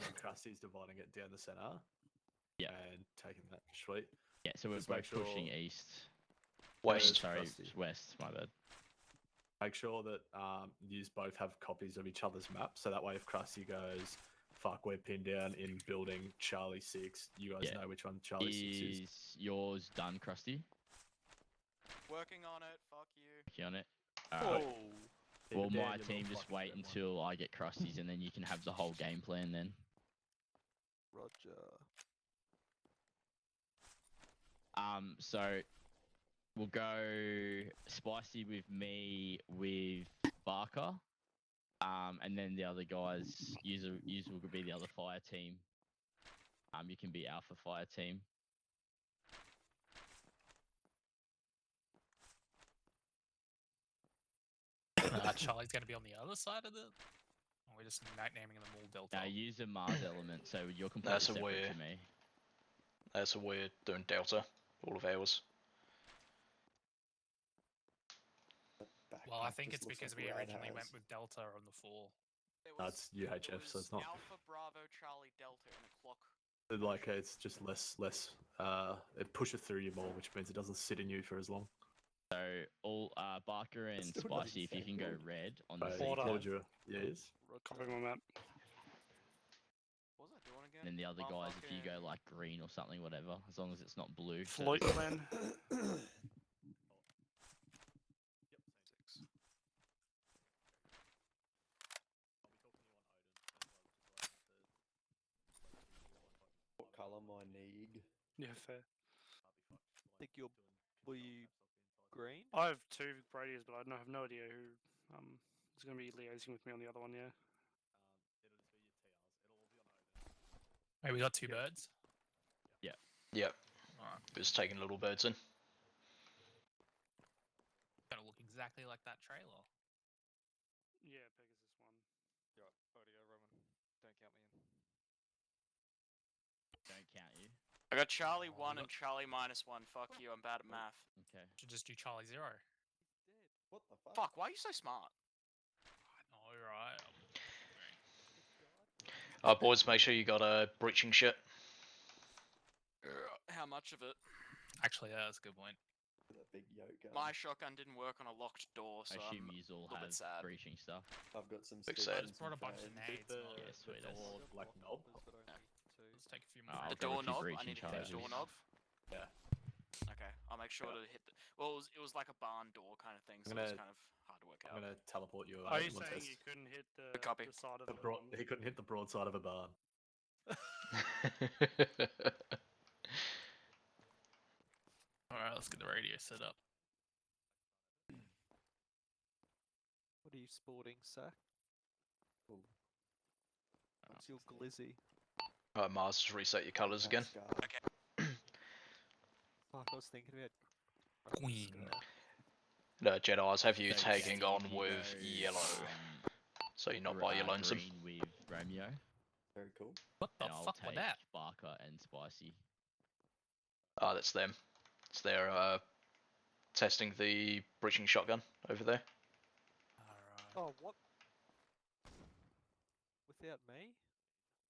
Speaker 1: then Krusty's dividing it down the center.
Speaker 4: Yeah.
Speaker 1: And taking that. Sweet.
Speaker 4: Yeah, so we're
Speaker 1: Just make
Speaker 4: both pushing
Speaker 1: sure-
Speaker 4: east.
Speaker 5: West.
Speaker 4: Sorry,
Speaker 1: Krusty.
Speaker 4: west. My bad.
Speaker 1: make sure that you both have copies of each other's map, so that way if Krusty goes, fuck, we're pinned down in building Charlie 6, you guys know which one Charlie 6 is.
Speaker 4: Is yours done, Krusty?
Speaker 9: Working on it. Fuck you.
Speaker 4: Working on it.
Speaker 1: Oh.
Speaker 4: Alright.
Speaker 1: Keep
Speaker 4: Will
Speaker 1: it down,
Speaker 4: my
Speaker 1: you
Speaker 4: team
Speaker 1: little
Speaker 4: just
Speaker 1: fucking
Speaker 4: wait
Speaker 1: gremlin.
Speaker 4: until I get Krusty's and then you can have the whole game plan then?
Speaker 6: Roger.
Speaker 4: So we'll go Spicy with me with Barker. And then the other guys, user will be the other fire team. You can be Alpha fire team.
Speaker 8: Charlie's going to be on the other side of the. Or we're just naming them all Delta.
Speaker 4: Now use a Mars element, so you're completely
Speaker 5: That's a
Speaker 4: separate
Speaker 5: weird.
Speaker 4: to me.
Speaker 5: That's a weird doing Delta. All of ours.
Speaker 8: Well, I think it's because we originally went with Delta on the 4.
Speaker 1: That's UHF, so it's not.
Speaker 9: Alpha, Bravo, Charlie, Delta, and a clock.
Speaker 1: Like, it's just less, it pushes through you more, which means it doesn't sit in you for as long.
Speaker 4: So all Barker and
Speaker 12: Still not
Speaker 4: Spicy, if you can go
Speaker 12: exactly.
Speaker 4: red on the
Speaker 1: Right,
Speaker 2: Order.
Speaker 1: what would you? Yes.
Speaker 2: Copy my map.
Speaker 9: What was I doing again?
Speaker 4: and then the other
Speaker 9: Oh,
Speaker 4: guys, if you go
Speaker 9: fucking-
Speaker 4: like green or something, whatever, as long as it's not blue. so-
Speaker 2: Float clan.
Speaker 12: What colour my need?
Speaker 2: Yeah, fair.
Speaker 6: Think you're. Were you green?
Speaker 2: I have 2 radios, but I have no idea who is going to be liaising with me on the other one. Yeah.
Speaker 8: Hey, we got 2 birds.
Speaker 5: Yep.
Speaker 8: Alright.
Speaker 5: Just taking little birds in.
Speaker 8: Gonna look exactly like that trailer.
Speaker 2: Yeah, Pegasus one.
Speaker 6: Right, audio Roman. Don't count me in.
Speaker 4: Don't count you.
Speaker 9: I got Charlie
Speaker 8: Oh,
Speaker 9: 1
Speaker 8: we
Speaker 9: and Charlie -1. Fuck you, I'm bad at math.
Speaker 4: Okay.
Speaker 8: Should just do Charlie 0.
Speaker 12: What the fuck?
Speaker 9: Fuck, why are you so smart?
Speaker 8: I know, right?
Speaker 5: Boys, make sure you got a breaching shit.
Speaker 9: How much of it?
Speaker 8: Actually, yeah, that's a good point.
Speaker 12: That big yoke gun.
Speaker 9: My shotgun didn't work on a locked door, so
Speaker 4: I assume
Speaker 9: I'm
Speaker 4: you all
Speaker 9: little bit
Speaker 4: have
Speaker 9: sad.
Speaker 4: breaching stuff.
Speaker 12: I've got some
Speaker 5: Big
Speaker 12: sticks
Speaker 5: sad.
Speaker 12: and
Speaker 8: Just brought a
Speaker 12: some
Speaker 8: bunch of
Speaker 12: fans.
Speaker 8: nades.
Speaker 1: the,
Speaker 4: Yeah, sweet as.
Speaker 1: door, like knob.
Speaker 8: Let's take a few
Speaker 4: Oh,
Speaker 8: more.
Speaker 4: I'll
Speaker 9: The
Speaker 4: go with your
Speaker 9: doorknob. I
Speaker 4: breaching
Speaker 9: need to hit the
Speaker 4: charges.
Speaker 9: doorknob.
Speaker 1: Yeah.
Speaker 9: Okay, I'll make sure to hit the. Well, it was like a barn door kind of thing, so
Speaker 1: I'm
Speaker 9: it was
Speaker 1: gonna-
Speaker 9: kind of hard to work
Speaker 1: I'm
Speaker 9: out.
Speaker 1: gonna teleport you.
Speaker 2: Are you
Speaker 1: one
Speaker 2: saying
Speaker 1: test.
Speaker 2: you couldn't hit the
Speaker 9: copy.
Speaker 2: side of
Speaker 1: The
Speaker 2: the
Speaker 1: broad, he couldn't hit the broadside of a barn.
Speaker 8: Alright, let's get the radio set up.
Speaker 6: What are you sporting, Sack?
Speaker 12: Ooh.
Speaker 6: What's your glizzy?
Speaker 5: Alright, Mars, just reset your colours again.
Speaker 12: Scar.
Speaker 6: Fuck, I was thinking about.
Speaker 8: Queen.
Speaker 5: No, Jedi's have you
Speaker 4: So,
Speaker 5: tagging
Speaker 4: Jackie,
Speaker 5: on
Speaker 4: if you
Speaker 5: with
Speaker 4: go,
Speaker 5: yellow, so you're not by your lonesome.
Speaker 4: Green with Romeo.
Speaker 12: Very cool.
Speaker 8: What the
Speaker 4: and I'll
Speaker 8: fuck
Speaker 4: take
Speaker 8: was that?
Speaker 4: Barker and Spicy.
Speaker 5: Ah, that's them. It's their testing the breaching shotgun over there.
Speaker 8: Alright.
Speaker 6: Oh, what? Without me?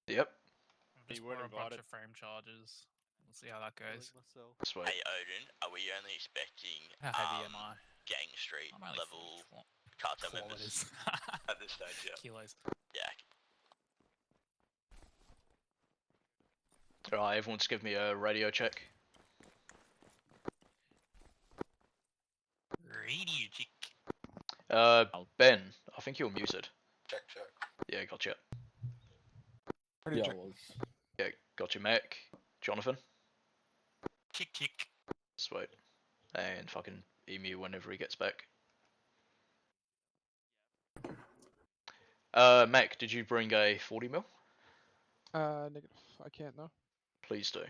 Speaker 5: Yep.
Speaker 8: I've just
Speaker 6: You weren't
Speaker 8: brought a bunch
Speaker 6: invited.
Speaker 8: of frame charges. We'll see how that
Speaker 6: Killing
Speaker 8: goes.
Speaker 6: myself.
Speaker 5: Sweet.
Speaker 3: Hey Odin, are we only expecting
Speaker 8: How heavy am I?
Speaker 3: Gang Street
Speaker 8: I'm only
Speaker 3: level
Speaker 8: 40
Speaker 3: cartel members
Speaker 8: kilometers.
Speaker 3: at this stage? Yeah.
Speaker 8: Kilos.
Speaker 3: Yeah.
Speaker 5: Alright, everyone just give me a radio check.
Speaker 8: Radio chick.
Speaker 5: Ben, I think you're muted.
Speaker 3: Check.
Speaker 5: Yeah, gotcha.
Speaker 10: Yeah, I was.
Speaker 5: Yeah, gotcha, Mac. Jonathan.
Speaker 8: Chick.
Speaker 5: Sweet. And fucking Emu whenever he gets back. Mac, did you bring a 40 mil?
Speaker 7: Negative. I can't now.
Speaker 5: Please do.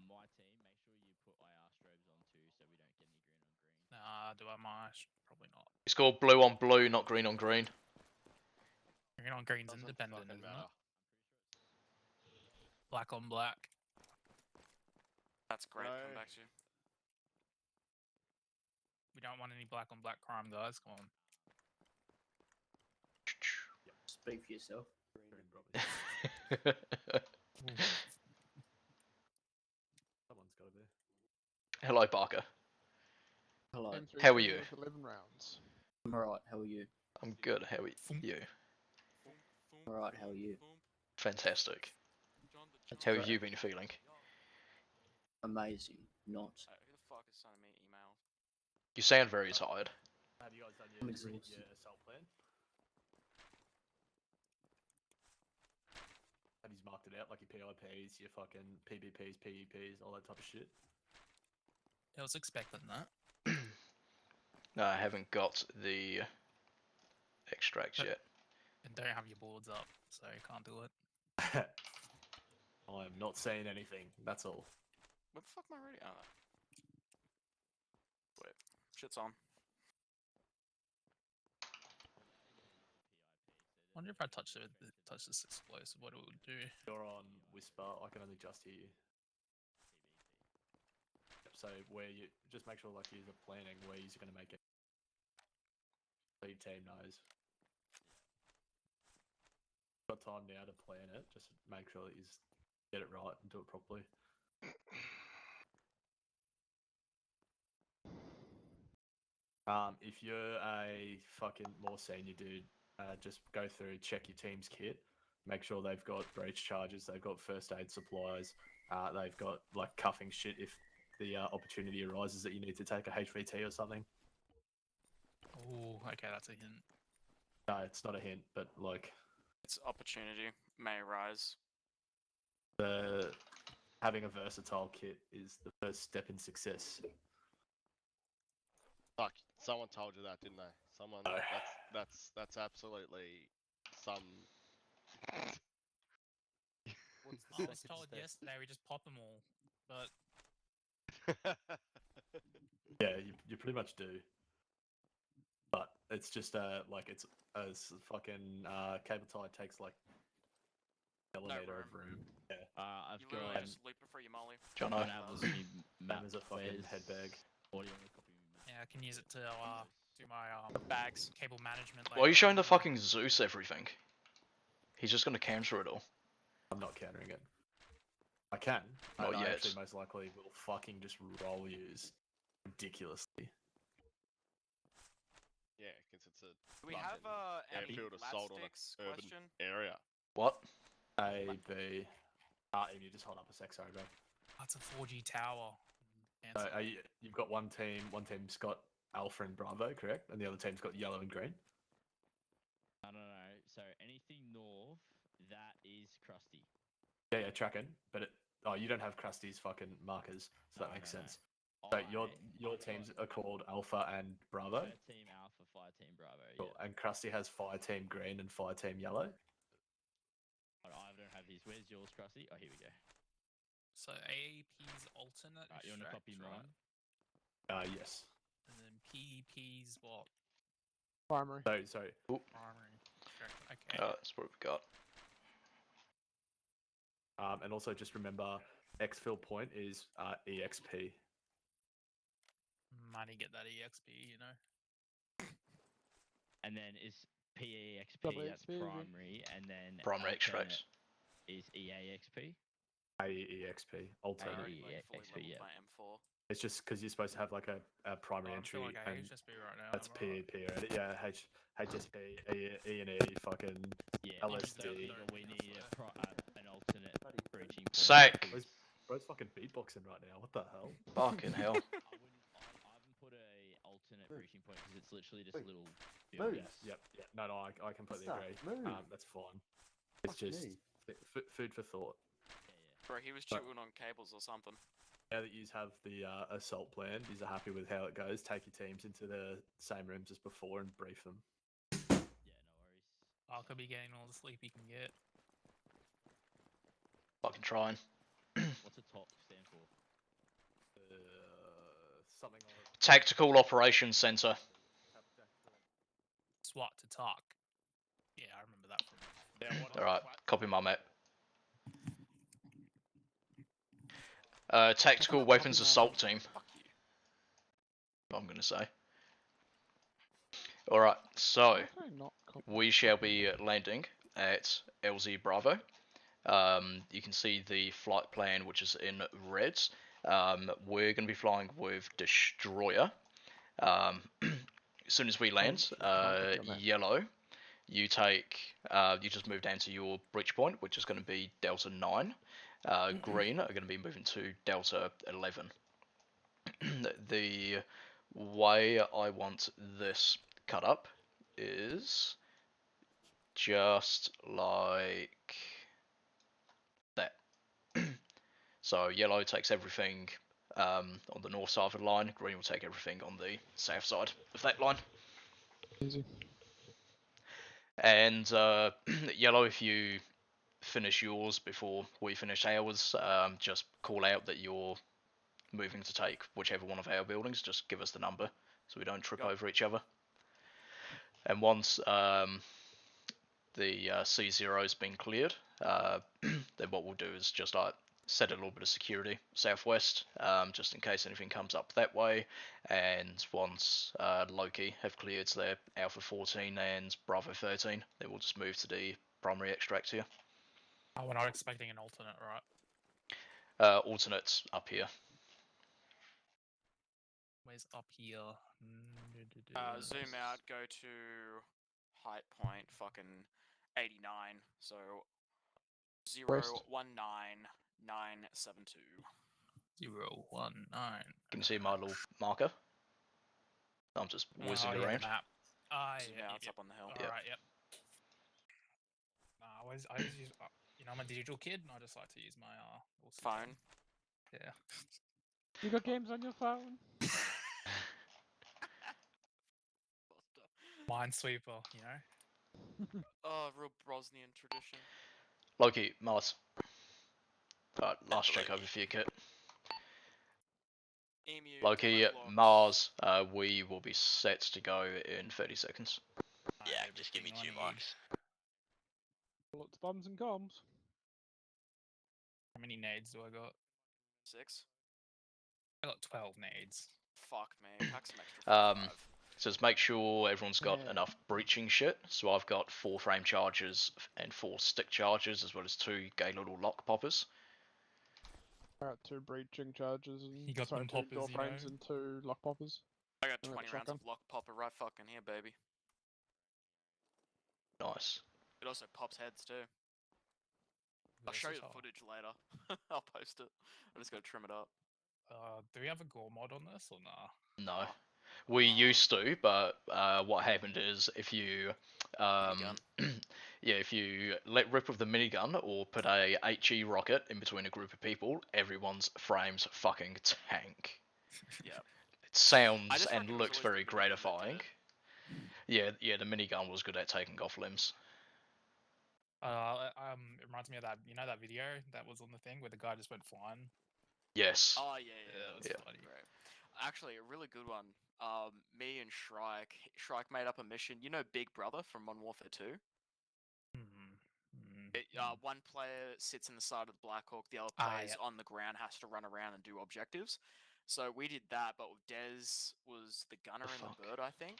Speaker 4: My team, make sure you put IR strobes on too, so we don't get any green on green.
Speaker 8: Nah, do I might? Probably not.
Speaker 5: It's called blue on blue, not green on green.
Speaker 8: Green on green's
Speaker 10: Doesn't
Speaker 8: independent,
Speaker 10: fucking
Speaker 8: isn't
Speaker 10: matter.
Speaker 8: it? Black on black.
Speaker 9: That's great.
Speaker 10: No.
Speaker 9: Come back to you.
Speaker 8: We don't want any black on black crime, guys. Come on.
Speaker 13: Speak for yourself.
Speaker 1: Green, probably.
Speaker 5: Hello, Barker.
Speaker 12: Hello.
Speaker 7: M3
Speaker 5: How are you?
Speaker 7: with 11 rounds.
Speaker 12: I'm alright, how are you?
Speaker 5: I'm good. How are you?
Speaker 12: Alright, how are you?
Speaker 5: Fantastic.
Speaker 12: That's
Speaker 5: How have
Speaker 12: great.
Speaker 5: you been feeling?
Speaker 12: Amazing. Not.
Speaker 9: Who the fuck is sending me emails?
Speaker 5: You sound very tired.
Speaker 1: Have you guys done
Speaker 12: I'm
Speaker 1: your
Speaker 12: exhausted.
Speaker 1: assault plan? Have you marked it out, like your PIPs, your fucking PBPs, PEPs, all that type of shit?
Speaker 8: I was expecting that.
Speaker 5: No, I haven't got the extracts yet.
Speaker 8: And don't have your boards up, so you can't do it.
Speaker 1: I am not saying anything, that's all.
Speaker 9: What the fuck am I ready? Oh. Wait, shit's on.
Speaker 8: I wonder if I touch this explosive, what it would do.
Speaker 1: You're on Whisper, I can only just hear you. So where you just make sure like you're planning where you're going to make it, so your team knows. Got time now to plan it. Just make sure that you get it right and do it properly. If you're a fucking more senior dude, just go through, check your team's kit, make sure they've got breach charges, they've got first aid supplies, they've got like cuffing shit if the opportunity arises that you need to take a HVT or something.
Speaker 8: Oh, okay, that's a hint.
Speaker 1: No, it's not a hint, but like
Speaker 9: It's opportunity may arise.
Speaker 1: Having a versatile kit is the first step in success.
Speaker 13: Fuck, someone told you that, didn't they? Someone.
Speaker 1: No.
Speaker 13: That's absolutely some.
Speaker 6: What's the
Speaker 8: I was
Speaker 6: second
Speaker 8: told
Speaker 6: step?
Speaker 8: yesterday we just pop them all, but
Speaker 1: Yeah, you pretty much do. But it's just like it's as fucking cable tie takes like elevator
Speaker 9: room.
Speaker 1: of room. Yeah.
Speaker 4: I've
Speaker 9: You
Speaker 4: got
Speaker 9: literally just leap it for your molly.
Speaker 5: John,
Speaker 4: an Apple's
Speaker 1: That is a fucking head bag.
Speaker 4: Audio copy map.
Speaker 8: yeah, I can use it to do my
Speaker 9: Bags.
Speaker 8: cable management.
Speaker 5: why are you
Speaker 8: later
Speaker 5: showing
Speaker 8: on.
Speaker 5: the fucking Zeus everything? He's just gonna counter it all.
Speaker 1: I'm not countering it. I can.
Speaker 5: Not
Speaker 1: I
Speaker 5: yet.
Speaker 1: actually most likely will fucking just roll use ridiculously.
Speaker 13: Yeah, because it's a.
Speaker 9: Do we have any
Speaker 13: airfield
Speaker 9: lat
Speaker 13: assault on
Speaker 9: sticks
Speaker 13: an urban
Speaker 9: question?
Speaker 13: area.
Speaker 5: What?
Speaker 1: A, B. And you just hold up a sec, sorry, bro.
Speaker 8: That's a 4G tower.
Speaker 1: So
Speaker 8: Cancel.
Speaker 1: you've got one team's got Alpha and Bravo, correct? And the other team's got yellow and green.
Speaker 4: I don't know. So anything north, that is Krusty.
Speaker 1: Yeah, tracking. But you don't have Krusty's fucking markers, so that makes sense. So your teams are called Alpha and Bravo.
Speaker 4: Fire Team Alpha, Fire Team Bravo.
Speaker 1: Cool.
Speaker 4: Yeah.
Speaker 1: And Krusty has Fire Team Green and Fire Team Yellow.
Speaker 4: I don't have these. Where's yours, Krusty? Oh, here we go.
Speaker 8: So AAP's alternate.
Speaker 4: Right, you want to copy
Speaker 8: extract,
Speaker 4: mine?
Speaker 8: right?
Speaker 1: Yes.
Speaker 8: And then PEP's what?
Speaker 7: Primary.
Speaker 1: So
Speaker 8: Primary. Extract. Okay.
Speaker 5: That's what we've got.
Speaker 1: and also just remember, exfil point is EXP.
Speaker 8: Money get that EXP, you know.
Speaker 4: And then is PEXP,
Speaker 7: Double
Speaker 4: that's
Speaker 7: XP, is it?
Speaker 4: primary, and then
Speaker 5: Primary
Speaker 4: alternate
Speaker 5: extracts.
Speaker 4: is EAXP.
Speaker 1: AEXP, alternate.
Speaker 4: XP, yeah.
Speaker 9: My M4.
Speaker 1: It's just because you're supposed to have like a primary
Speaker 8: I'm
Speaker 1: entry,
Speaker 8: feeling like
Speaker 1: and
Speaker 8: HSP right now.
Speaker 1: that's
Speaker 8: am I right?
Speaker 1: PEP, right? Yeah, HSP, E&E, fucking
Speaker 4: Yeah,
Speaker 1: LSD.
Speaker 4: we need an alternate breaching point.
Speaker 5: Sack!
Speaker 1: Bro's fucking beatboxing right now. What the hell?
Speaker 5: Fucking hell.
Speaker 4: I haven't put a alternate breaching point because it's literally just a little build.
Speaker 1: Yep. No, I completely
Speaker 12: What's
Speaker 1: agree.
Speaker 12: that? Move.
Speaker 1: That's fine. It's
Speaker 12: Fuck
Speaker 1: just
Speaker 12: me.
Speaker 1: food for thought.
Speaker 9: Bro, he was chewing on cables or something.
Speaker 1: Now that you have the assault plan, you are happy with how it goes. Take your teams into the same rooms as before and brief them.
Speaker 4: Yeah, no worries.
Speaker 8: I could be getting all the sleep he can get.
Speaker 5: Fucking trying.
Speaker 4: What's a top stand for?
Speaker 1: Something like
Speaker 5: Tactical Operations Center.
Speaker 8: SWAT to talk. Yeah, I remember that from.
Speaker 5: Alright, copy my map. Tactical Weapons Assault Team. I'm gonna say. Alright, so we shall be landing at LZ Bravo. You can see the flight plan, which is in red. we're going to be flying with Destroyer. As soon as we land, yellow, you take, you just move down to your breach point, which is going to be Delta 9. Green are going to be moving to Delta 11. The way I want this cut up is just like that. So yellow takes everything on the north side of the line, green will take everything on the south side of that line.
Speaker 7: Easy.
Speaker 5: And yellow, if you finish yours before we finish ours, just call out that you're moving to take whichever one of our buildings, just give us the number so we don't trip over each other. And once the C0's been cleared, then what we'll do is just like set a little bit of security southwest, just in case anything comes up that way. And once Loki have cleared their Alpha 14 and Bravo 13, then we'll just move to the primary extract here.
Speaker 8: Oh, we're not expecting an alternate, right?
Speaker 5: Alternates up here.
Speaker 8: Where's up here?
Speaker 9: Zoom out, go to height point, fucking 89. So 019972.
Speaker 8: 019.
Speaker 5: Can you see my little marker? I'm just whizzing around.
Speaker 8: Map.
Speaker 9: Zoom out, it's up on the hill.
Speaker 8: Alright, yep. I just use, you know, I'm a digital kid, and I just like to use my
Speaker 9: phone.
Speaker 8: Yeah.
Speaker 7: You got games on your phone?
Speaker 8: Minesweeper, you know.
Speaker 9: Oh, real Brosnian tradition.
Speaker 5: Loki, Mars. Alright, last check over for you, Kit.
Speaker 9: Emu,
Speaker 5: Loki, Mars, we will be set to go in 30 seconds.
Speaker 3: Yeah, just give me 2 marks.
Speaker 7: Bullets, bombs, and comms.
Speaker 8: How many nades do I got?
Speaker 9: 6.
Speaker 8: I got 12 nades.
Speaker 9: Fuck me, pack some extra 5.
Speaker 5: So just make sure everyone's got enough breaching shit. So I've got 4 frame charges and 4 stick charges, as well as 2 gay little lock poppers.
Speaker 7: Alright, 2 breaching charges and
Speaker 8: You got
Speaker 7: 2
Speaker 8: poppers,
Speaker 7: door
Speaker 8: you
Speaker 7: frames
Speaker 8: know?
Speaker 7: and 2 lock poppers.
Speaker 9: I got
Speaker 7: And
Speaker 9: 20
Speaker 7: a
Speaker 9: rounds of
Speaker 7: shotgun.
Speaker 9: lock popper right fucking here, baby.
Speaker 5: Nice.
Speaker 9: It also pops heads too. I'll show you the footage later. I'll post it. I just gotta trim it up.
Speaker 8: Do we have a gore mod on this or nah?
Speaker 5: No. We used to, but what happened is if you if you let rip with the minigun or put a HE rocket in between a group of people, everyone's frames fucking tank.
Speaker 9: Yeah.
Speaker 5: It sounds and looks very gratifying. Yeah, the minigun was good at taking off limbs.
Speaker 8: It reminds me of that, you know, that video that was on the thing where the guy just went flying.
Speaker 5: Yes.
Speaker 9: Oh yeah,
Speaker 8: that was funny.
Speaker 9: Great. Actually, a really good one. Me and Shrike made up a mission. You know Big Brother from Modern Warfare 2? One player sits in the side of the Black Hawk, the other players on the ground has to run around and do objectives. So we did that, but Dez was the gunner in the bird, I think.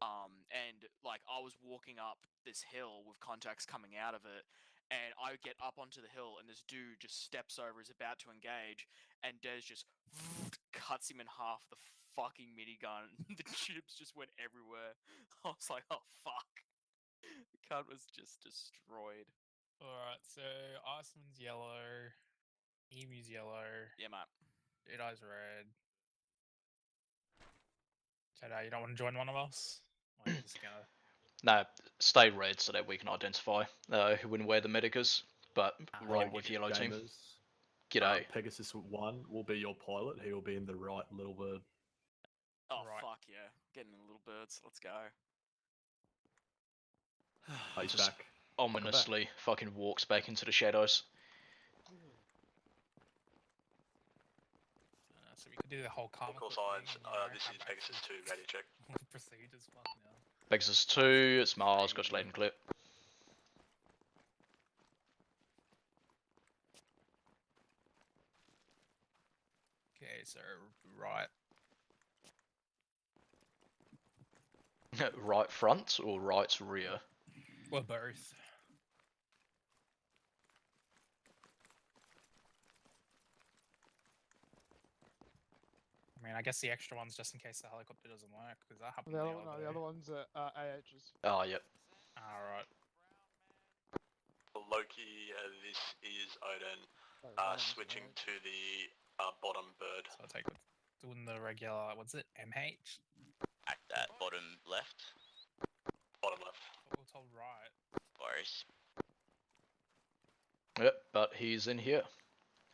Speaker 9: And like I was walking up this hill with contacts coming out of it, and I get up onto the hill, and this dude just steps over, is about to engage, and Dez just cuts him in half with the fucking minigun. The chips just went everywhere. I was like, oh fuck. The cunt was just destroyed.
Speaker 8: Alright, so Iceman's yellow, Emu's yellow.
Speaker 9: Yeah, mate.
Speaker 8: Jedi's red. Jedi, you don't want to join one of us? Or are you just gonna...
Speaker 5: No, stay red so that we can identify who and where the medic is, but roll with yellow team. G'day.
Speaker 1: Pegasus 1 will be your pilot. He will be in the right little bird.
Speaker 9: Oh, fuck yeah. Getting the little birds. Let's go.
Speaker 1: He's
Speaker 5: Just
Speaker 1: back.
Speaker 5: ominously fucking walks back into the shadows.
Speaker 8: So we could do the whole karma.
Speaker 3: Call signs, this is Pegasus 2, ready check.
Speaker 8: Procedures, fuck now.
Speaker 5: Pegasus 2, it's Mars, got your laden clip.
Speaker 8: Okay, so right.
Speaker 5: Right front or right rear?
Speaker 8: Well, both. I mean, I guess the extra one's just in case the helicopter doesn't work, because that happened.
Speaker 7: The other one's at AH's.
Speaker 5: Oh, yep.
Speaker 8: Alright.
Speaker 3: Loki, this is Odin, switching to the bottom bird.
Speaker 8: So I'll take it. Doing the regular, what's it? MH?
Speaker 3: At that bottom left. Bottom left.
Speaker 8: We're told right.
Speaker 3: Worries.
Speaker 5: Yep, but he's in here.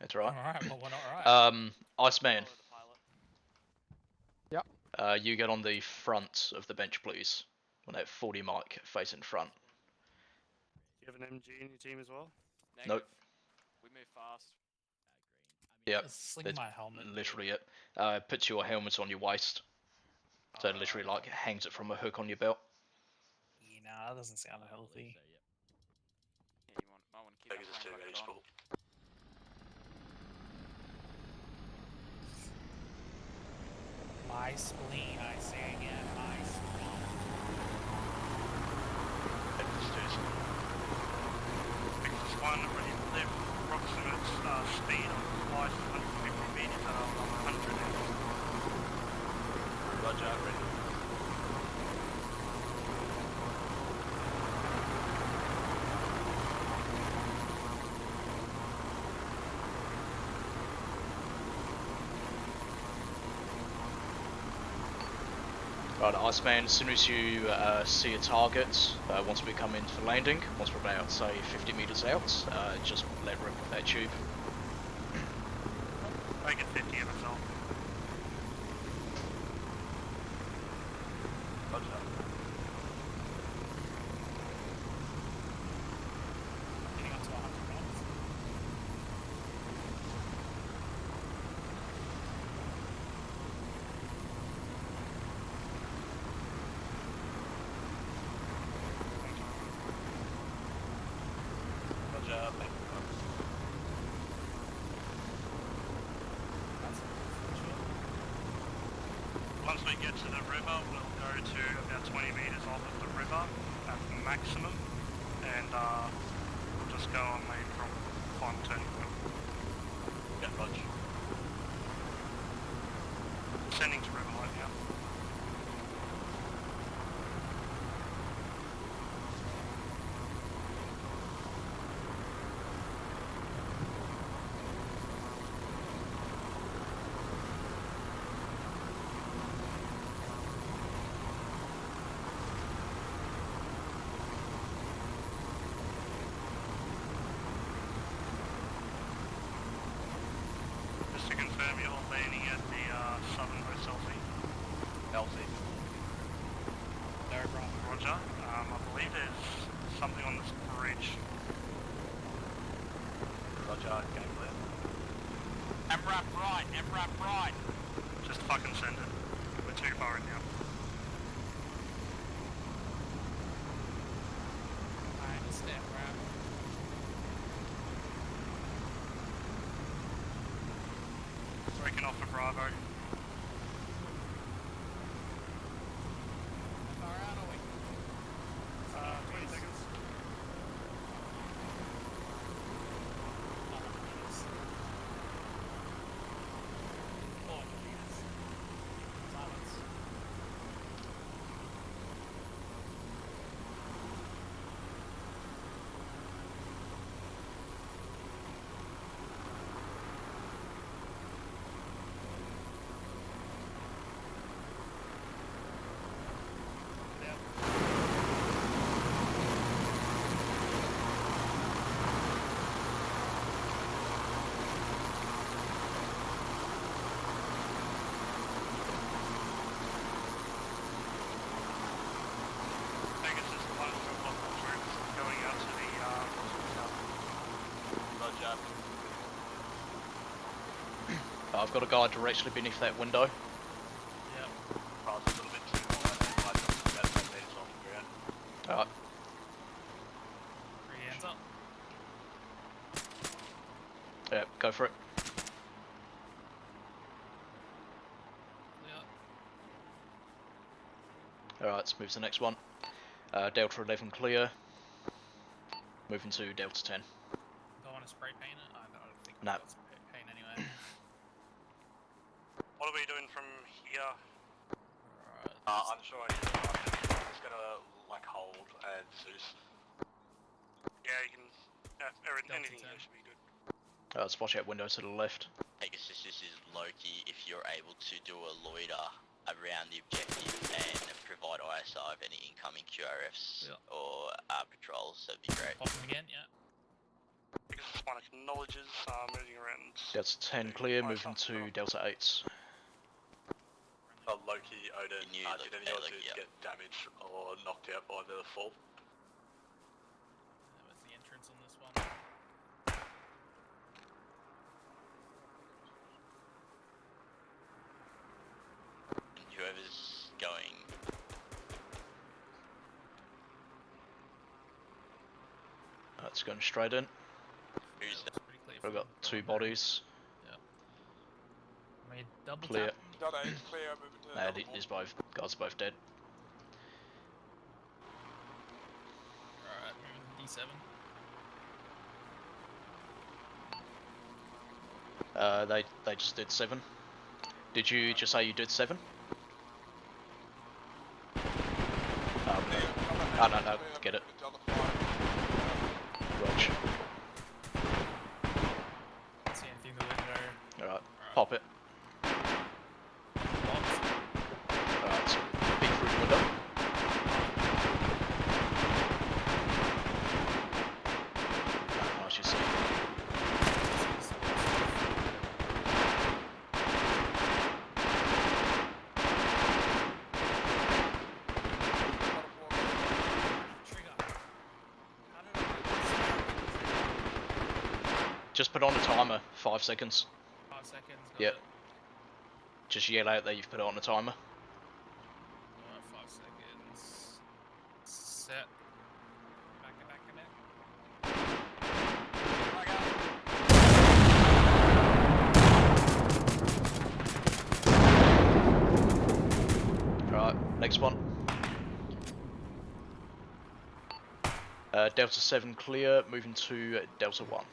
Speaker 5: That's right.
Speaker 8: Alright, well, we're not right.
Speaker 5: Iceman.
Speaker 7: Yep.
Speaker 5: You get on the front of the bench, please. On that 40 mic facing front.
Speaker 2: Do you have an MG in your team as well?
Speaker 5: Nope.
Speaker 9: We move fast.
Speaker 5: Yep.
Speaker 8: Sling
Speaker 5: That's
Speaker 8: my helmet.
Speaker 5: literally it. Puts your helmet on your waist. So it literally like hangs it from a hook on your belt.
Speaker 8: Yeah, nah, that doesn't sound healthy.
Speaker 9: Yeah, you might want to keep that frame bucket on.
Speaker 8: My spleen, I say again, my spleen.
Speaker 2: Because one already live approximate speed of flight 150 meters at 100
Speaker 3: Roger, ready.
Speaker 5: Right, Iceman, as soon as you see a target, once we come in for landing, once we're about, say, 50 meters out, just let rip with that tube.
Speaker 2: I get 50 of itself.
Speaker 3: Roger.
Speaker 8: Getting up to 100 knots.
Speaker 3: Roger, thank you.
Speaker 2: Once we get to the river, we'll go to about 20 meters off of the river at the maximum, and we'll just go on main from final turning point.
Speaker 3: Yeah, Roger.
Speaker 2: Sending to river line now. Just to confirm, you're landing at the southernmost LC.
Speaker 3: LC.
Speaker 8: No problem.
Speaker 2: Roger. I believe there's something on this bridge.
Speaker 3: Roger, game clear.
Speaker 9: MRAP right, MRAP right.
Speaker 2: Just fucking send it. We're too far in now.
Speaker 8: I understand, right?
Speaker 2: Breaking off for Bravo.
Speaker 8: How far out are we?
Speaker 2: 20 seconds.
Speaker 8: 100 meters. 400 meters. Silence.
Speaker 2: Pegasus 1 for local troops going out to the
Speaker 3: Roger.
Speaker 5: I've got a guy directly beneath that window.
Speaker 8: Yep.
Speaker 3: Cross a little bit too high, and I just about 10 meters off the ground.
Speaker 5: Alright.
Speaker 8: 3 hands up.
Speaker 5: Yeah, go for it.
Speaker 8: Yep.
Speaker 5: Alright, let's move to the next one. Delta 11 clear. Moving to Delta 10.
Speaker 8: Don't want to spray paint it? I don't think
Speaker 5: No.
Speaker 8: I've got spray paint anyway.
Speaker 2: What What are we doing from here?
Speaker 3: I'm sure it's gonna like hold and Zeus.
Speaker 2: Yeah, you can. Anything here should be good.
Speaker 5: Let's watch out window to the left.
Speaker 3: Pegasus, this is Loki. If you're able to do a loiter around the objective and provide ISR of any incoming QRFs or patrols, that'd be great.
Speaker 8: Pop them again, yeah.
Speaker 2: Pegasus 1 acknowledges, moving around.
Speaker 5: Delta 10 clear, moving to Delta 8s.
Speaker 3: Loki, Odin, did any of you get damaged or knocked out by the fall?
Speaker 8: That was the entrance on this one.
Speaker 3: And whoever's going...
Speaker 5: It's going straight in.
Speaker 3: Who's that?
Speaker 5: We've got 2 bodies.
Speaker 8: I mean, double
Speaker 5: Clear.
Speaker 8: tap.
Speaker 11: Delta 8 clear, moving to Delta 4.
Speaker 5: These both guys are both dead.
Speaker 8: Alright, moving to D7.
Speaker 5: They just did 7. Did you just say you did 7? No, get it. Roger.
Speaker 8: Can't see anything in the window.
Speaker 5: Alright, pop it. Alright, so peek through the window. Nice, you see. Just put on a timer, 5 seconds.
Speaker 8: 5 seconds.
Speaker 5: Yep. Just yell out that you've put it on a timer.
Speaker 8: Alright, 5 seconds. Set. Back.
Speaker 5: Right, next one. Delta 7 clear, moving to Delta 1.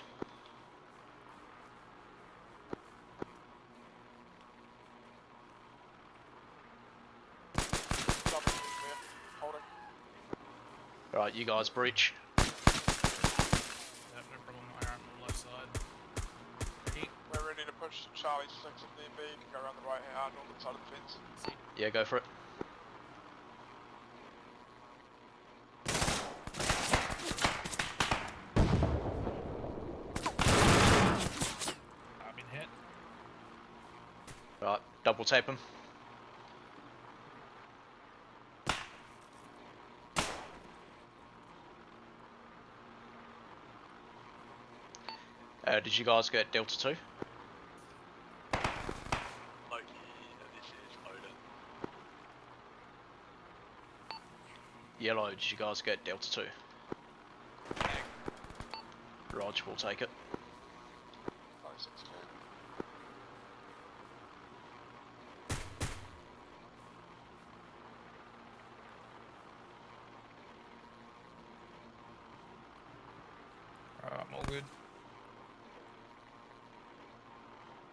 Speaker 5: Right, you guys breach.
Speaker 8: No problem, I am on the left side. Ready?
Speaker 11: We're ready to push to Charlie 6 if need be. You can go around the right hand, northern side of the fence.
Speaker 5: Yeah, go for it.
Speaker 8: I've been hit.
Speaker 5: Right, double tape him. Did you guys get Delta 2?
Speaker 3: Loki, this is Odin.
Speaker 5: Yellow, did you guys get Delta 2? Rog, we'll take it.
Speaker 11: 5-6 clear.
Speaker 8: Alright, I'm all good.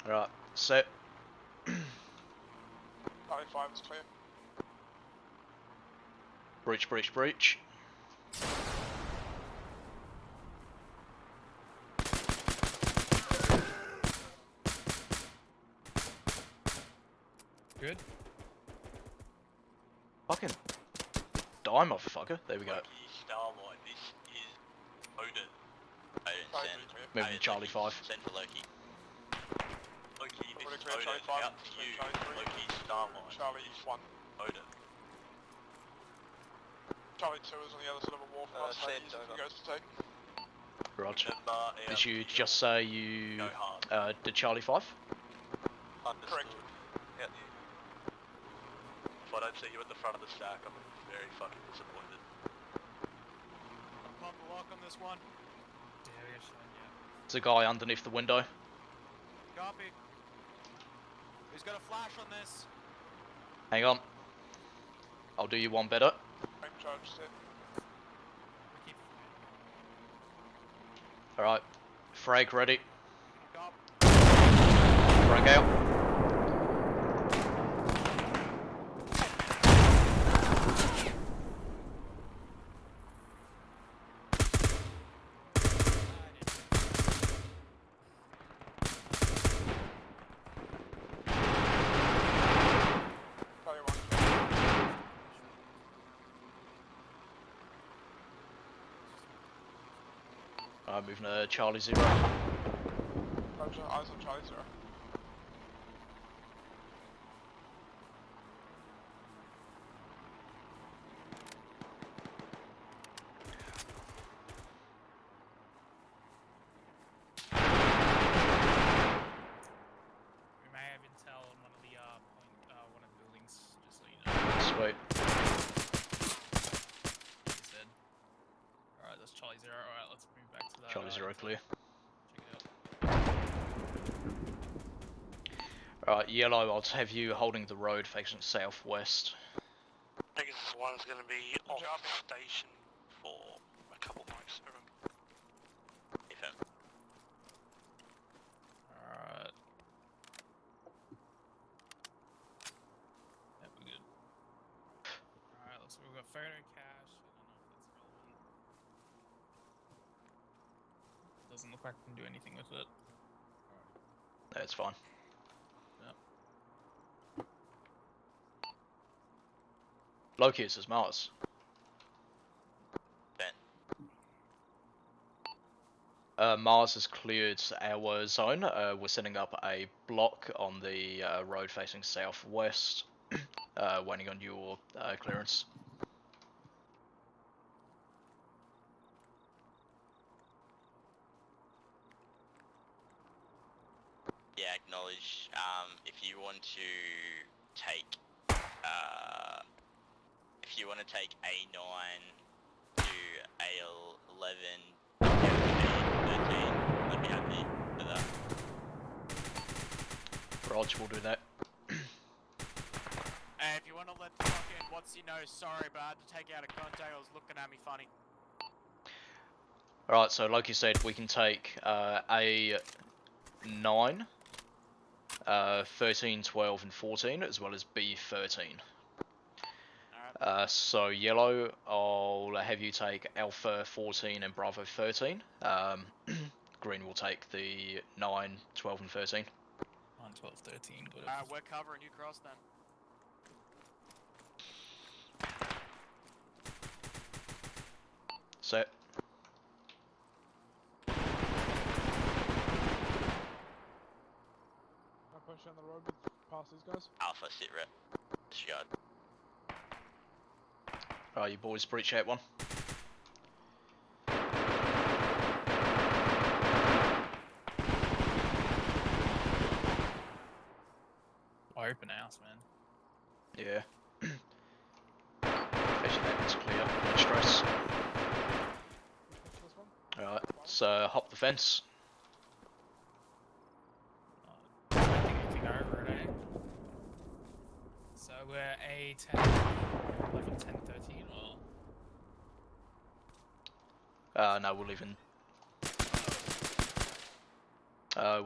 Speaker 5: Right, set.
Speaker 11: 95 is clear.
Speaker 5: Breach.
Speaker 8: Good.
Speaker 5: Fucking die, motherfucker. There we go.
Speaker 3: Loki, Starlight, this is Odin. Odin, send.
Speaker 5: Moving
Speaker 3: Odin,
Speaker 5: Charlie 5.
Speaker 3: Send for Loki. Loki, this
Speaker 11: Already
Speaker 3: is
Speaker 11: clear,
Speaker 3: Odin.
Speaker 11: Charlie 5.
Speaker 3: Out to you.
Speaker 11: Charlie 3.
Speaker 3: Loki, Starlight.
Speaker 11: Charlie 1.
Speaker 3: Odin.
Speaker 11: Charlie 2 is on the other side of a wall for us.
Speaker 3: send
Speaker 11: Easy
Speaker 3: over.
Speaker 11: for guys to take.
Speaker 5: Roger.
Speaker 3: Remember,
Speaker 5: Did you just say you
Speaker 3: Go hard.
Speaker 5: did Charlie 5?
Speaker 3: Understood.
Speaker 11: Correct.
Speaker 3: Out you. If I don't see you at the front of the stack, I'm very fucking disappointed.
Speaker 9: Pump the lock on this one.
Speaker 8: Yeah, we got shot, yeah.
Speaker 5: There's a guy underneath the window.
Speaker 9: Copy. He's got a flash on this.
Speaker 5: Hang on. I'll do you one better.
Speaker 11: Frame charge set.
Speaker 8: We keep
Speaker 5: Alright. Frag ready.
Speaker 9: Cop.
Speaker 5: Frag out. Alright, moving to Charlie 0.
Speaker 11: Roger, eyes on Charlie 0.
Speaker 8: We may have intel on one of the one of the buildings, just so you know.
Speaker 5: Sweet.
Speaker 8: He said. Alright, that's Charlie 0. Alright, let's move back to that.
Speaker 5: Charlie 0
Speaker 8: intel.
Speaker 5: clear.
Speaker 8: Check it out.
Speaker 5: Alright, yellow, I'll have you holding the road facing southwest.
Speaker 2: Pegasus 1 is going to be off station for a couple mics.
Speaker 3: FM.
Speaker 8: Alright. Yep, we're good. Alright, so we've got photo cache. I don't know if that's relevant. Doesn't look like we can do anything with it.
Speaker 5: That's fine.
Speaker 8: Yep.
Speaker 5: Locus is Mars. Mars has cleared our zone. We're setting up a block on the road facing southwest, waiting on your clearance.
Speaker 3: Yeah, acknowledge. If you want to take, A9 to A11, A13, I'd be happy for that.
Speaker 5: Rog, we'll do that.
Speaker 9: Hey, if you want to let the fucking what's you know, sorry, but I had to take out a contact. I was looking at me funny.
Speaker 5: Alright, so like you said, we can take A9, 13, 12, and 14, as well as B13. So yellow, I'll have you take Alpha 14 and Bravo 13. Green will take the 9, 12, and 13.
Speaker 8: 9, 12, 13, good.
Speaker 9: We're covering you cross then.
Speaker 5: Set.
Speaker 7: Can I push down the road with past these guys?
Speaker 3: Alpha, sit rep. Disregard.
Speaker 5: Alright, you boys, breach out one.
Speaker 8: Open house, man.
Speaker 5: Yeah. Vision is clear, no stress.
Speaker 7: This one?
Speaker 5: Alright, so hop the fence.
Speaker 8: I don't think anything over it, eh? So we're A10, 11, 10, 13, or?
Speaker 5: No, we're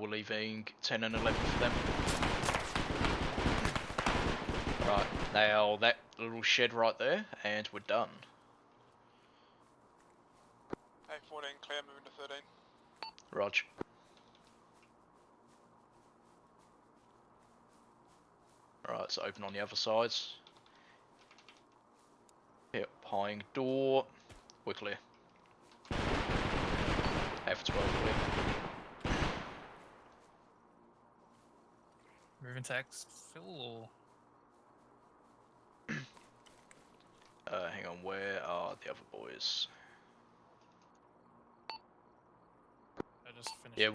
Speaker 5: leaving 10 and 11 for them. Right, now that little shed right there, and we're done.
Speaker 11: A14 clear, moving to 13.
Speaker 5: Rog. Alright, so open on the other sides. Yep, pieing door. We're clear. F12 clear.
Speaker 8: Moving text, Phil, or?
Speaker 5: Hang on, where are the other boys?
Speaker 8: I just finished.
Speaker 5: Yeah,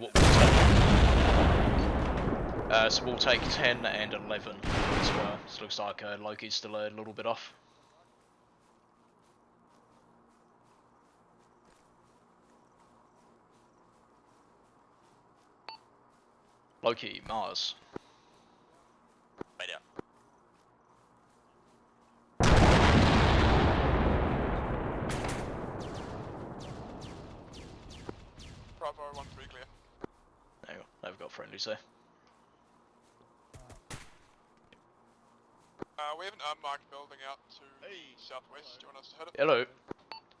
Speaker 5: so we'll take 10 and 11 as well. This looks like Loki's still a little bit off. Loki, Mars.
Speaker 3: Wait out.
Speaker 11: Bravo 1-3 clear.
Speaker 5: Hang on, they've got friendlies there.
Speaker 11: We have an unmarked building out to the southwest. Do you want us to hit it?
Speaker 5: Hello.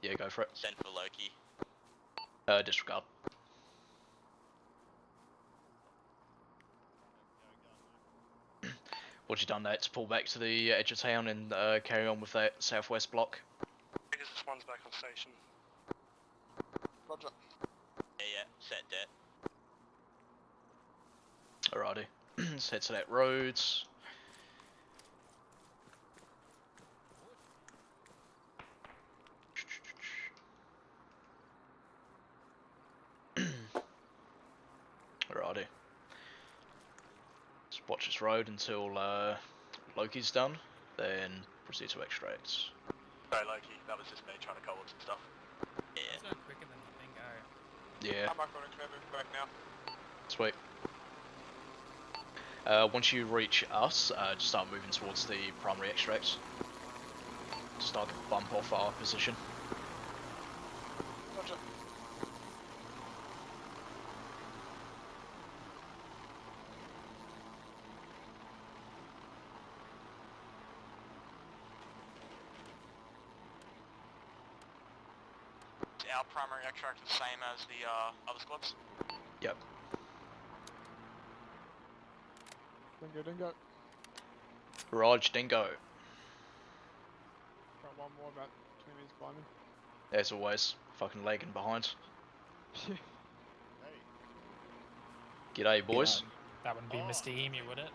Speaker 5: Yeah, go for it.
Speaker 3: Send for Loki.
Speaker 5: Disregard. What you done there to pull back to the edge of town and carry on with that southwest block?
Speaker 2: Pegasus 1's back on station.
Speaker 11: Roger.
Speaker 3: Yeah, set det.
Speaker 5: Alrighty. Let's head to that road. Alrighty. Let's watch this road until Loki's done, then proceed to extract.
Speaker 3: Sorry, Loki, that was just me trying to co-op some stuff. Yeah.
Speaker 8: It's no quicker than the thing go.
Speaker 5: Yeah,
Speaker 11: I'm back on a clever back now.
Speaker 5: sweet. Once you reach us, just start moving towards the primary extract. Start to bump off our position.
Speaker 11: Roger.
Speaker 2: Is our primary extract the same as the other squads?
Speaker 5: Yep.
Speaker 7: Dingo.
Speaker 5: Raj Dingo.
Speaker 7: Got one more about 20 minutes climbing.
Speaker 5: As always, fucking lagging behind. G'day, boys.
Speaker 8: That wouldn't be Mr. Emu, would it?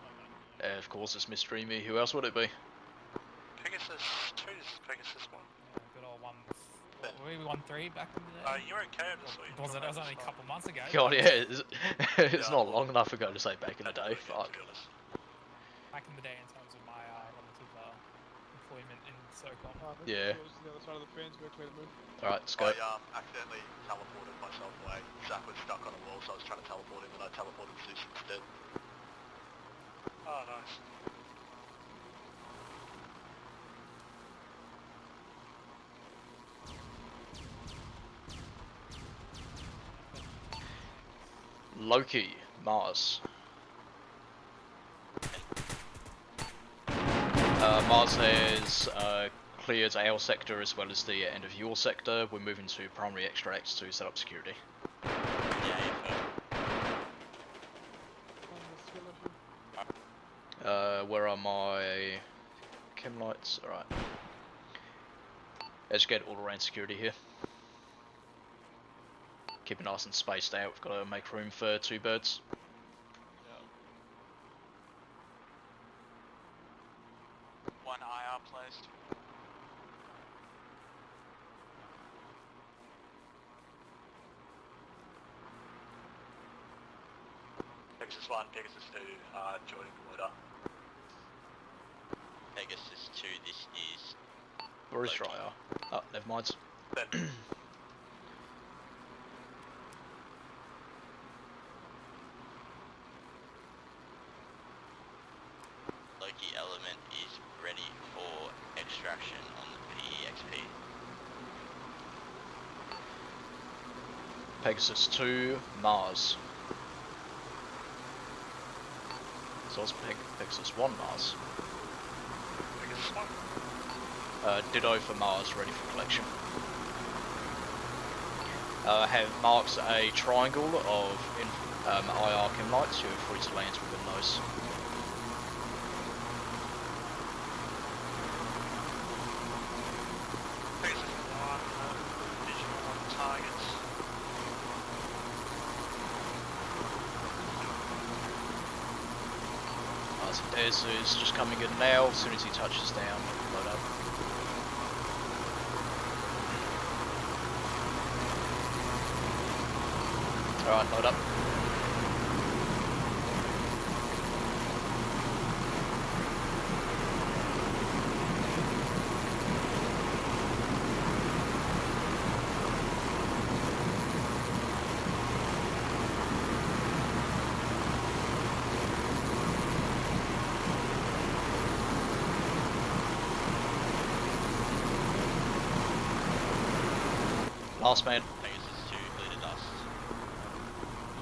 Speaker 5: Of course, it's Mr. Emu. Who else would it be?
Speaker 2: Pegasus 2 is Pegasus 1.
Speaker 8: Yeah, good old one. Were we 1-3 back in the day?
Speaker 2: You're okay, I just saw you.
Speaker 8: Was it? That was only a couple months ago.
Speaker 5: God, yeah, it's not long enough ago to say back in the day. Fuck.
Speaker 8: Back in the day, in terms of my relative employment in SOCOM.
Speaker 5: Yeah.
Speaker 7: The other side of the fence, we're clear to move.
Speaker 5: Alright, let's go.
Speaker 3: I accidentally teleported myself away. Zach was stuck on a wall, so I was trying to teleport him, and I teleported Zeus instead.
Speaker 2: Oh, nice.
Speaker 5: Loki, Mars. Mars has cleared our sector as well as the end of your sector. We're moving to primary extracts to set up security. Where are my chem lights? Alright. Let's get all around security here. Keep it nice and spaced out. We've got to make room for two birds.
Speaker 2: One IR placed.
Speaker 3: Pegasus 1, Pegasus 2, joining the order. Pegasus 2, this is...
Speaker 5: Where is Raya? Oh, never mind.
Speaker 3: Loki element is ready for extraction on the PEXP.
Speaker 5: Pegasus 2, Mars. So it's Pegasus 1, Mars.
Speaker 2: Pegasus 1.
Speaker 5: Ditto for Mars, ready for collection. Have marked a triangle of IR chem lights. You're free to land within those.
Speaker 2: Pegasus 1, visual on targets.
Speaker 5: So Des is just coming in now. As soon as he touches down, load up. Alright, load up. Last man.
Speaker 3: Pegasus 2, clear to dust.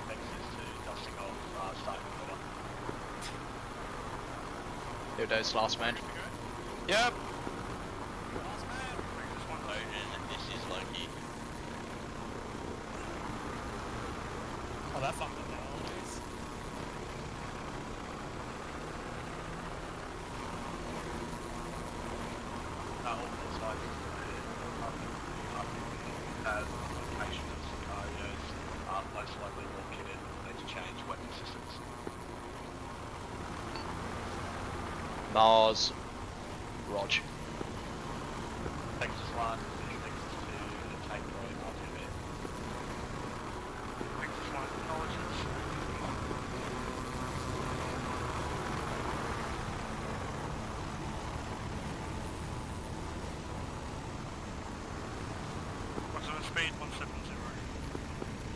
Speaker 3: Pegasus 2, dusting off, starting the order.
Speaker 5: Here it is, last man.
Speaker 2: Yep.
Speaker 3: Odin, this is Loki.
Speaker 8: Oh, that fucking nowadays.
Speaker 3: All those guys have location of scenarios,
Speaker 5: Mars. Rog.
Speaker 3: Texas 1, Texas 2, take point RTB.
Speaker 2: Texas 1 acknowledges. What's the speed? 170.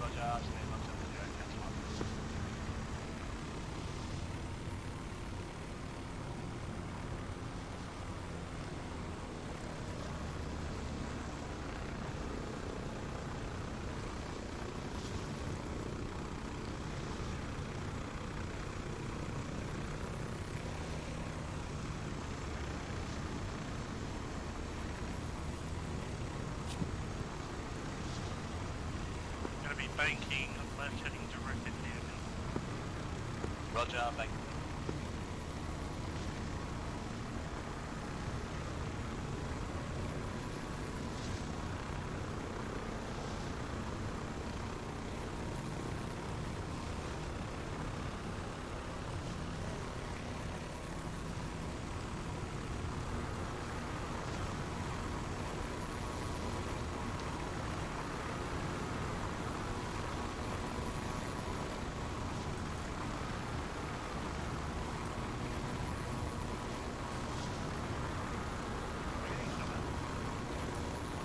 Speaker 3: Roger, speed 170, catch 1.
Speaker 2: Gonna be banking left heading directly near me.
Speaker 3: Roger, bank.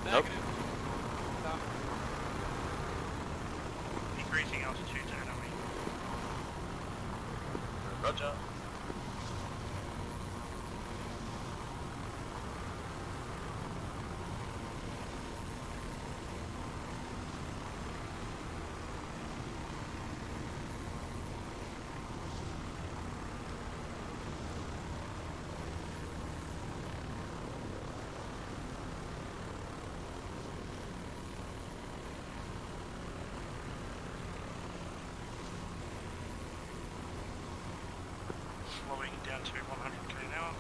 Speaker 5: Nope.
Speaker 2: Decreasing altitude dynamic.
Speaker 3: Roger.
Speaker 2: Slowing down to 100k an hour.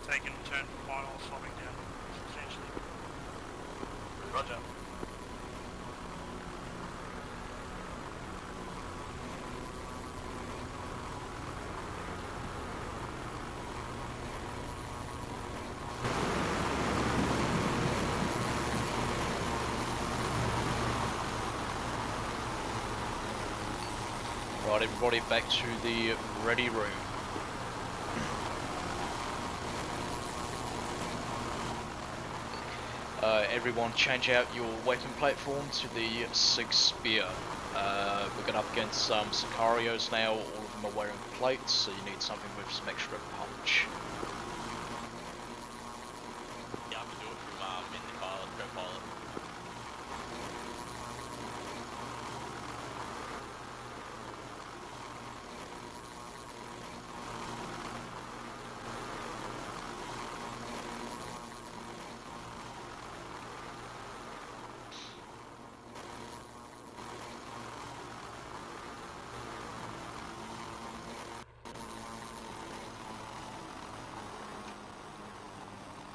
Speaker 2: Taking turn final, slowing down substantially.
Speaker 3: Roger.
Speaker 5: Right, everybody back to the ready room. Everyone change out your weapon platform to the SIG Spear. We're going up against some Sicarios now, all of them are wearing plates, so you need something with some extra punch.
Speaker 3: Yeah, I can do it from in the pilot, pro pilot.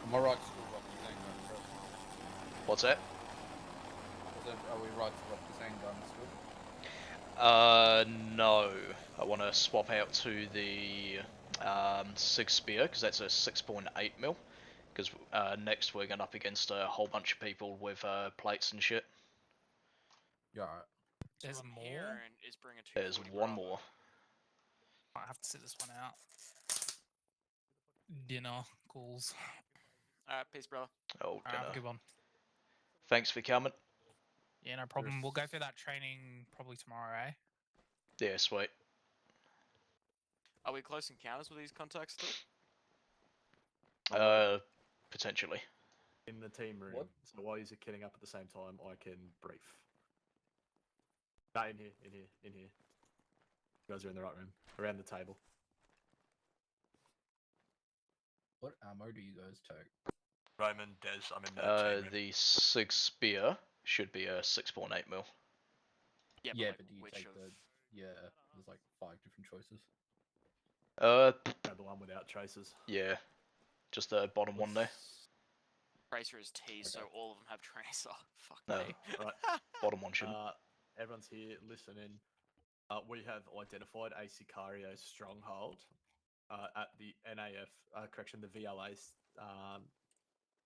Speaker 10: Am I right to still rock the same gun still?
Speaker 5: What's that?
Speaker 10: Are we right to rock the same gun still?
Speaker 5: No. I want to swap out to the SIG Spear, because that's a 6.8mm. Because next we're going up against a whole bunch of people with plates and shit.
Speaker 10: Yeah, alright.
Speaker 8: There's more.
Speaker 9: Is bring a
Speaker 5: There's
Speaker 9: 240
Speaker 5: one
Speaker 9: Bravo.
Speaker 5: more.
Speaker 8: Might have to sit this one out. Dinner calls.
Speaker 9: Alright, peace, brother.
Speaker 5: Oh,
Speaker 8: Alright, have a
Speaker 5: dinner.
Speaker 8: good one.
Speaker 5: Thanks for coming.
Speaker 8: Yeah, no problem. We'll go through that training probably tomorrow, eh?
Speaker 5: Yeah, sweet.
Speaker 9: Are we close encounters with these contacts still?
Speaker 5: Potentially.
Speaker 1: In the team room.
Speaker 10: What?
Speaker 1: So while you're kitting up at the same time, I can brief. No, in here. You guys are in the right room. Around the table.
Speaker 10: What ammo do you guys take?
Speaker 3: Roman, Des, I'm in the team room.
Speaker 5: The SIG Spear should be a 6.8mm.
Speaker 9: Yeah,
Speaker 10: Yeah,
Speaker 9: like,
Speaker 10: but do you
Speaker 9: which
Speaker 10: take
Speaker 9: of...
Speaker 10: the... Yeah, there's like 5 different choices.
Speaker 1: Grab the one without traces.
Speaker 5: Yeah. Just the bottom one there.
Speaker 9: Tracer is T, so all of them have Tracer. Fuck
Speaker 5: No.
Speaker 9: me.
Speaker 1: Right.
Speaker 5: Bottom one shouldn't.
Speaker 1: Everyone's here listening. We have identified a Sicario stronghold at the NAF, the VLA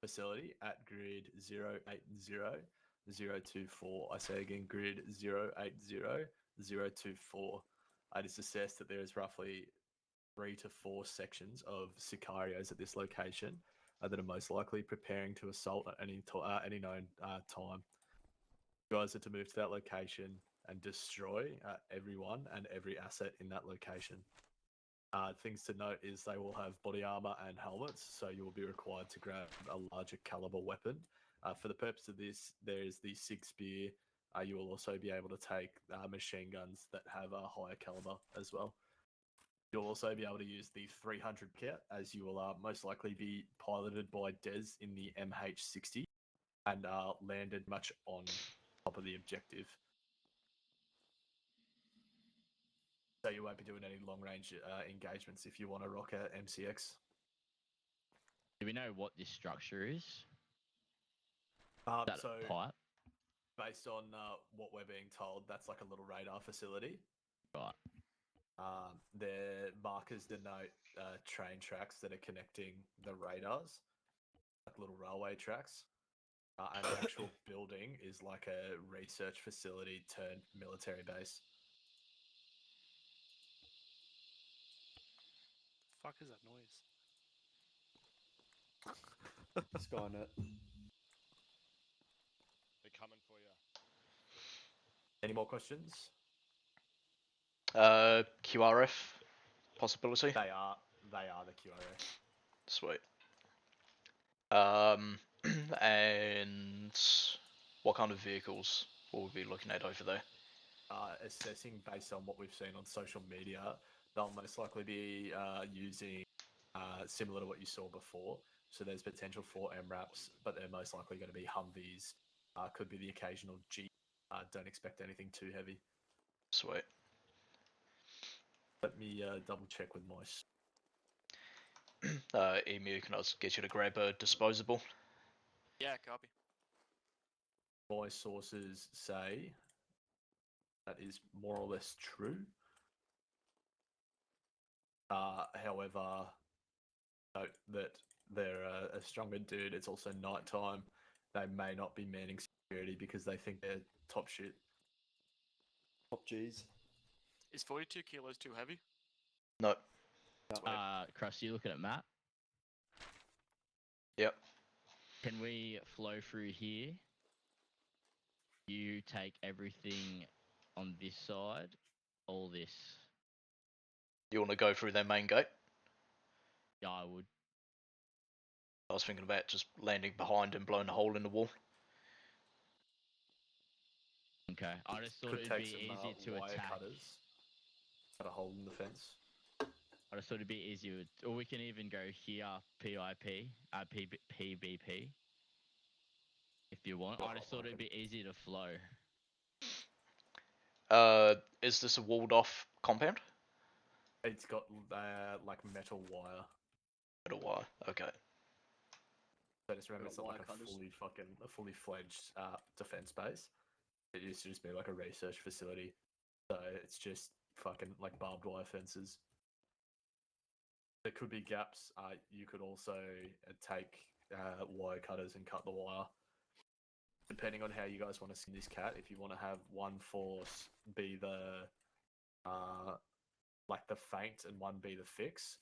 Speaker 1: facility at grid 080024. I say again, grid 080024. It is assessed that there is roughly 3 to 4 sections of Sicarios at this location that are most likely preparing to assault at any known time. You guys are to move to that location and destroy everyone and every asset in that location. Things to note is they will have body armor and helmets, so you will be required to grab a larger caliber weapon. For the purpose of this, there is the 6 spear. You will also be able to take machine guns that have a higher caliber as well. You'll also be able to use the 300 kit, as you will most likely be piloted by Des in the MH60 and landed much on top of the objective. So you won't be doing any long-range engagements if you want to rock a MCX.
Speaker 4: Do we know what this structure is? That
Speaker 1: So,
Speaker 4: pipe?
Speaker 1: based on what we're being told, that's like a little radar facility.
Speaker 4: Right.
Speaker 1: Their markers denote train tracks that are connecting the radars, like little railway tracks. And the actual building is like a research facility turned military base.
Speaker 6: Fuck is that noise?
Speaker 12: Skynet.
Speaker 13: They're coming for you.
Speaker 1: Any more questions?
Speaker 5: QRF possibility.
Speaker 1: They are the QRF.
Speaker 5: Sweet. And what kind of vehicles will we be looking at over there?
Speaker 1: Assessing based on what we've seen on social media, they'll most likely be using similar to what you saw before. So there's potential for MRAPs, but they're most likely going to be Humvees. Could be the occasional Jeep. Don't expect anything too heavy.
Speaker 5: Sweet.
Speaker 1: Let me double check with my.
Speaker 5: Emu, can I just get you to grab a disposable?
Speaker 9: Yeah, copy.
Speaker 1: My sources say that is more or less true. However, note that they're a stronger dude. It's also nighttime. They may not be manning security because they think they're top shit.
Speaker 12: Top G's.
Speaker 9: Is 42 kilos too heavy?
Speaker 5: No.
Speaker 4: Krusty, you looking at map?
Speaker 5: Yep.
Speaker 4: Can we flow through here? You take everything on this side, all this.
Speaker 5: You want to go through their main gate?
Speaker 4: Yeah, I would.
Speaker 5: I was thinking about just landing behind and blowing a hole in the wall.
Speaker 4: Okay, I just thought
Speaker 1: Could
Speaker 4: it'd
Speaker 1: take
Speaker 4: be
Speaker 1: some
Speaker 4: easier to
Speaker 1: wire
Speaker 4: attack.
Speaker 1: cutters. Cut a hole in the fence.
Speaker 4: I just thought it'd be easier, or we can even go here, PIP, PBP, if you want. I just thought it'd be easier to flow.
Speaker 5: Is this a walled off compound?
Speaker 1: It's got like metal wire.
Speaker 5: Metal wire, okay.
Speaker 1: So just remember, it's not like
Speaker 12: cutters.
Speaker 1: a fully fledged defense base. It used to just be like a research facility. So it's just fucking like barbed wire fences. There could be gaps. You could also take wire cutters and cut the wire. Depending on how you guys want to skin this cat, if you want to have one force be the like the feint and one be the fix,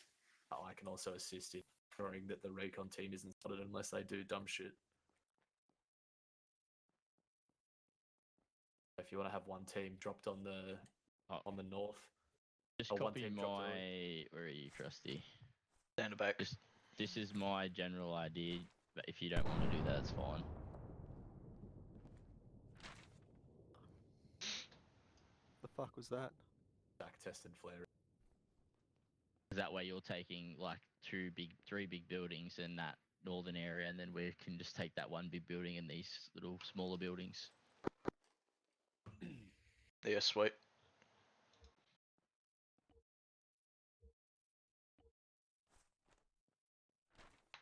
Speaker 1: I can also assist in ensuring that the recon team isn't spotted unless they do dumb shit. If you want to have one team dropped on the north,
Speaker 4: Just
Speaker 1: or one
Speaker 4: copy
Speaker 1: team dropped
Speaker 4: my. Where are you, Krusty?
Speaker 5: Stand back.
Speaker 4: This is my general idea, but if you don't want to do that, it's fine.
Speaker 6: The fuck was that?
Speaker 1: back test and flare.
Speaker 4: That way you're taking like three big buildings in that northern area, and then we can just take that one big building and these little smaller buildings.
Speaker 5: Yeah, sweet.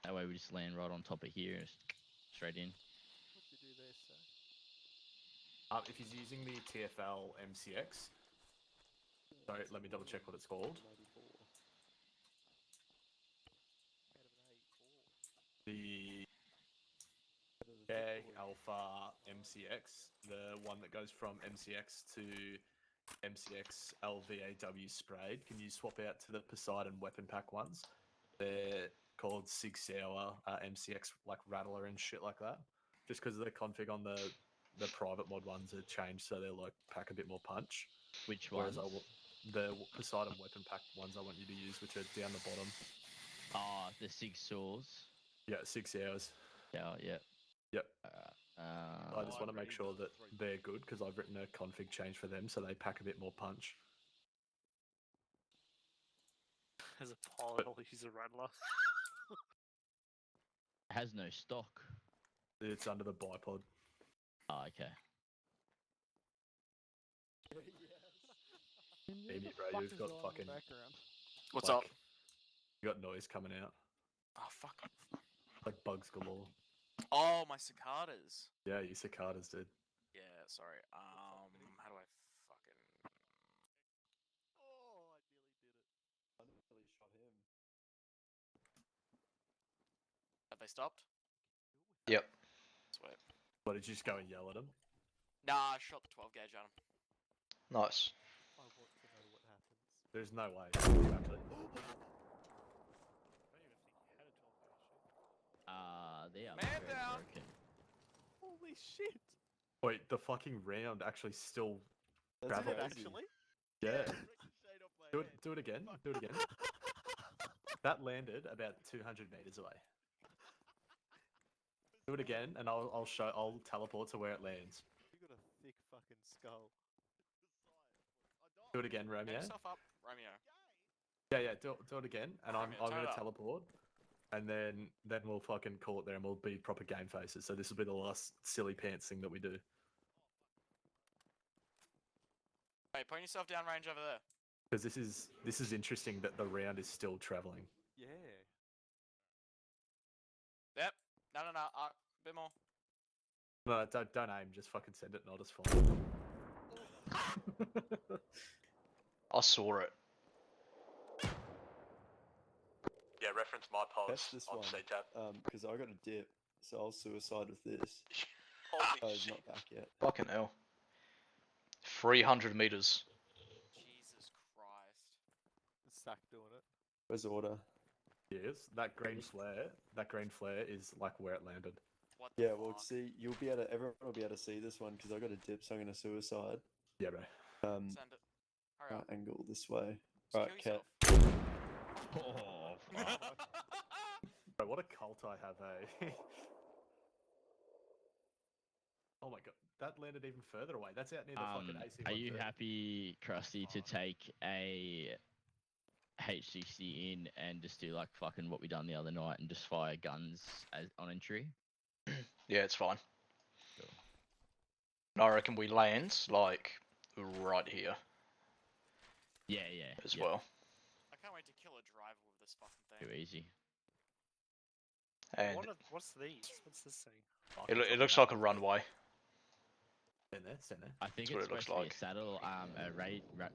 Speaker 4: That way we just land right on top of here. straight in.
Speaker 6: What'd you do there, sir?
Speaker 1: If he's using the TFL MCX, sorry, let me double check what it's called. The CAG-A MCX, the one that goes from MCX to MCX LVAW sprayed. Can you swap out to the Poseidon weapon pack ones? They're called 6-hour MCX, like Rattler and shit like that. Just because the config on the private mod ones are changed, so they're like pack a bit more punch.
Speaker 4: Which
Speaker 1: Whereas
Speaker 4: ones?
Speaker 1: the Poseidon weapon pack ones I want you to use, which are down the bottom.
Speaker 4: Oh, the 6 saws.
Speaker 1: Yeah, 6 hours.
Speaker 4: Yeah, yeah.
Speaker 1: Yep. I just want to make
Speaker 13: read
Speaker 1: sure
Speaker 13: the
Speaker 1: that they're good because I've written a config change for them, so they pack a bit more punch.
Speaker 14: As a pilot, I'll use a Rattler.
Speaker 4: It has no stock.
Speaker 1: It's under the bipod.
Speaker 4: Oh, okay.
Speaker 1: Amy, bro, you've got fucking.
Speaker 9: What's up?
Speaker 1: You got noise coming out,
Speaker 9: Oh fuck.
Speaker 1: like bugs galore.
Speaker 9: Oh, my cicadas.
Speaker 1: Yeah, you cicadas did.
Speaker 9: Yeah, sorry. How do I fucking?
Speaker 6: Oh, I nearly did it.
Speaker 12: I nearly shot him.
Speaker 9: Have they stopped?
Speaker 5: Yep.
Speaker 9: Sweet.
Speaker 1: What, did you just go and yell at him?
Speaker 9: Nah, I shot the 12 gauge at him.
Speaker 5: Nice.
Speaker 6: I want to know what happens.
Speaker 1: There's no way. You actually.
Speaker 4: They are
Speaker 9: Man
Speaker 4: very
Speaker 9: down.
Speaker 4: broken.
Speaker 6: Holy shit!
Speaker 1: Wait, the fucking round actually still
Speaker 6: That's
Speaker 1: traveled.
Speaker 6: it, actually?
Speaker 1: Yeah. Do it again. Do it again. That landed about 200 meters away. Do it again, and I'll teleport to where it lands.
Speaker 6: You got a thick fucking skull.
Speaker 1: Do it again,
Speaker 9: Get
Speaker 1: Romeo.
Speaker 9: yourself up, Romeo.
Speaker 1: Yeah. Do it again, and I'm
Speaker 9: Romeo, turn
Speaker 1: gonna
Speaker 9: it up.
Speaker 1: teleport, and then we'll fucking call it there, and we'll be proper game faces. So this will be the last silly pants thing that we do.
Speaker 9: Hey, point yourself down range over there.
Speaker 1: Because this is interesting that the round is still traveling.
Speaker 6: Yeah.
Speaker 9: Yep. No. A bit more.
Speaker 1: No, don't aim. Just fucking send it, and I'll just follow.
Speaker 5: I saw it.
Speaker 3: Yeah, reference my pulse
Speaker 12: That's this
Speaker 3: on
Speaker 12: one.
Speaker 3: CTAP.
Speaker 12: Because I got a dip, so I'll suicide with this.
Speaker 3: Holy
Speaker 12: Oh, he's
Speaker 3: shit.
Speaker 12: not back yet.
Speaker 5: Fucking hell. 300 meters.
Speaker 9: Jesus Christ.
Speaker 6: Sack doing it.
Speaker 12: Where's order?
Speaker 1: Yes, that green flare is like where it landed.
Speaker 9: What the
Speaker 12: Yeah,
Speaker 9: fuck?
Speaker 12: well, see, everyone will be able to see this one because I got a dip, so I'm gonna suicide.
Speaker 1: Yeah, bro.
Speaker 9: Send it. Hurry up.
Speaker 12: Angle this way.
Speaker 9: Just
Speaker 12: Right,
Speaker 9: kill
Speaker 12: cat.
Speaker 9: yourself.
Speaker 4: Oh, fuck.
Speaker 1: Bro, what a cult I have, eh? Oh my god, that landed even further away. That's out near the fucking AC.
Speaker 4: Are you happy, Krusty, to take a HCC in and just do like fucking what we done the other night and just fire guns on entry?
Speaker 5: Yeah, it's fine.
Speaker 1: Cool.
Speaker 5: And I reckon we land, like, right here
Speaker 4: Yeah.
Speaker 5: as well.
Speaker 9: I can't wait to kill a driver with this fucking
Speaker 4: Too
Speaker 9: thing.
Speaker 4: easy.
Speaker 5: And
Speaker 14: What's these? What's this thing?
Speaker 5: it looks like a runway.
Speaker 1: Stand there.
Speaker 4: I think
Speaker 5: That's what
Speaker 4: it's
Speaker 5: it looks
Speaker 4: supposed to be
Speaker 5: like.
Speaker 4: a saddle,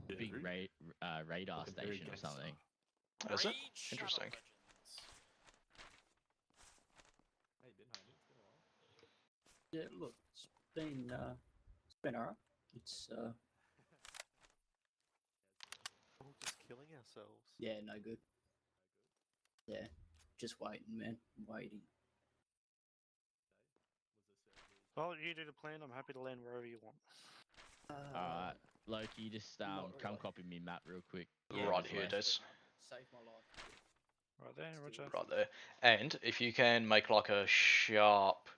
Speaker 4: big radar
Speaker 1: Fucking very
Speaker 4: station or
Speaker 1: gangster.
Speaker 4: something.
Speaker 5: Is it?
Speaker 9: Raid Shadow
Speaker 5: Interesting.
Speaker 9: Legends.
Speaker 1: Hey, been home. It's been a while.
Speaker 15: Yeah, look, it's been alright. It's
Speaker 6: We're all just killing ourselves.
Speaker 15: yeah, no good. Yeah, just waiting, man, waiting.
Speaker 14: Well, you do the plan. I'm happy to land wherever you want.
Speaker 4: Alright, Loki, just
Speaker 15: not
Speaker 4: come
Speaker 15: really.
Speaker 4: copy me map real quick.
Speaker 5: Right
Speaker 4: this
Speaker 5: here,
Speaker 4: way.
Speaker 5: Des.
Speaker 15: Save my life.
Speaker 14: Right there, Roger.
Speaker 5: Right there. And if you can make like a sharp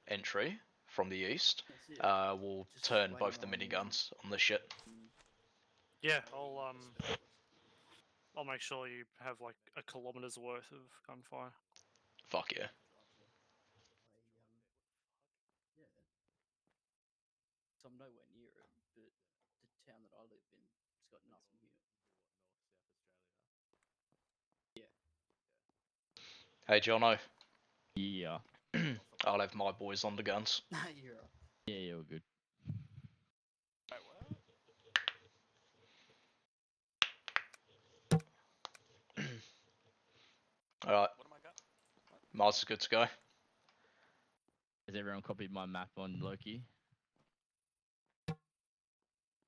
Speaker 5: entry from the east,
Speaker 15: That's it.
Speaker 5: we'll
Speaker 15: Just
Speaker 5: turn
Speaker 15: waiting
Speaker 5: both the
Speaker 15: on
Speaker 5: miniguns on the shit.
Speaker 14: Yeah, I'll make sure you have like a kilometer's worth of gunfire.
Speaker 5: Fuck yeah.
Speaker 15: Yeah. So I'm nowhere near it, but the town that I live in, it's got nothing here. Yeah.
Speaker 5: Hey, Jono.
Speaker 4: Yeah.
Speaker 5: I'll have my boys on the guns.
Speaker 15: You're right.
Speaker 4: Yeah, you're good.
Speaker 5: Alright. Mars is good to go.
Speaker 4: Has everyone copied my map on Loki?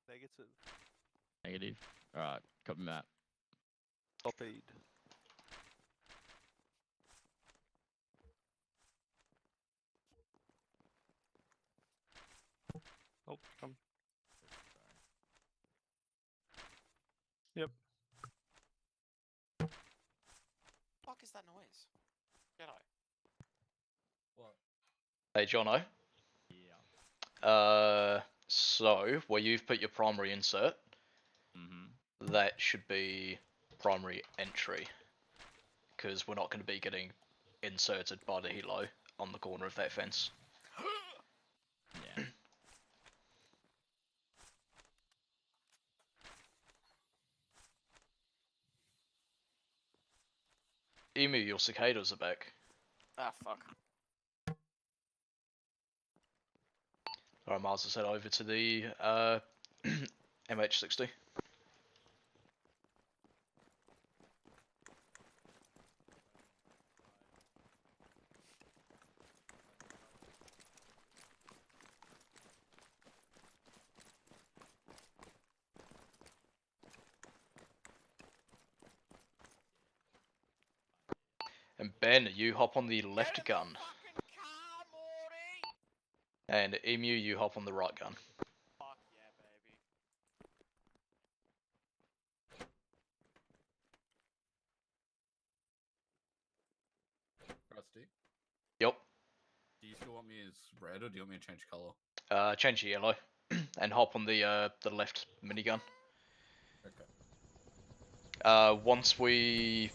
Speaker 6: Negative.
Speaker 4: Negative. Alright, copy map.
Speaker 6: Copied.
Speaker 14: Oh, come. Yep.
Speaker 9: Fuck is that noise? G'day.
Speaker 15: What?
Speaker 5: Hey, Jono.
Speaker 4: Yeah.
Speaker 5: So where you've put your primary insert,
Speaker 4: Mm-hmm.
Speaker 5: that should be primary entry, because we're not going to be getting inserted by the helo on the corner of that fence.
Speaker 4: Yeah.
Speaker 5: Emu, your cicadas are back.
Speaker 9: Ah, fuck.
Speaker 5: Alright, Mars, let's head over to the MH60. And Ben, you hop on the left gun. And Emu, you hop on the right gun.
Speaker 9: Fuck yeah, baby.
Speaker 10: Rusty,
Speaker 5: Yep.
Speaker 10: do you still want me as red or do you want me to change colour?
Speaker 5: Change to yellow. And hop on the left minigun.
Speaker 10: Okay.
Speaker 5: Once we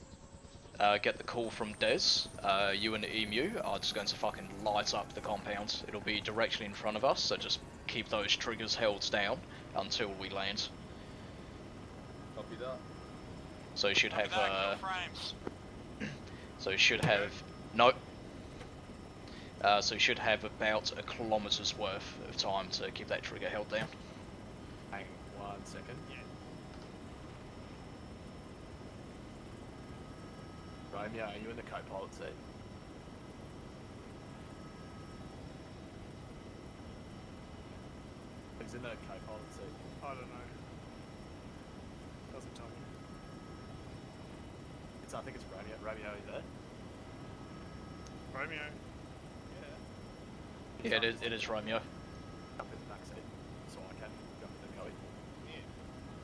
Speaker 5: get the call from Des, you and Emu are just going to fucking light up the compound. It'll be directly in front of us, so just keep those triggers held down until we land.
Speaker 10: Copy that.
Speaker 5: So you should have
Speaker 2: frames.
Speaker 5: so you should have no. So you should have about a kilometre's worth of time to keep that trigger held down.
Speaker 1: Hang on 1 second.
Speaker 14: Yeah.
Speaker 1: Romeo, are you in the co-pilot seat? Who's in the co-pilot seat?
Speaker 14: I don't know. Doesn't tell me.
Speaker 1: I think it's Romeo. Romeo, is there?
Speaker 14: Romeo.
Speaker 5: Yeah, it is Romeo.
Speaker 1: Jump in the back seat, so I can jump in the coat.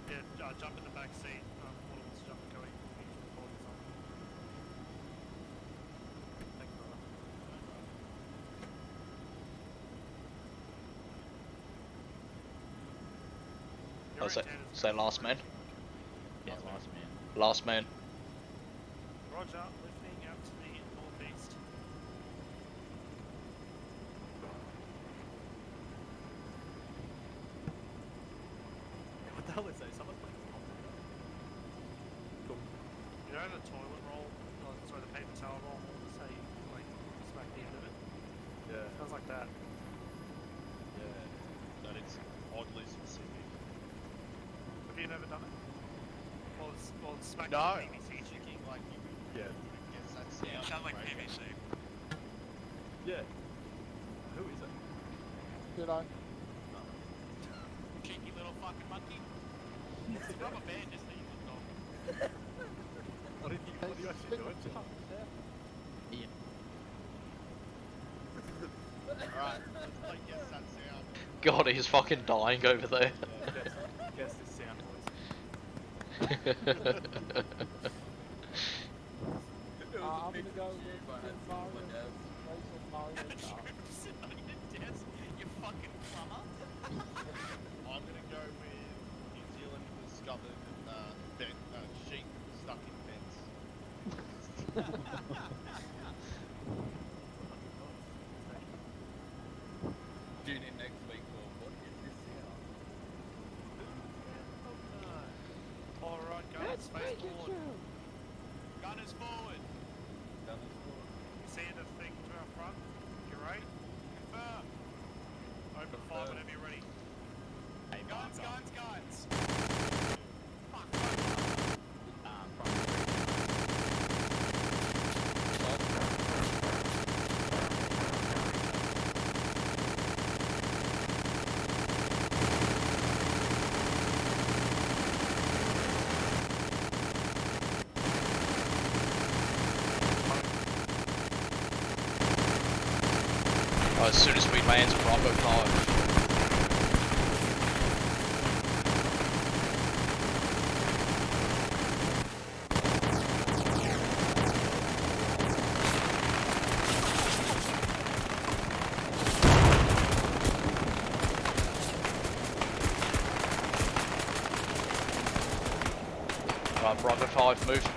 Speaker 14: Yeah, jump in the back seat. One of us jump in going. Thank you, brother.
Speaker 5: Oh, say last man.
Speaker 4: Yeah, last man.
Speaker 5: Last man.
Speaker 14: Roger, lifting out to the northeast.
Speaker 1: What the hell is that? Someone's playing Cool.
Speaker 14: You know the toilet roll? Sorry, the paper towel roll? Say, like, smack the end of it.
Speaker 1: Yeah.
Speaker 14: Sounds like that.
Speaker 1: Yeah.
Speaker 13: That is oddly specific.
Speaker 14: Have you never done it? Or smack
Speaker 13: No,
Speaker 14: the PVC
Speaker 13: thinking like you
Speaker 1: Yeah.
Speaker 13: guess that's
Speaker 2: Sounds like PVC.
Speaker 1: Yeah. Who is it?
Speaker 7: Did I?
Speaker 9: Cheeky little fucking monkey. It's rubber band, isn't it, you little dog?
Speaker 1: What are you actually doing?
Speaker 4: Yeah.
Speaker 13: Alright, let's like guess that sound.
Speaker 5: God, he's fucking dying over there.
Speaker 1: Guess this sound voice.
Speaker 7: I'm gonna go with Mario. Mario Kart.
Speaker 9: Sit on your desk, you fucking plumber.
Speaker 13: I'm gonna go with New Zealand discovered sheep stuck in fence.
Speaker 10: Tune in next week for what is this sound?
Speaker 14: Alright, guys, face forward.
Speaker 9: Gun is forward.
Speaker 10: Done this for?
Speaker 14: See the thing to our front? right? Confirm. Open fire whenever you're ready.
Speaker 4: Hey,
Speaker 14: Guns, guns, guns! Fuck,
Speaker 5: As soon as we land, Bravo 5. Right, Bravo 5, move.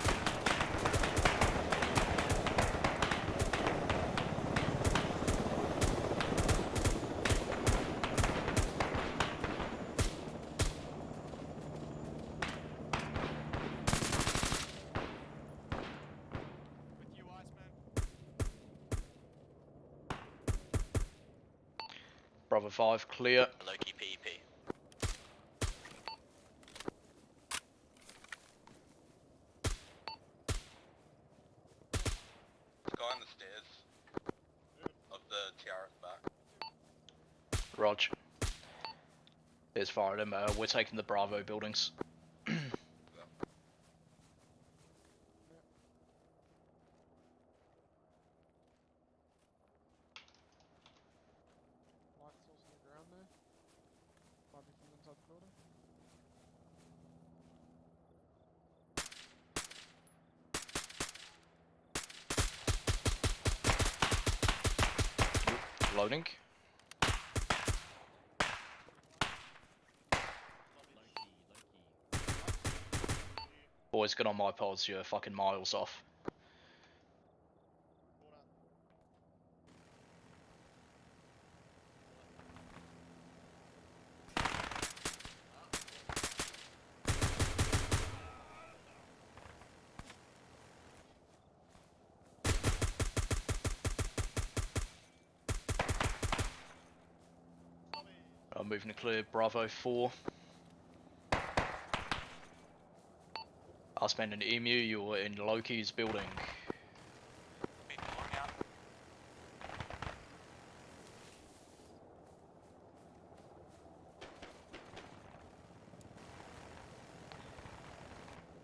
Speaker 5: Bravo 5, clear.
Speaker 3: Loki PEP. Guy on the stairs of the tiara at the back.
Speaker 5: Rog. There's fire at him. We're taking the Bravo buildings.
Speaker 7: Light source on the ground there. Might be from inside the building.
Speaker 5: Loading. Boys, get on my pods, you're fucking miles off. I'm moving to clear Bravo 4. Us man in Emu, you're in Loki's building.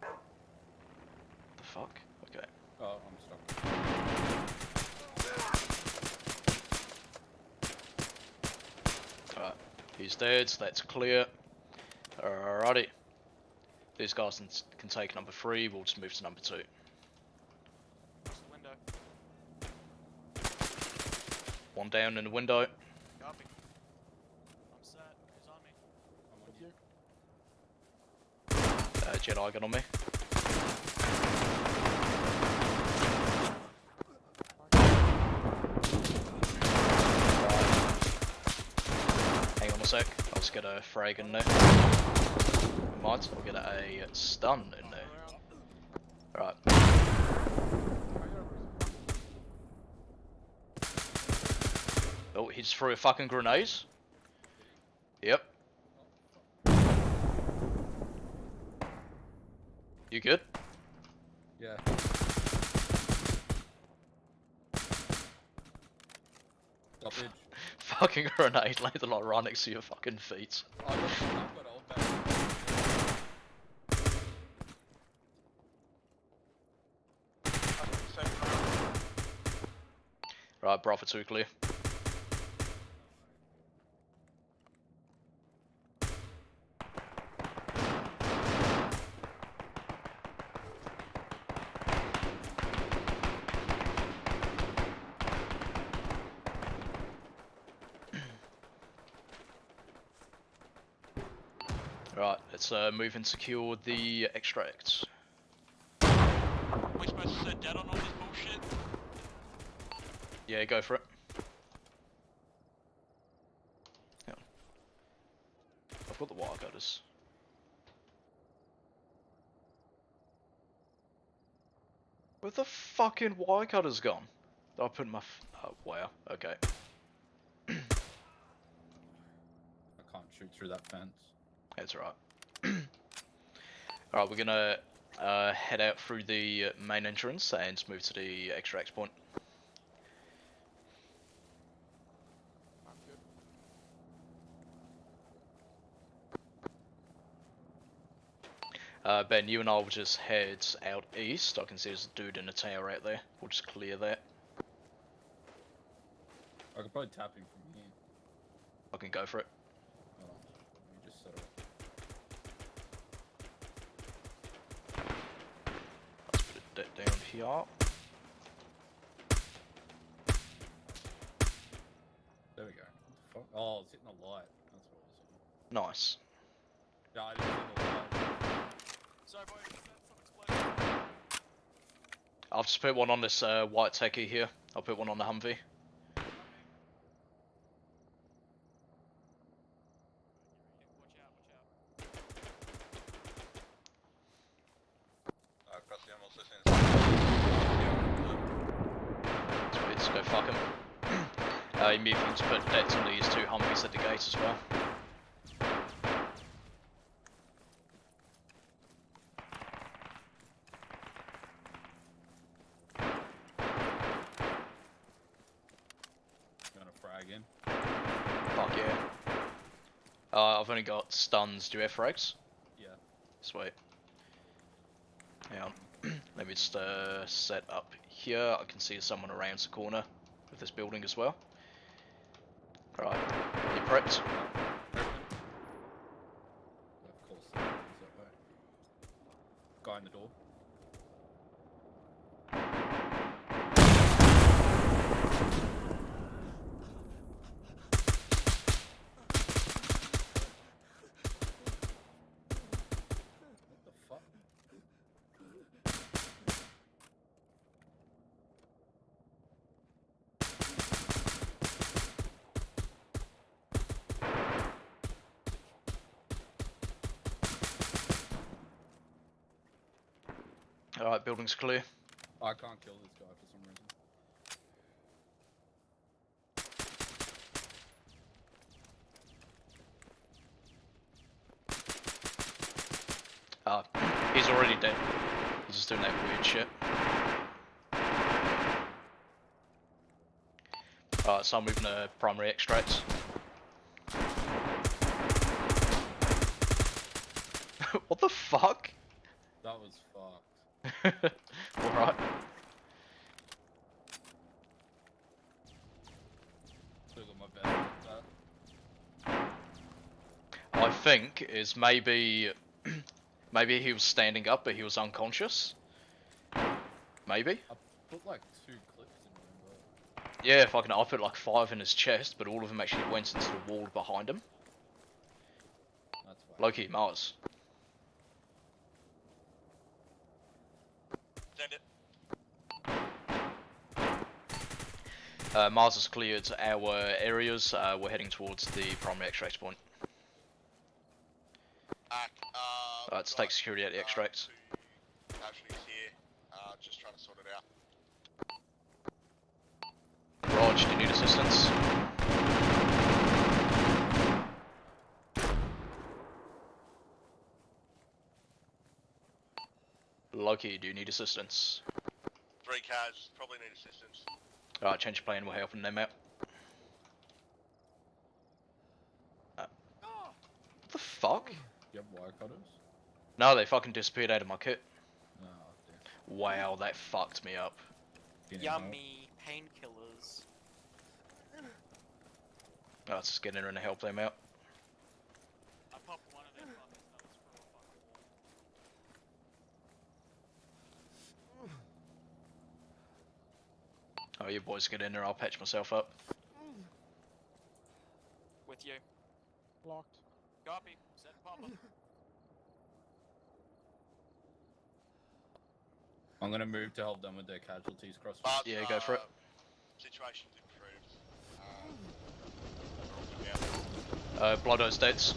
Speaker 5: The fuck? Okay.
Speaker 10: Oh, I'm stuck.
Speaker 5: Alright, he's dead, so that's clear. Alrighty. These guys can take number 3, we'll just move to number 2.
Speaker 9: Window.
Speaker 5: One down in the window.
Speaker 9: Copy. I'm set. Who's on me?
Speaker 7: I'm with you.
Speaker 5: Jedi got on me. Hang on a sec, I'll just get a frag in there. Might, I'll get a stun in there. Right. Oh, he just threw a fucking grenade. Yep. You good?
Speaker 10: Yeah. Stoppage.
Speaker 5: Fucking grenade laid a lot right next to your fucking feet.
Speaker 10: I've got old back.
Speaker 5: Right, Bravo 2 clear. Right, let's move and secure the extracts.
Speaker 3: We supposed to sit dead on all this bullshit?
Speaker 5: Yeah, go for it. Hang on. I've got the wire cutters. Where the fucking wire cutters gone? I put my. Oh, wow. Okay.
Speaker 10: I can't shoot through that fence.
Speaker 5: That's right. Alright, we're gonna head out through the main entrance and move to the extract point. Ben, you and I will just head out east. I can see there's a dude in a tower out there. We'll just clear that.
Speaker 10: I could probably tap him from here.
Speaker 5: I can go for it.
Speaker 10: Hold on. Let me just settle it.
Speaker 5: Let's put it down here.
Speaker 10: There we go. What the fuck? Oh, it's hitting the light. That's what it was hitting.
Speaker 5: Nice.
Speaker 10: Yeah, I didn't hit the light.
Speaker 9: Sorry, boys. Some explosion.
Speaker 5: I've just put one on this white techie here. I'll put one on the Humvee. Sweet, let's go fuck him. You maybe can just put debts on these 2 Humvees at the gate as well.
Speaker 10: You wanna frag in?
Speaker 5: Fuck yeah. I've only got stuns. Do you have frags?
Speaker 10: Yeah.
Speaker 5: Sweet. Hang on. Let me just set up here. I can see someone around the corner of this building as well. Alright, you prepped?
Speaker 10: Of course, that way. Guy in the door. What the fuck?
Speaker 5: Alright, building's clear.
Speaker 10: I can't kill this guy for some reason.
Speaker 5: He's already dead. He's just doing that weird shit. Alright, so I'm moving to primary extracts. What the fuck?
Speaker 10: That was fucked.
Speaker 5: Alright.
Speaker 10: Still got my best at that.
Speaker 5: I think is maybe he was standing up but he was unconscious. Maybe.
Speaker 10: I put like 2 clips in him, but...
Speaker 5: Yeah, fucking I put like 5 in his chest, but all of them actually went into the wall behind him.
Speaker 10: That's fine.
Speaker 5: Low-key Mars.
Speaker 3: Send it.
Speaker 5: Mars has cleared our areas. We're heading towards the primary extract point. Let's take security at the extracts.
Speaker 11: Casualties here. Just trying to sort it out.
Speaker 5: Rog, do you need assistance? Loki, do you need assistance?
Speaker 11: 3 CAGs, probably need assistance.
Speaker 5: Alright, change your plan, we're helping them out. What the fuck?
Speaker 10: You have wire cutters?
Speaker 5: No, they fucking disappeared out of my kit.
Speaker 10: Oh, dear.
Speaker 5: Wow, that fucked me up.
Speaker 9: Yummy painkillers.
Speaker 5: Let's just get in there and help them out.
Speaker 9: I popped one of their fucking stomachs for a fucking wall.
Speaker 5: Oh, you boys get in there, I'll patch myself up.
Speaker 9: With you.
Speaker 7: Locked.
Speaker 9: Copy. Set pop-up.
Speaker 10: I'm gonna move to help them with their casualties cross.
Speaker 11: But,
Speaker 5: Yeah, go for it.
Speaker 11: Situation's improved. We're all good now.
Speaker 5: Bloodo's deads.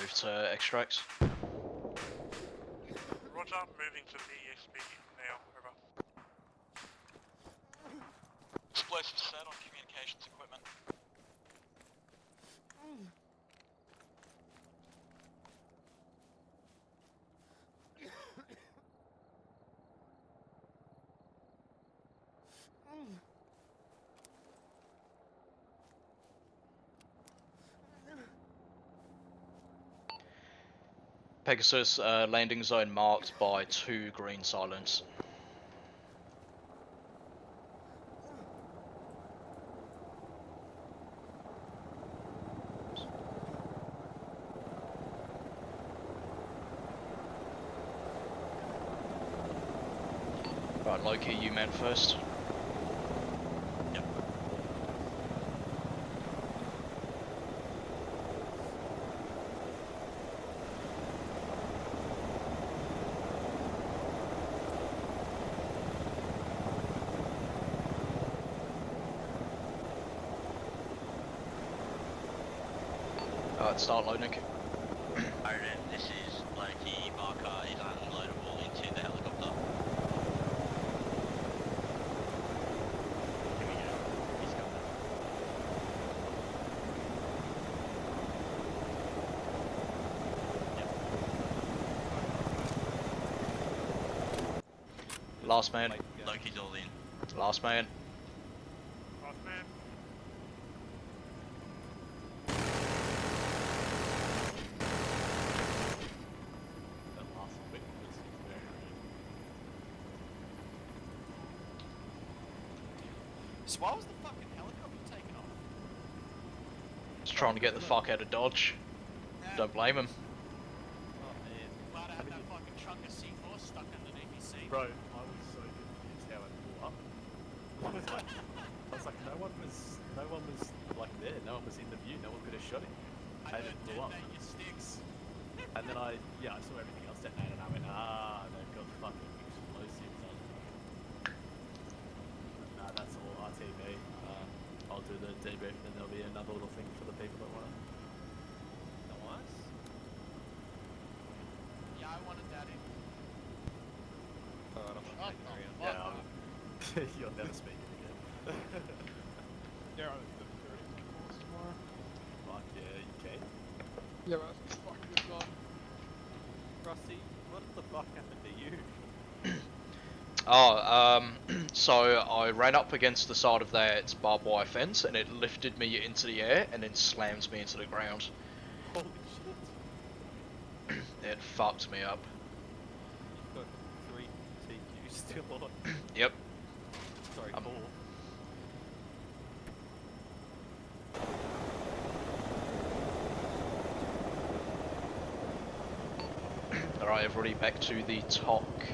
Speaker 5: move to extracts.
Speaker 2: Roger, moving to BXB now, over.
Speaker 3: Explosive set on communications equipment.
Speaker 5: Pegasus, landing zone marked by 2 green silence. Right, Loki, you man first.
Speaker 3: Yep.
Speaker 5: Alright, start loading.
Speaker 3: Alright, this is Loki. Marker is unloadable into the helicopter. Here we go. He's coming.
Speaker 5: Last man.
Speaker 3: Loki's all in.
Speaker 5: Last man.
Speaker 14: Last man.
Speaker 1: That last bit was very
Speaker 9: So why was the fucking helicopter taken off?
Speaker 5: Just trying to get the fuck out of Dodge. Don't blame him.
Speaker 1: Oh man.
Speaker 9: Glad I had that fucking chunk of C4 stuck underneath his seat.
Speaker 1: Bro, I was so confused how it blew up. I was like, no one was like there. No one was in the view. No one could have shot it. And it blew up.
Speaker 9: Detonate your sticks.
Speaker 1: And then I saw everything else detonate, and I went, they've got fucking explosives on. Nah, that's all RTB. I'll do the debrief, and there'll be another little thing for the people that want it. Nice.
Speaker 9: Yeah, I wanted that in.
Speaker 1: Yeah, you'll never speak it again.
Speaker 7: Yeah, I was the 30th course tomorrow.
Speaker 1: Fuck yeah, you can.
Speaker 7: Yeah, I was fucking good fun.
Speaker 6: Rusty, what the fuck happened to you?
Speaker 5: So I ran up against the side of that barbed wire fence and it lifted me into the air and then slammed me into the ground.
Speaker 6: Holy shit.
Speaker 5: It fucked me up.
Speaker 6: You've got 3 TQs still on.
Speaker 5: Yep.
Speaker 6: Sorry, 4.
Speaker 5: Alright, everybody back to the talk.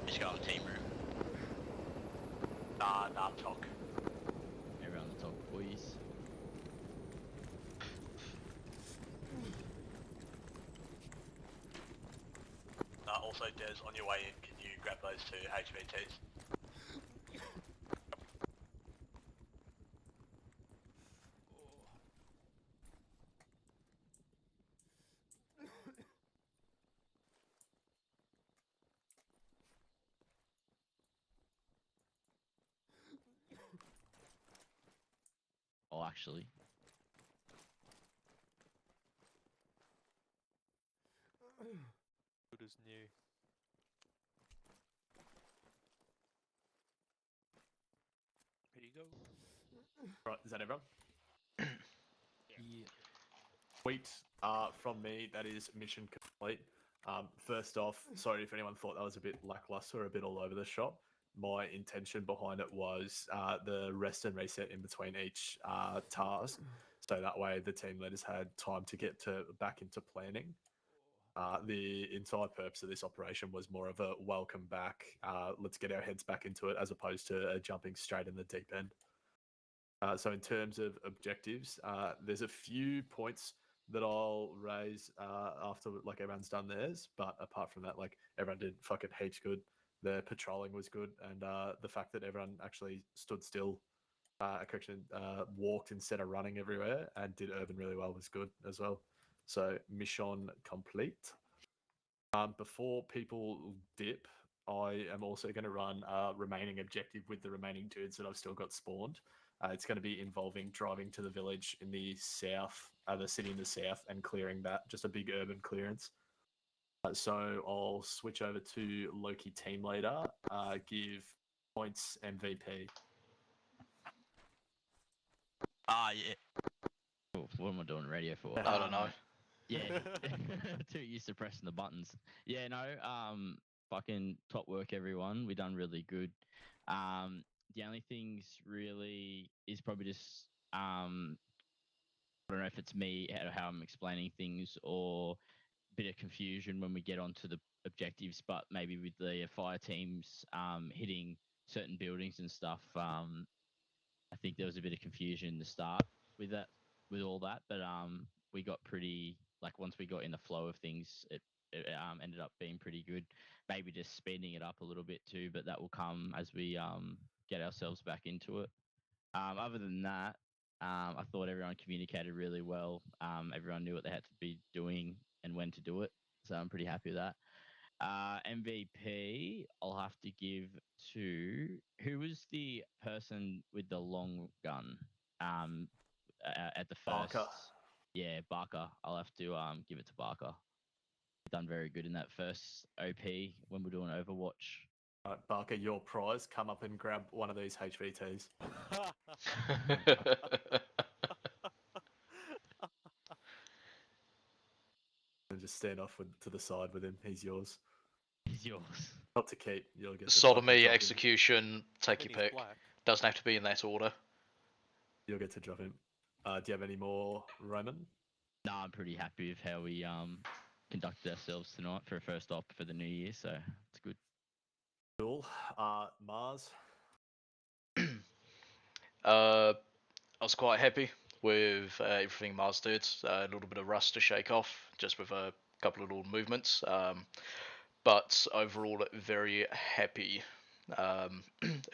Speaker 3: Just go on team room. Nah, talk.
Speaker 4: Everyone talk, boys.
Speaker 3: Also, Des, on your way in, can you grab those 2 HVTs?
Speaker 4: Oh, actually.
Speaker 6: Good as new.
Speaker 14: Here you go.
Speaker 1: Right, is that everyone?
Speaker 14: Yeah.
Speaker 1: Tweet from me, that is mission complete. First off, sorry if anyone thought that was a bit lackluster or a bit all over the shop. My intention behind it was the rest and reset in between each task, so that way the team leaders had time to get back into planning. The entire purpose of this operation was more of a welcome back, let's get our heads back into it, as opposed to jumping straight in the deep end. So in terms of objectives, there's a few points that I'll raise after like everyone's done theirs, but apart from that, like everyone did fucking heaps good. The patrolling was good, and the fact that everyone actually stood still, walked instead of running everywhere, and did urban really well was good as well. So mission complete. Before people dip, I am also going to run a remaining objective with the remaining dudes that I've still got spawned. It's going to be involving driving to the village in the south, the city in the south, and clearing that, just a big urban clearance. So I'll switch over to Loki team leader, give points MVP.
Speaker 4: Yeah. What am I doing radio for?
Speaker 5: I don't know.
Speaker 4: Yeah, too used to pressing the buttons. Yeah, no, fucking top work, everyone. We done really good. The only things really is probably just I don't know if it's me how I'm explaining things or a bit of confusion when we get onto the objectives, but maybe with the fire teams hitting certain buildings and stuff. I think there was a bit of confusion in the start with that, with all that, but we got pretty like once we got in the flow of things, it ended up being pretty good. Maybe just speeding it up a little bit too, but that will come as we get ourselves back into it. Other than that, I thought everyone communicated really well. Everyone knew what they had to be doing and when to do it, so I'm pretty happy with that. MVP, I'll have to give to who was the person with the long gun at the first.
Speaker 1: Barker.
Speaker 4: Yeah, Barker. I'll have to give it to Barker. Done very good in that first OP when we're doing Overwatch.
Speaker 1: All right, Barker, your prize. Come up and grab one of these HVTs. And just stand off to the side with him. He's yours.
Speaker 4: He's yours.
Speaker 1: Not to keep. You'll get
Speaker 5: Sodomy, execution, take your pick.
Speaker 6: Black.
Speaker 5: Doesn't have to be in that order.
Speaker 1: You'll get to drop him. Do you have any more, Roman?
Speaker 4: No, I'm pretty happy with how we conducted ourselves tonight for a first op for the new year, so it's good.
Speaker 1: Cool. Mars?
Speaker 5: I was quite happy with everything Mars did. A little bit of rust to shake off, just with a couple of little movements. But overall, very happy.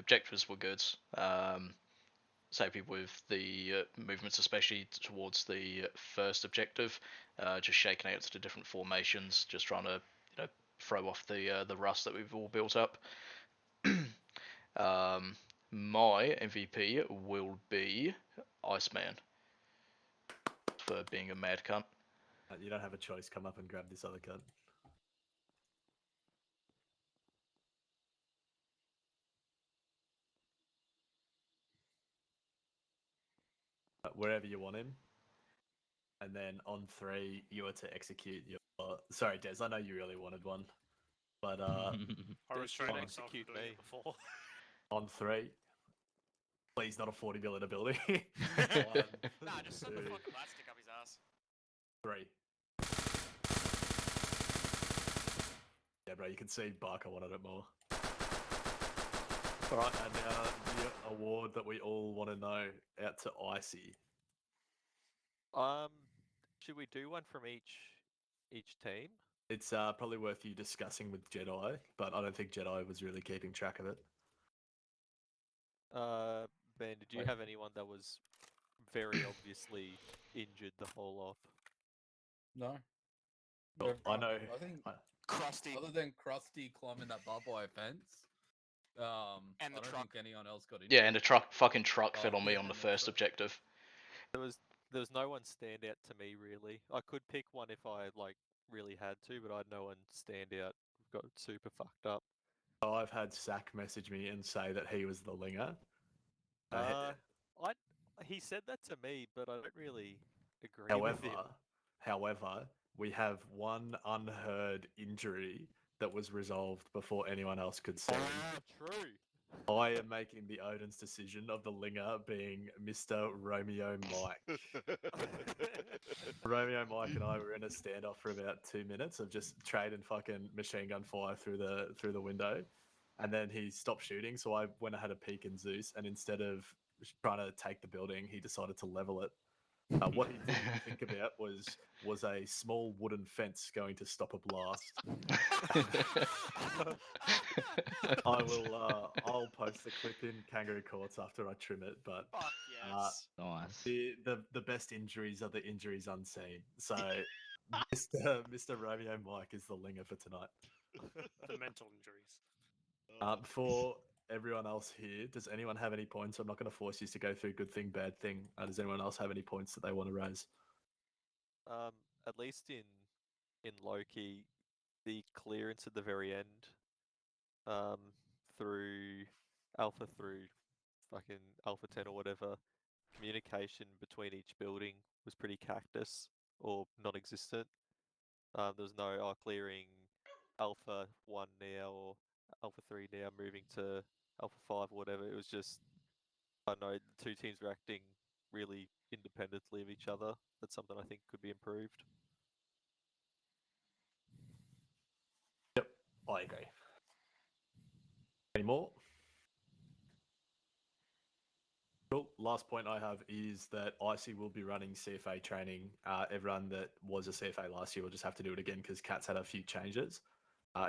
Speaker 5: Objectives were good. Happy with the movements, especially towards the first objective. Just shaking out to the different formations, just trying to throw off the rust that we've all built up. My MVP will be Iceman for being a mad cunt.
Speaker 1: You don't have a choice. Come up and grab this other cunt. Wherever you want him. And then on 3, you are to execute your... sorry, Des, I know you really wanted one. But
Speaker 14: I restrained
Speaker 6: trying to
Speaker 14: myself
Speaker 6: execute
Speaker 14: from doing
Speaker 6: me.
Speaker 14: it before.
Speaker 1: on 3, please not a 40 mil ability.
Speaker 9: Nah, just send the
Speaker 1: 2,
Speaker 9: fucking plastic up his ass.
Speaker 1: 3. Yeah, bro, you can see Barker wanted it more. Alright, and now the award that we all want to know, out to Icy.
Speaker 6: Should we do one from each team?
Speaker 1: It's probably worth you discussing with Jedi, but I don't think Jedi was really keeping track of it.
Speaker 6: Ben, did you have anyone that was very obviously injured the whole op?
Speaker 10: No.
Speaker 1: Well, I know.
Speaker 10: I think
Speaker 9: Krusty.
Speaker 10: other than Krusty climbing that barbed wire fence,
Speaker 9: And
Speaker 10: I
Speaker 9: the
Speaker 10: don't
Speaker 9: truck.
Speaker 10: think anyone else got injured.
Speaker 5: Yeah, and the fucking truck
Speaker 10: Oh,
Speaker 5: fell on me
Speaker 10: yeah,
Speaker 5: on the
Speaker 10: and the
Speaker 5: first
Speaker 10: truck.
Speaker 5: objective.
Speaker 6: There was no one stand out to me really. I could pick one if I really had to, but I had no one stand out. Got super fucked up.
Speaker 1: I've had Sack message me and say that he was the linger.
Speaker 6: He said that to me, but I don't really agree with him.
Speaker 1: However, we have one unheard injury that was resolved before anyone else could see.
Speaker 6: True.
Speaker 1: I am making the Odin's decision of the linger being Mr. Romeo Mike. Romeo Mike and I were in a standoff for about 2 minutes of just trading fucking machine gun fire through the window, and then he stopped shooting. So I went and had a peek in Zeus, and instead of trying to take the building, he decided to level it. What he didn't think about was a small wooden fence going to stop a blast. I'll post the clip in Kangaroo Courts after I trim it, but
Speaker 9: Fuck
Speaker 4: Nice.
Speaker 1: The best injuries are the injuries unseen. So, Mr. Romeo Mike is the linger for tonight.
Speaker 14: The mental injuries.
Speaker 1: For everyone else here, does anyone have any points? I'm not going to force you to go through good thing, bad thing. Does anyone else have any points that they want to raise?
Speaker 6: At least in Loki, the clearance at the very end, through Alpha through fucking Alpha 10 or whatever, communication between each building was pretty cactus or non-existent. There was no clearing Alpha 1 now or Alpha 3 now, moving to Alpha 5 or whatever. It was just, I don't know, the two teams were acting really independently of each other. That's something I think could be improved.
Speaker 1: Yep, I agree. Any more? Cool. Last point I have is that Icy will be running CFA training. Everyone that was a CFA last year will just have to do it again because Cat's had a few changes.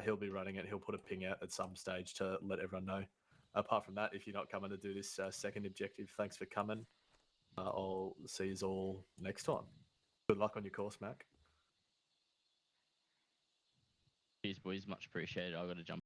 Speaker 1: He'll be running it. He'll put a ping out at some stage to let everyone know. Apart from that, if you're not coming to do this second objective, thanks for coming. I'll see you all next time. Good luck on your course, Mac.
Speaker 4: Cheers, boys. Much appreciated. I've got to jump.